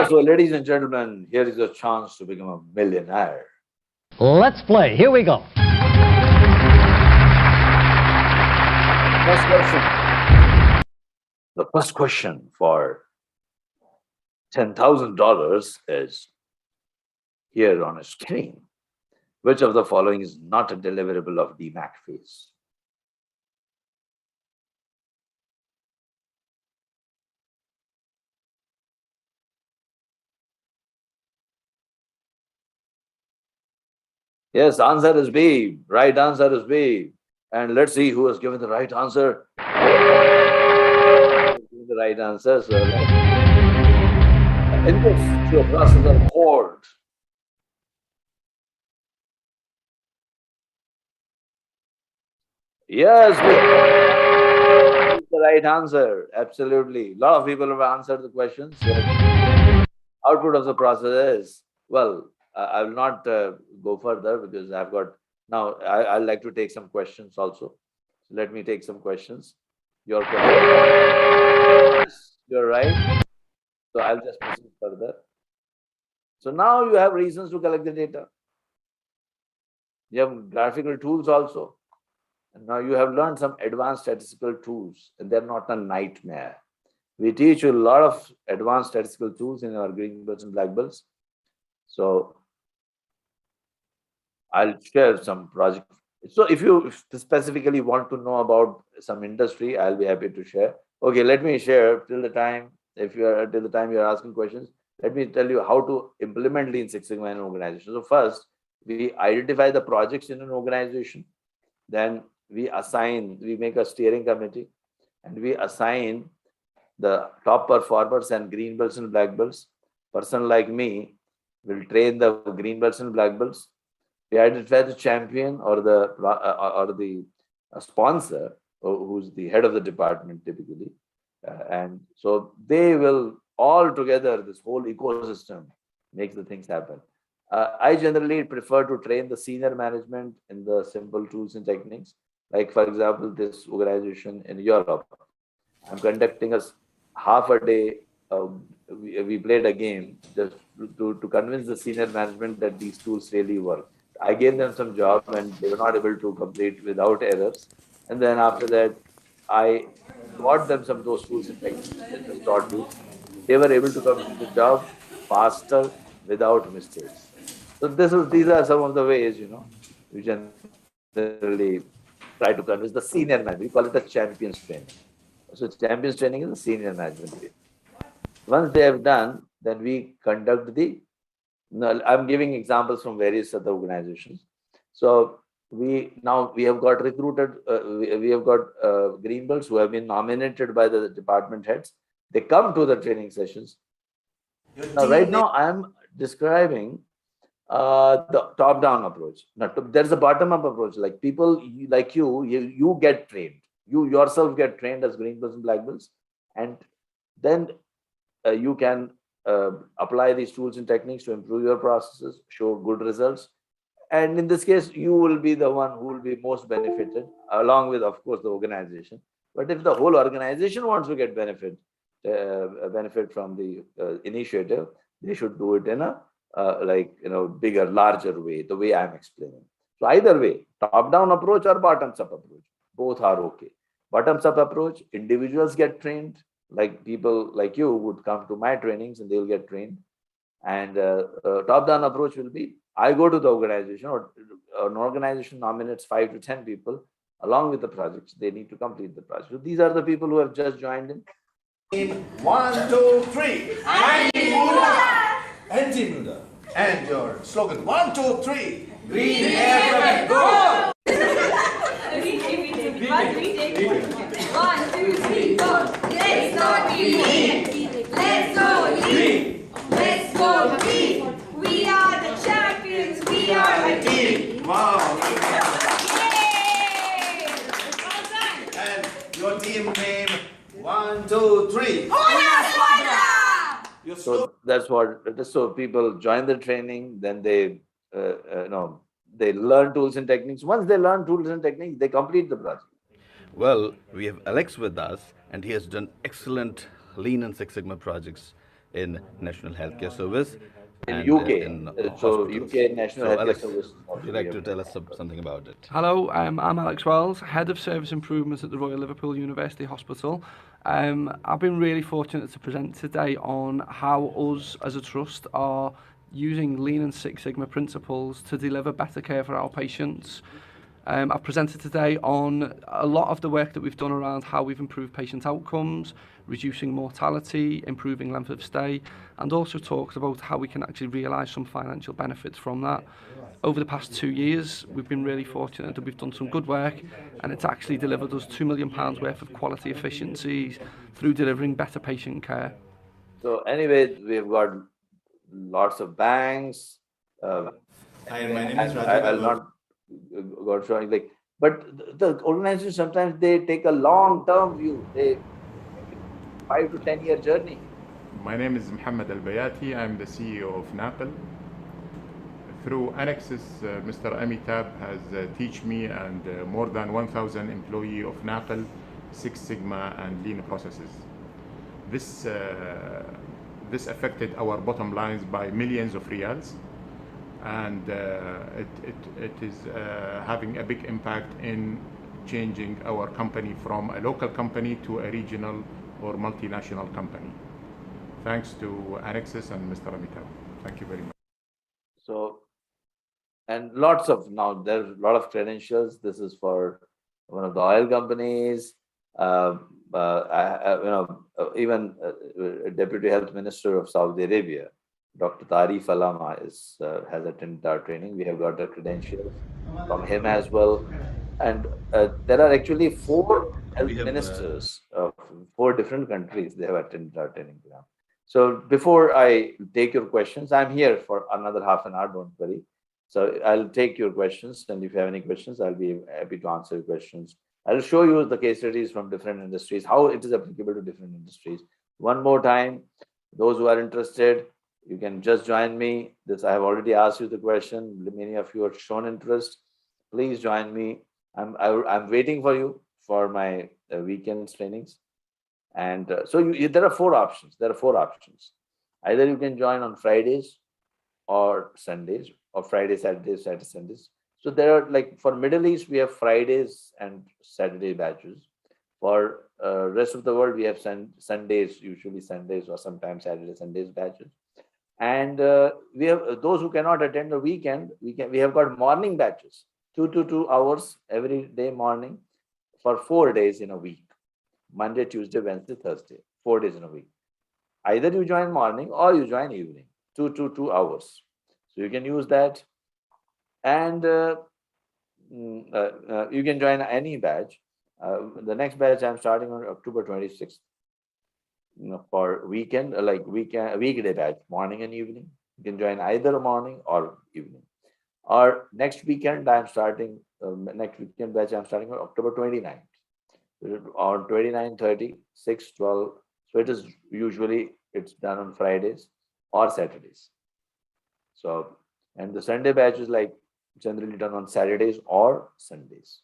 So ladies and gentlemen, here is your chance to become a millionaire. Let's play. Here we go. First question. The first question for $10,000 is here on a screen. Which of the following is not a deliverable of DMAC phase? Yes, answer is B. Right answer is B. And let's see who has given the right answer. The right answer. So inputs to a process are called. Yes, the right answer. Absolutely. A lot of people have answered the questions. Output of the process is, well, I will not go further because I've got, now I'd like to take some questions also. Let me take some questions. Your question. You're right. So I'll just proceed further. So now you have reasons to collect the data. You have graphical tools also. And now you have learned some advanced statistical tools, and they're not a nightmare. We teach you a lot of advanced statistical tools in our green belts and black belts. So I'll share some projects. So if you specifically want to know about some industry, I'll be happy to share. Okay, let me share till the time you're asking questions. Let me tell you how to implement Lean Six Sigma in an organization. So first, we identify the projects in an organization. Then we make a steering committee, and we assign the top performers and green belts and black belts. Person like me will train the green belts and black belts. We identify the champion or the sponsor, who's the head of the department typically, and so they will all together. This whole ecosystem makes the things happen. I generally prefer to train the senior management in the simple tools and techniques. Like for example, this organization in Europe, I'm conducting a half a day. We played a game just to convince the senior management that these tools really work. I gave them some job and they were not able to complete without errors. And then after that, I taught them some of those tools and techniques I just taught you. They were able to complete the job faster without mistakes. So these are some of the ways, we generally try to convince the senior management. We call it the champions training. So champions training is the senior management way. Once they have done, then we conduct I'm giving examples from various other organizations. So we have got recruited, we have got green belts who have been nominated by the department heads. They come to the training sessions. Now, right now, I am describing the top-down approach. Now, there's a bottom-up approach. Like people like you get trained. You yourself get trained as green belts and black belts, and then you can apply these tools and techniques to improve your processes, show good results. And in this case, you will be the one who will be most benefited, along with, of course, the organization. But if the whole organization wants to get benefit from the initiative, they should do it in a bigger, larger way, the way I'm explaining. So either way, top-down approach or bottoms-up approach, both are okay. Bottoms-up approach, individuals get trained, like people like you would come to my trainings and they'll get trained. And top-down approach will be, I go to the organization, or an organization nominates 5 to 10 people along with the projects. They need to complete the project. So these are the people who have just joined in. 1, 2, 3. Anti-Muda. And your slogan, 1, 2, 3. Green air, go! 1, 2, 3, 4. Let's go green! Let's go green! Let's go green! We are the champions! We are the team! Wow! Yay! Well done! And your team name, 1, 2, 3. Hola Squadra! So that's what it is. So people join the training, then they they learn tools and techniques. Once they learn tools and techniques, they complete the project. Well, we have Alex with us, and he has done excellent Lean and Six Sigma projects in National Healthcare Service. In and, UK. in So hospitals. UK National So Healthcare Alex, Service. would you like to tell us something about it? Hello, I'm Alex Wells, Head of Service Improvements at the Royal Liverpool University Hospital. I've been really fortunate to present today on how us as a trust are using Lean and Six Sigma principles to deliver better care for our patients. I've presented today on a lot of the work that we've done around how we've improved patient outcomes, reducing mortality, improving length of stay, and also talked about how we can actually realise some financial benefits from that. Over the past 2 years, we've been really fortunate that we've done some good work, and it's actually delivered us £2 million worth of quality efficiencies through delivering better patient care. So anyway, we've got lots of banks. Hi, my name is I'll not go showing but the organization sometimes they take a long-term view. They 5 to 10 year journey. My name is Mohammed Al-Bayati. I'm the CEO of NAPL. Through Anexas, Mr. Amitabh has teach me and more than 1,000 employee of NAPL, Six Sigma and Lean processes. This affected our bottom lines by millions of riyals, and it is having a big impact in changing our company from a local company to a regional or multinational company. Thanks to Anexas and Mr. Amitabh. Thank you very much. So, and lots of, now there's a lot of credentials. This is for one of the oil companies. Even Deputy Health Minister of Saudi Arabia, Dr. Tarif Alama has attended our training. We have got the credentials from him as well. And there are actually 4 health ministers of 4 different countries. They have attended our training program. So before I take your questions, I'm here for another half an hour, don't worry. So I'll take your questions, and if you have any questions, I'll be happy to answer your questions. I'll show you the case studies from different industries, how it is applicable to different industries. One more time, those who are interested, you can just join me. This I have already asked you the question. Many of you have shown interest. Please join me. I'm waiting for you for my weekends trainings. And there are 4 options. There are 4 options. Either you can join on Fridays or Sundays, or Friday, Saturdays, Saturday, Sundays. So there are, like, for Middle East, we have Fridays and Saturday batches. For rest of the world, we have Sundays, usually Sundays, or sometimes Saturday, Sundays batches. And we have those who cannot attend the weekend. We have got morning batches, 2 to 2 hours every day morning for 4 days in a week. Monday, Tuesday, Wednesday, Thursday, 4 days in a week. Either you join morning or you join evening, 2 to 2 hours. So you can use that. And you can join any batch. The next batch I'm starting on October 26th. For weekend, weekday batch, morning and evening. You can join either morning or evening. Or next weekend, I'm starting, next weekend batch, I'm starting on October 29th. On 29, 30, 6, 12. So it is usually, it's done on Fridays or Saturdays. So, and the Sunday batch is like generally done on Saturdays or Sundays.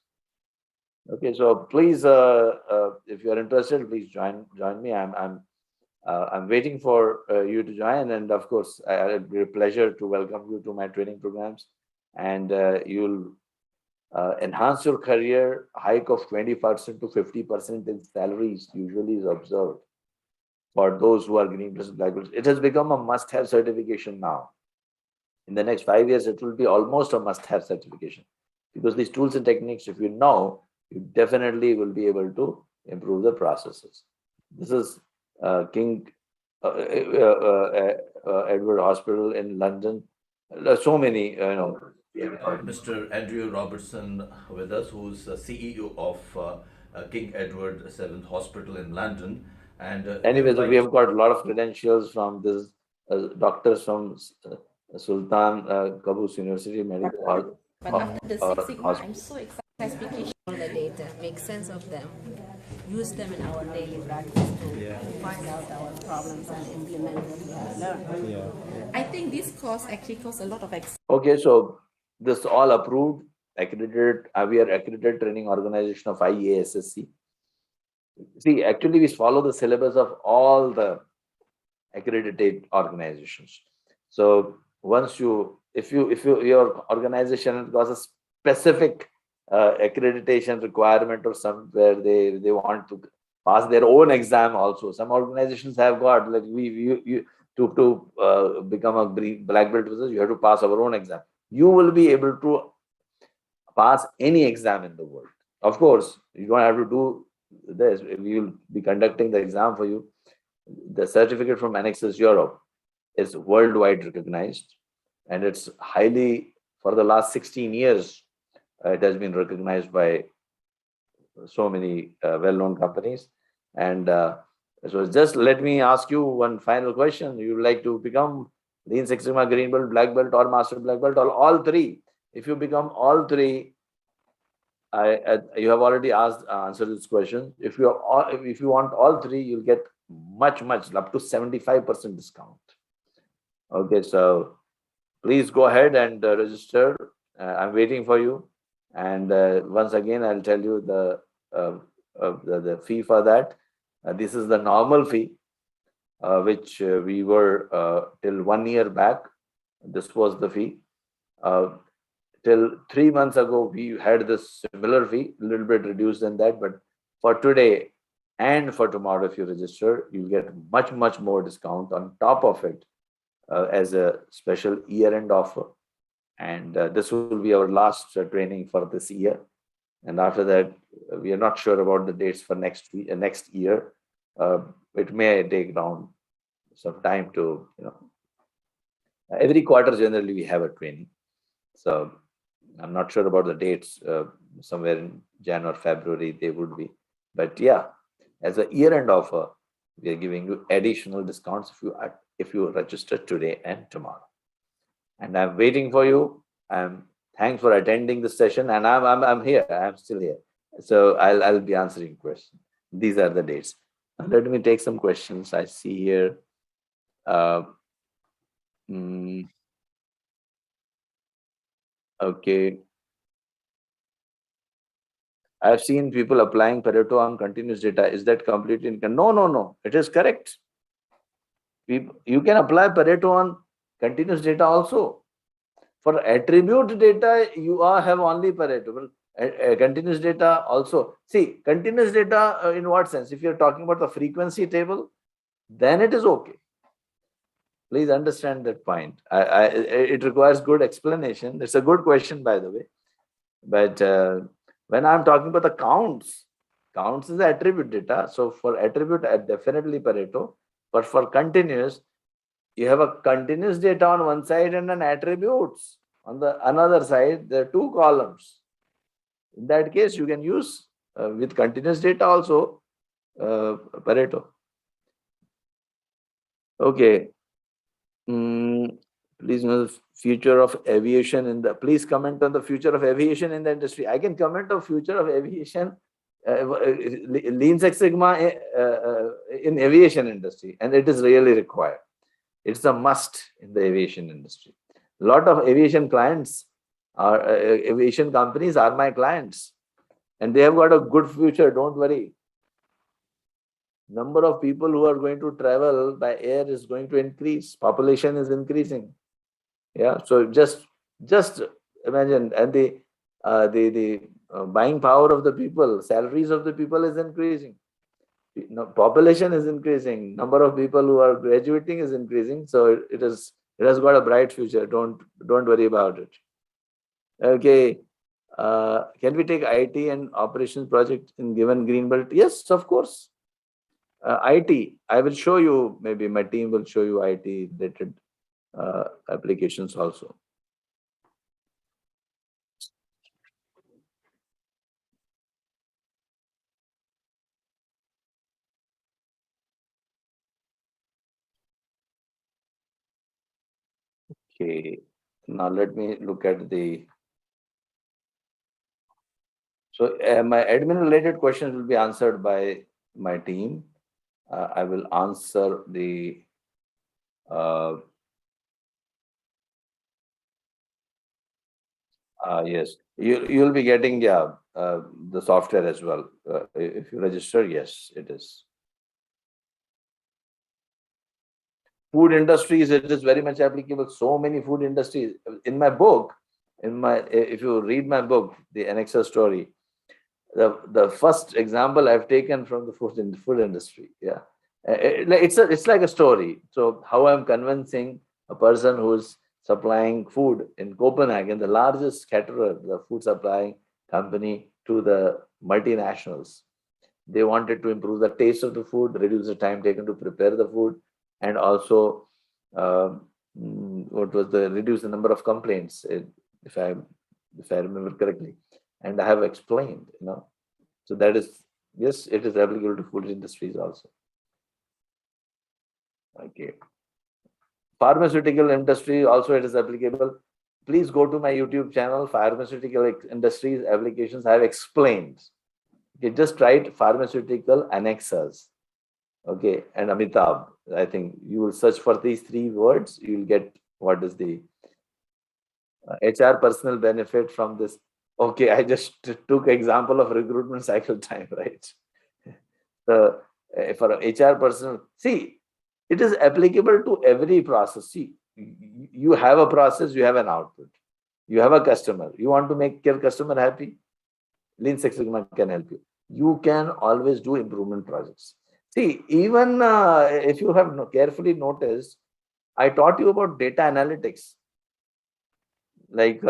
Okay, so please, if you are interested, please join me. I'm waiting for you to join, and of course, it'll be a pleasure to welcome you to my training programs, and you'll enhance your career. Hike of 20% to 50% in salaries usually is observed for those who are green plus black belts. It has become a must-have certification now. In the next 5 years, it will be almost a must-have certification, because these tools and techniques, if you know, you definitely will be able to improve the processes. This is King Edward Hospital in London. So many, Mr. Andrew Robertson with us, who's CEO of King Edward VII Hospital in London. And anyways, we have got a lot of credentials from this doctors from Sultan Qaboos University Medical Hall. But after the Six Sigma, I'm so excited to all the data, make sense of them, use them in our daily practice to find out our problems and implement what we have learned. I think this course actually costs a lot of Okay, so this all approved, accredited. We are accredited training organization of IASSC. See, actually, we follow the syllabus of all the accredited organizations. So once if your organization has got a specific accreditation requirement, or somewhere they want to pass their own exam also. Some organizations have got, like, to become a black belt, you have to pass our own exam. You will be able to pass any exam in the world. Of course, you don't have to do this. We will be conducting the exam for you. The certificate from Anexas Europe is worldwide recognized, and it's highly, for the last 16 years, it has been recognized by so many well-known companies. And so just let me ask you one final question. You would like to become Lean Six Sigma Green Belt, Black Belt, or Master Black Belt, or all 3? If you become all 3, you have already answered this question. If you want all 3, you'll get much up to 75% discount. Okay, so please go ahead and register. I'm waiting for you. And once again, I'll tell you the fee for that. This is the normal fee, which we were till 1 year back. This was the fee. Till 3 months ago, we had this similar fee, a little bit reduced than that. But for today and for tomorrow, if you register, you'll get much more discount on top of it as a special year-end offer. And this will be our last training for this year. And after that, we are not sure about the dates for next year. It may take down some time to, every quarter generally we have a training. So I'm not sure about the dates. Somewhere in January or February they would be. But yeah, as a year-end offer, we are giving you additional discounts if you register today and tomorrow. And I'm waiting for you. Thanks for attending the session, and I'm here. I'm still here. So I'll be answering questions. These are the dates. Let me take some questions. I see here. Okay. I've seen people applying Pareto on continuous data. Is that completely incorrect? No. It is correct. You can apply Pareto on continuous data also. For attribute data, you have only Pareto. Continuous data also. See, continuous data in what sense? If you're talking about the frequency table, then it is okay. Please understand that point. It requires good explanation. It's a good question, by the way. But when I'm talking about the counts is the attribute data. So for attribute, definitely Pareto. But for continuous, you have a continuous data on one side and an attributes on the another side. There are two columns. In that case, you can use with continuous data also Pareto. Okay. Please know the future of aviation in the. Please comment on the future of aviation in the industry. I can comment on future of aviation, Lean Six Sigma in aviation industry, and it is really required. It's a must in the aviation industry. A lot of aviation clients are aviation companies are my clients, and they have got a good future. Don't worry. Number of people who are going to travel by air is going to increase. Population is increasing. Yeah, so just imagine, and the buying power of the people, salaries of the people is increasing. Population is increasing. Number of people who are graduating is increasing. So it has got a bright future. Don't worry about it. Okay. Can we take IT and operations project in given green belt? Yes, of course. IT, I will show you. Maybe my team will show you IT related applications also. Okay, now let me look at the. So my admin related questions will be answered by my team. I will answer the yes, you'll be getting the software as well. If you register, yes, it is. Food industries, it is very much applicable. So many food industries. In my book, if you read my book, the Anexas story, the first example I've taken from the food industry. Yeah, it's like a story. So how I'm convincing a person who's supplying food in Copenhagen, the largest caterer, the food supplying company to the multinationals. They wanted to improve the taste of the food, reduce the time taken to prepare the food, and also reduce the number of complaints, if I remember correctly. And I have explained, so that is, yes, it is applicable to food industries also. Okay. Pharmaceutical industry also it is applicable. Please go to my YouTube channel, Pharmaceutical Industries Applications. I have explained. Okay, just write Pharmaceutical Anexas. Okay, and Amitabh, I think you will search for these three words, you will get what is the HR personal benefit from this. Okay, I just took example of recruitment cycle time, right? So for HR personal, see, it is applicable to every process. See, you have a process, you have an output. You have a customer. You want to make your customer happy? Lean Six Sigma can help you. You can always do improvement projects. See, even if you have carefully noticed, I taught you about data analytics. Like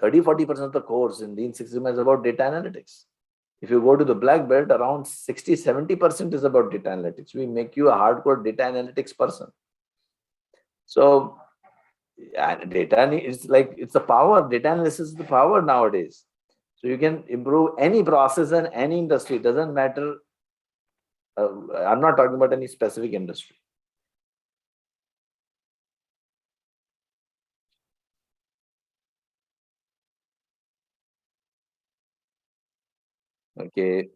30-40% of the course in Lean Six Sigma is about data analytics. If you go to the black belt, around 60-70% is about data analytics. We make you a hardcore data analytics person. So And data is like, it's the power. Data analysis is the power nowadays. So you can improve any process in any industry. It doesn't matter. I'm not talking about any specific industry. Okay.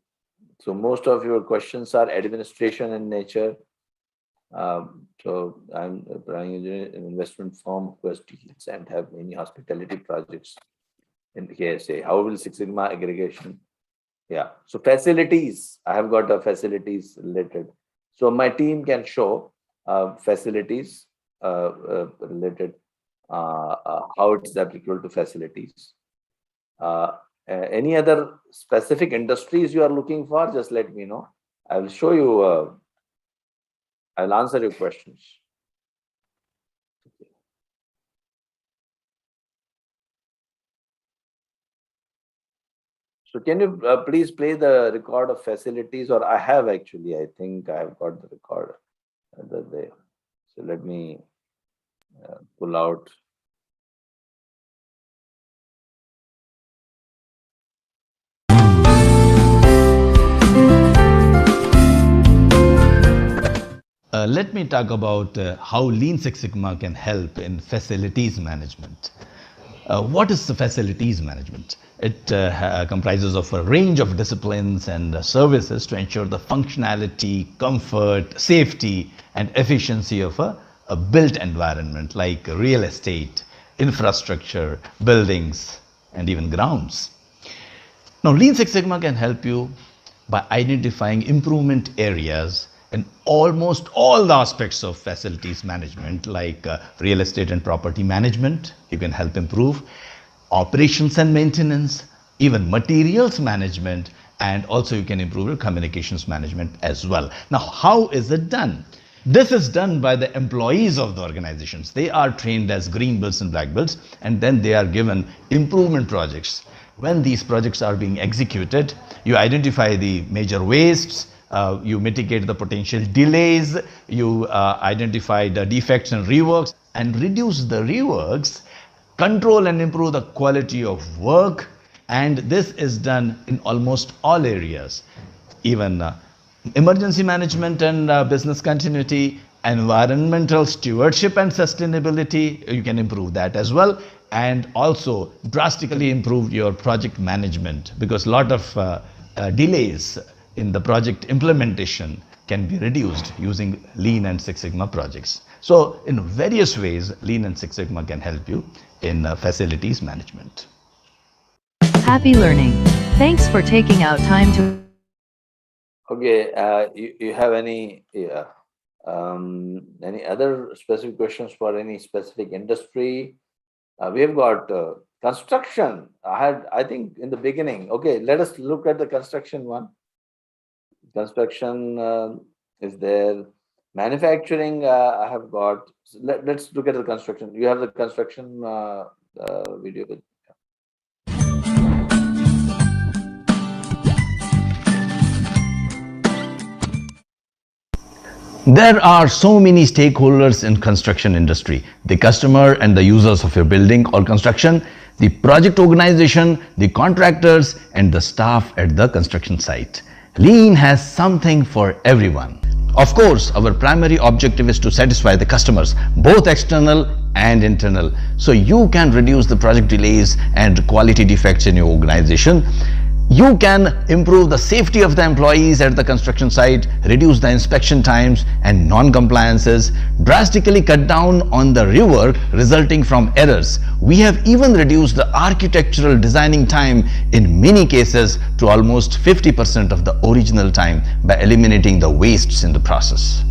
So most of your questions are administration in nature. So I'm running an investment firm who has deals and have many hospitality projects in the KSA. How will Six Sigma aggregation? Yeah. So facilities, I have got a facilities related. So my team can show facilities related, how it's applicable to facilities. Any other specific industries you are looking for, just let me know. I will show you, I'll answer your questions. So can you please play the record of facilities, or I have actually, I think I have got the record there. So let me pull out. Let me talk about how Lean Six Sigma can help in facilities management. What is the facilities management? It comprises of a range of disciplines and services to ensure the functionality, comfort, safety, and efficiency of a built environment like real estate, infrastructure, buildings, and even grounds. Now, Lean Six Sigma can help you by identifying improvement areas in almost all the aspects of facilities management, like real estate and property management. You can help improve operations and maintenance, even materials management, and also you can improve your communications management as well. Now, how is it done? This is done by the employees of the organizations. They are trained as green belts and black belts, and then they are given improvement projects. When these projects are being executed, you identify the major wastes, you mitigate the potential delays, you identify the defects and reworks, and reduce the reworks, control and improve the quality of work. And this is done in almost all areas, even emergency management and business continuity, environmental stewardship and sustainability, you can improve that as well. And also drastically improve your project management, because a lot of delays in the project implementation can be reduced using Lean and Six Sigma projects. So in various ways, Lean and Six Sigma can help you in facilities management. Happy learning. Thanks for taking out time to... Okay, you have any other specific questions for any specific industry? We have got construction. I think in the beginning. Okay, let us look at the construction one. Construction is there. Manufacturing, I have got. So let's look at the construction. You have the construction video. There are so many stakeholders in construction industry: the customer and the users of your building or construction, the project organization, the contractors, and the staff at the construction site. Lean has something for everyone. Of course, our primary objective is to satisfy the customers, both external and internal, so you can reduce the project delays and quality defects in your organization. You can improve the safety of the employees at the construction site, reduce the inspection times and non-compliances, drastically cut down on the rework resulting from errors. We have even reduced the architectural designing time in many cases to almost 50% of the original time by eliminating the wastes in the process.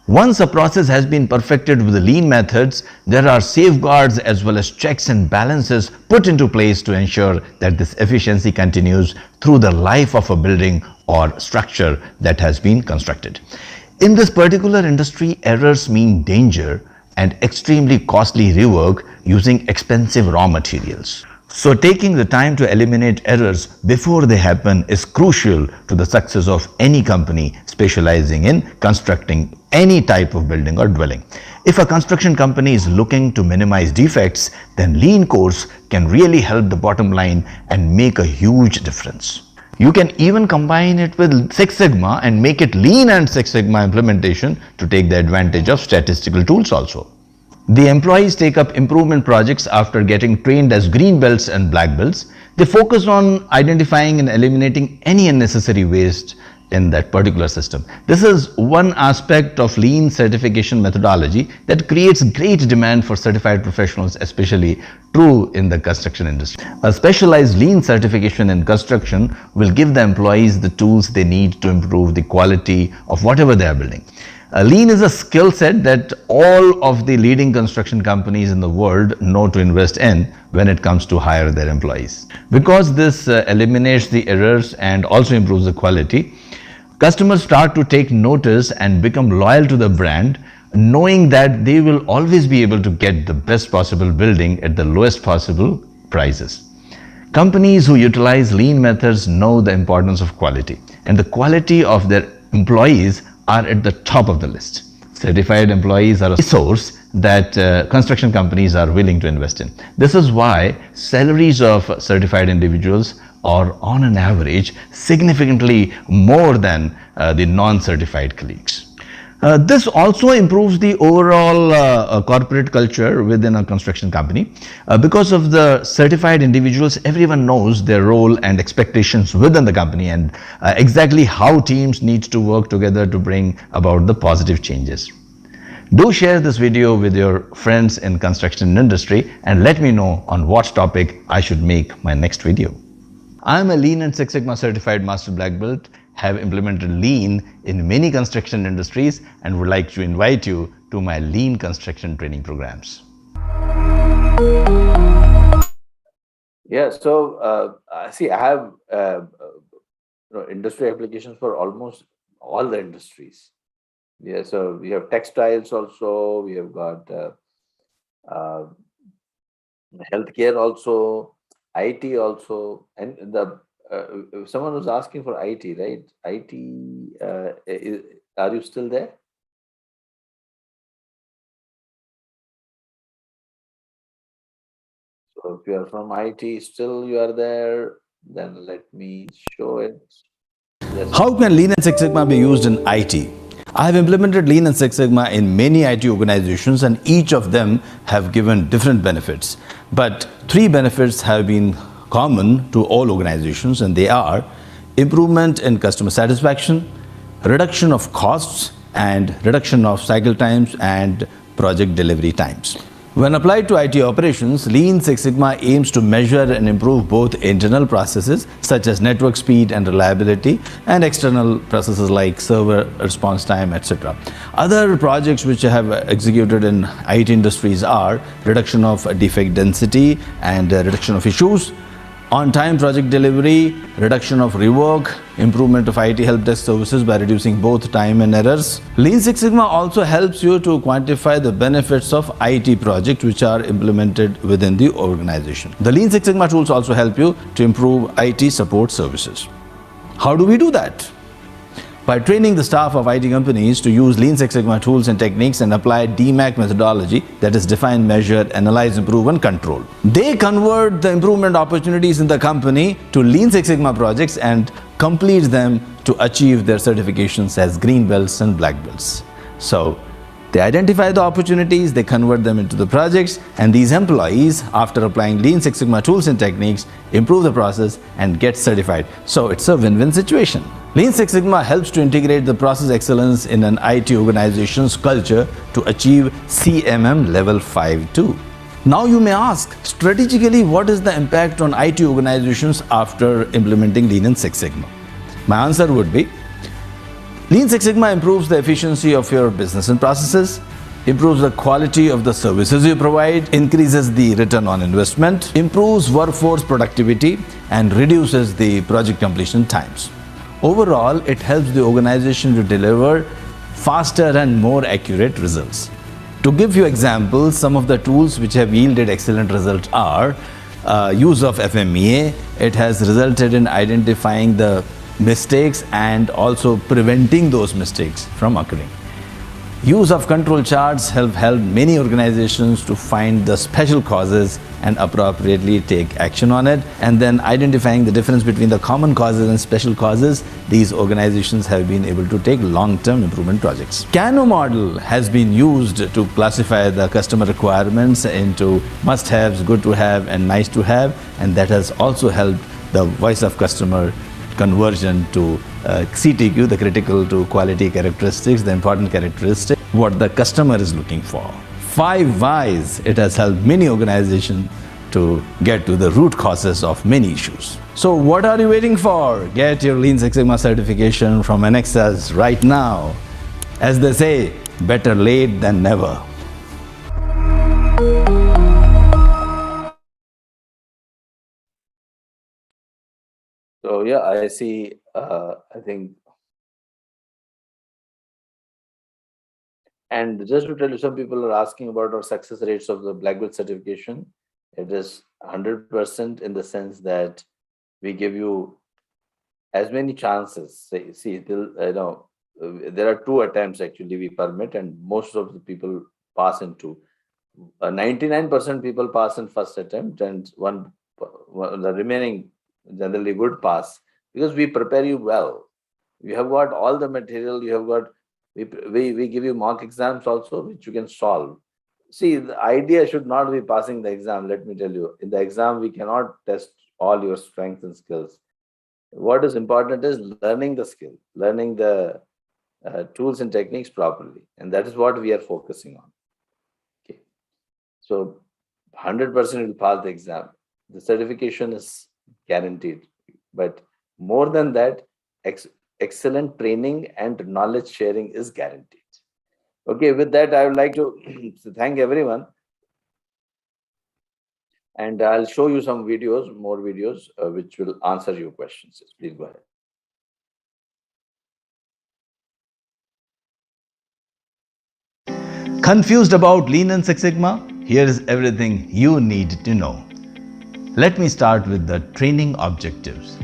Once a process has been perfected with the Lean methods, there are safeguards as well as checks and balances put into place to ensure that this efficiency continues through the life of a building or structure that has been constructed. In this particular industry, errors mean danger and extremely costly rework using expensive raw materials. So taking the time to eliminate errors before they happen is crucial to the success of any company specializing in constructing any type of building or dwelling. If a construction company is looking to minimize defects, then Lean course can really help the bottom line and make a huge difference. You can even combine it with Six Sigma and make it Lean and Six Sigma implementation to take the advantage of statistical tools also. The employees take up improvement projects after getting trained as green belts and black belts. They focus on identifying and eliminating any unnecessary waste in that particular system. This is one aspect of Lean certification methodology that creates great demand for certified professionals, especially true in the construction industry. A specialized Lean certification in construction will give the employees the tools they need to improve the quality of whatever they are building. Lean is a skill set that all of the leading construction companies in the world know to invest in when it comes to hire their employees. Because this eliminates the errors and also improves the quality, customers start to take notice and become loyal to the brand, knowing that they will always be able to get the best possible building at the lowest possible prices. Companies who utilize Lean methods know the importance of quality, and the quality of their employees are at the top of the list. Certified employees are a resource that construction companies are willing to invest in. This is why salaries of certified individuals are on an average significantly more than the non-certified colleagues. This also improves the overall corporate culture within a construction company. Because of the certified individuals, everyone knows their role and expectations within the company and exactly how teams need to work together to bring about the positive changes. Do share this video with your friends in construction industry and let me know on what topic I should make my next video. I am a Lean and Six Sigma certified Master Black Belt, have implemented Lean in many construction industries and would like to invite you to my Lean construction training programs. Yeah, so see, I have industry applications for almost all the industries. Yeah, so we have textiles also, we have got healthcare also, IT also, and the someone was asking for IT, right? IT, are you still there? So if you are from IT, still you are there, then let me show it. Yes. How can Lean and Six Sigma be used in IT? I have implemented Lean and Six Sigma in many IT organizations and each of them have given different benefits. But three benefits have been common to all organizations, and they are improvement in customer satisfaction, reduction of costs, and reduction of cycle times and project delivery times. When applied to IT operations, Lean Six Sigma aims to measure and improve both internal processes such as network speed and reliability and external processes like server response time, etc. Other projects which I have executed in IT industries are reduction of defect density and reduction of issues, on-time project delivery, reduction of rework, improvement of IT help desk services by reducing both time and errors. Lean Six Sigma also helps you to quantify the benefits of IT projects which are implemented within the organization. The Lean Six Sigma tools also help you to improve IT support services. How do we do that? By training the staff of IT companies to use Lean Six Sigma tools and techniques and apply DMAC methodology, that is define, measure, analyze, improve and control. They convert the improvement opportunities in the company to Lean Six Sigma projects and complete them to achieve their certifications as green belts and black belts. So they identify the opportunities, they convert them into the projects, and these employees, after applying Lean Six Sigma tools and techniques, improve the process and get certified. So it's a win-win situation. Lean Six Sigma helps to integrate the process excellence in an IT organization's culture to achieve CMM level 5 too. Now you may ask, strategically, what is the impact on IT organizations after implementing Lean and Six Sigma? My answer would be, Lean Six Sigma improves the efficiency of your business and processes, improves the quality of the services you provide, increases the return on investment, improves workforce productivity, and reduces the project completion times. Overall, it helps the organization to deliver faster and more accurate results. To give you examples, some of the tools which have yielded excellent results are use of FMEA. It has resulted in identifying the mistakes and also preventing those mistakes from occurring. Use of control charts have helped many organizations to find the special causes and appropriately take action on it. And then identifying the difference between the common causes and special causes, these organizations have been able to take long-term improvement projects. Kano model has been used to classify the customer requirements into must-haves, good-to-have and nice-to-have, and that has also helped the voice of customer conversion to CTQ, the critical to quality characteristics, the important characteristic, what the customer is looking for. 5 whys, it has helped many organizations to get to the root causes of many issues. So what are you waiting for? Get your Lean Six Sigma certification from Anexas right now. As they say, better late than never. So yeah, I see, I think, and just to tell you, some people are asking about our success rates of the Black Belt certification. It is 100% in the sense that we give you as many chances. See, there are 2 attempts actually we permit, and most of the people pass in 2. 99% people pass in first attempt, and the remaining generally would pass, because we prepare you well. You have got all the material, you have got, we give you mock exams also, which you can solve. See, the idea should not be passing the exam, let me tell you. In the exam, we cannot test all your strengths and skills. What is important is learning the skill, learning the tools and techniques properly. And that is what we are focusing on. Okay. So 100% will pass the exam. The certification is guaranteed. But more than that, excellent training and knowledge sharing is guaranteed. Okay, with that, I would like to thank everyone. And I'll show you some videos, more videos, which will answer your questions. Please go ahead. Confused about Lean and Six Sigma? Here is everything you need to know. Let me start with the training objectives.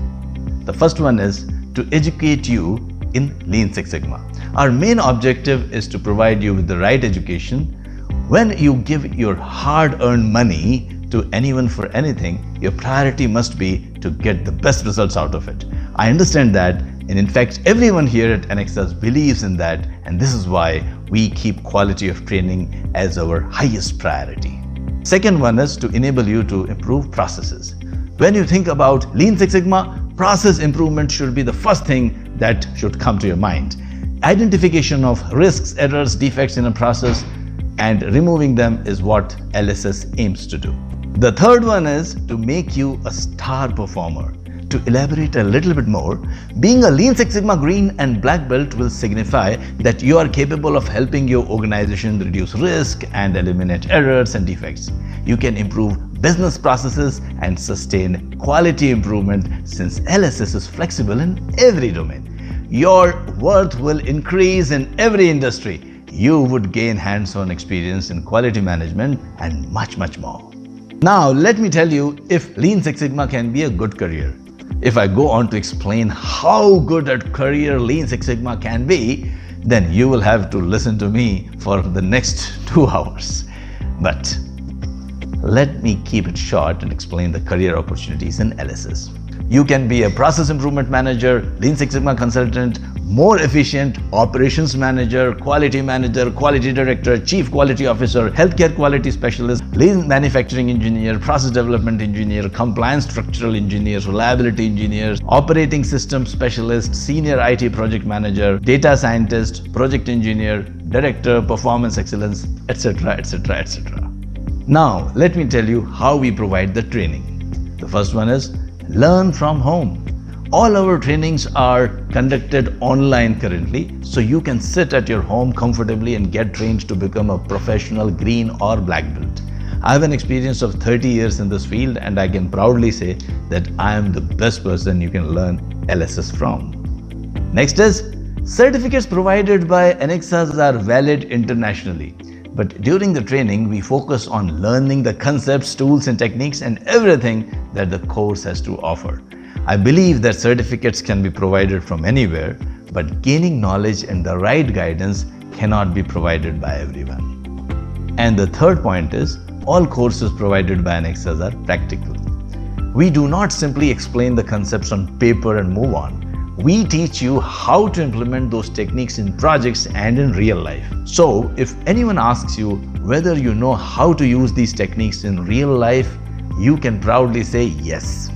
The first one is to educate you in Lean Six Sigma. Our main objective is to provide you with the right education. When you give your hard-earned money to anyone for anything, your priority must be to get the best results out of it. I understand that, and in fact, everyone here at Anexas believes in that, and this is why we keep quality of training as our highest priority. Second one is to enable you to improve processes. When you think about Lean Six Sigma, process improvement should be the first thing that should come to your mind. Identification of risks, errors, defects in a process and removing them is what LSS aims to do. The third one is to make you a star performer. To elaborate a little bit more, being a Lean Six Sigma Green and Black Belt will signify that you are capable of helping your organization reduce risk and eliminate errors and defects. You can improve business processes and sustain quality improvement since LSS is flexible in every domain. Your worth will increase in every industry. You would gain hands-on experience in quality management and much, much more. Now, let me tell you if Lean Six Sigma can be a good career. If I go on to explain how good a career Lean Six Sigma can be, then you will have to listen to me for the next 2 hours. But let me keep it short and explain the career opportunities in LSS. You can be a process improvement manager, Lean Six Sigma consultant, more efficient, operations manager, quality director, chief quality officer, healthcare quality specialist, lean manufacturing engineer, process development engineer, compliance structural engineer, reliability engineer, operating system specialist, senior IT project manager, data scientist, project engineer, director, performance excellence, etc., etc., etc. Now, let me tell you how we provide the training. The first one is learn from home. All our trainings are conducted online currently, so you can sit at your home comfortably and get trained to become a professional green or black belt. I have an experience of 30 years in this field, and I can proudly say that I am the best person you can learn LSS from. Next is certificates provided by Anexas are valid internationally. But during the training, we focus on learning the concepts, tools and techniques and everything that the course has to offer. I believe that certificates can be provided from anywhere, but gaining knowledge and the right guidance cannot be provided by everyone. And the third point is, all courses provided by Anexas are practical. We do not simply explain the concepts on paper and move on. We teach you how to implement those techniques in projects and in real life. So, if anyone asks you whether you know how to use these techniques in real life, you can proudly say yes.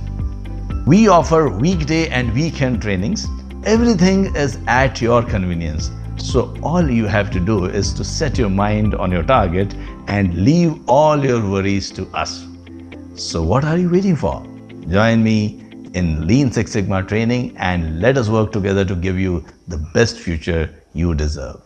We offer weekday and weekend trainings. Everything is at your convenience. So all you have to do is to set your mind on your target and leave all your worries to us. So what are you waiting for? Join me in Lean Six Sigma training and let us work together to give you the best future you deserve.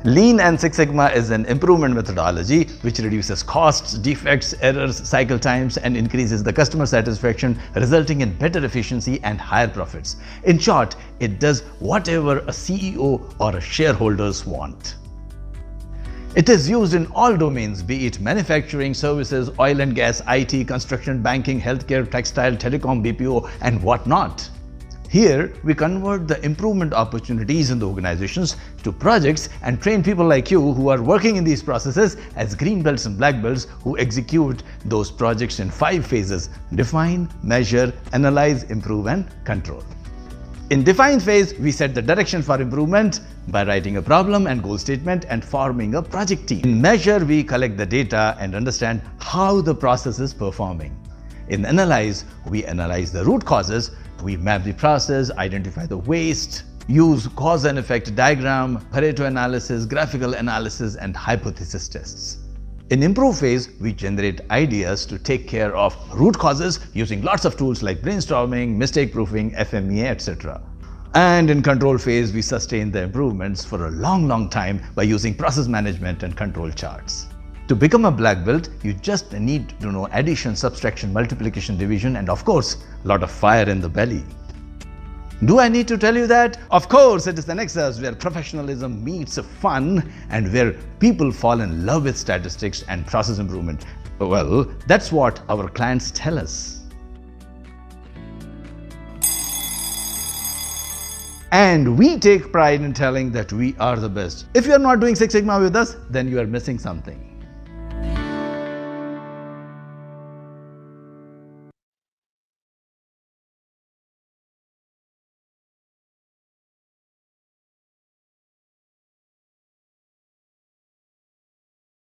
Lean and Six Sigma is an improvement methodology which reduces costs, defects, errors, cycle times and increases the customer satisfaction, resulting in better efficiency and higher profits. In short, it does whatever a CEO or a shareholders want. It is used in all domains, be it manufacturing, services, oil and gas, IT, construction, banking, healthcare, textile, telecom, BPO and whatnot. Here, we convert the improvement opportunities in the organizations to projects and train people like you who are working in these processes as green belts and black belts who execute those projects in 5 phases: define, measure, analyze, improve and control. In define phase, we set the direction for improvement by writing a problem and goal statement and forming a project team. In measure, we collect the data and understand how the process is performing. In analyze, we analyze the root causes. We map the process, identify the waste, use cause and effect diagram, Pareto analysis, graphical analysis, and hypothesis tests. In improve phase, we generate ideas to take care of root causes using lots of tools like brainstorming, mistake proofing, FMEA, etc. And in control phase, we sustain the improvements for a long time by using process management and control charts. To become a black belt, you just need to know addition, subtraction, multiplication, division, and of course, a lot of fire in the belly. Do I need to tell you that? Of course, it is Anexas where professionalism meets fun and where people fall in love with statistics and process improvement. Well, that's what our clients tell us. And we take pride in telling that we are the best. If you are not doing Six Sigma with us, then you are missing something.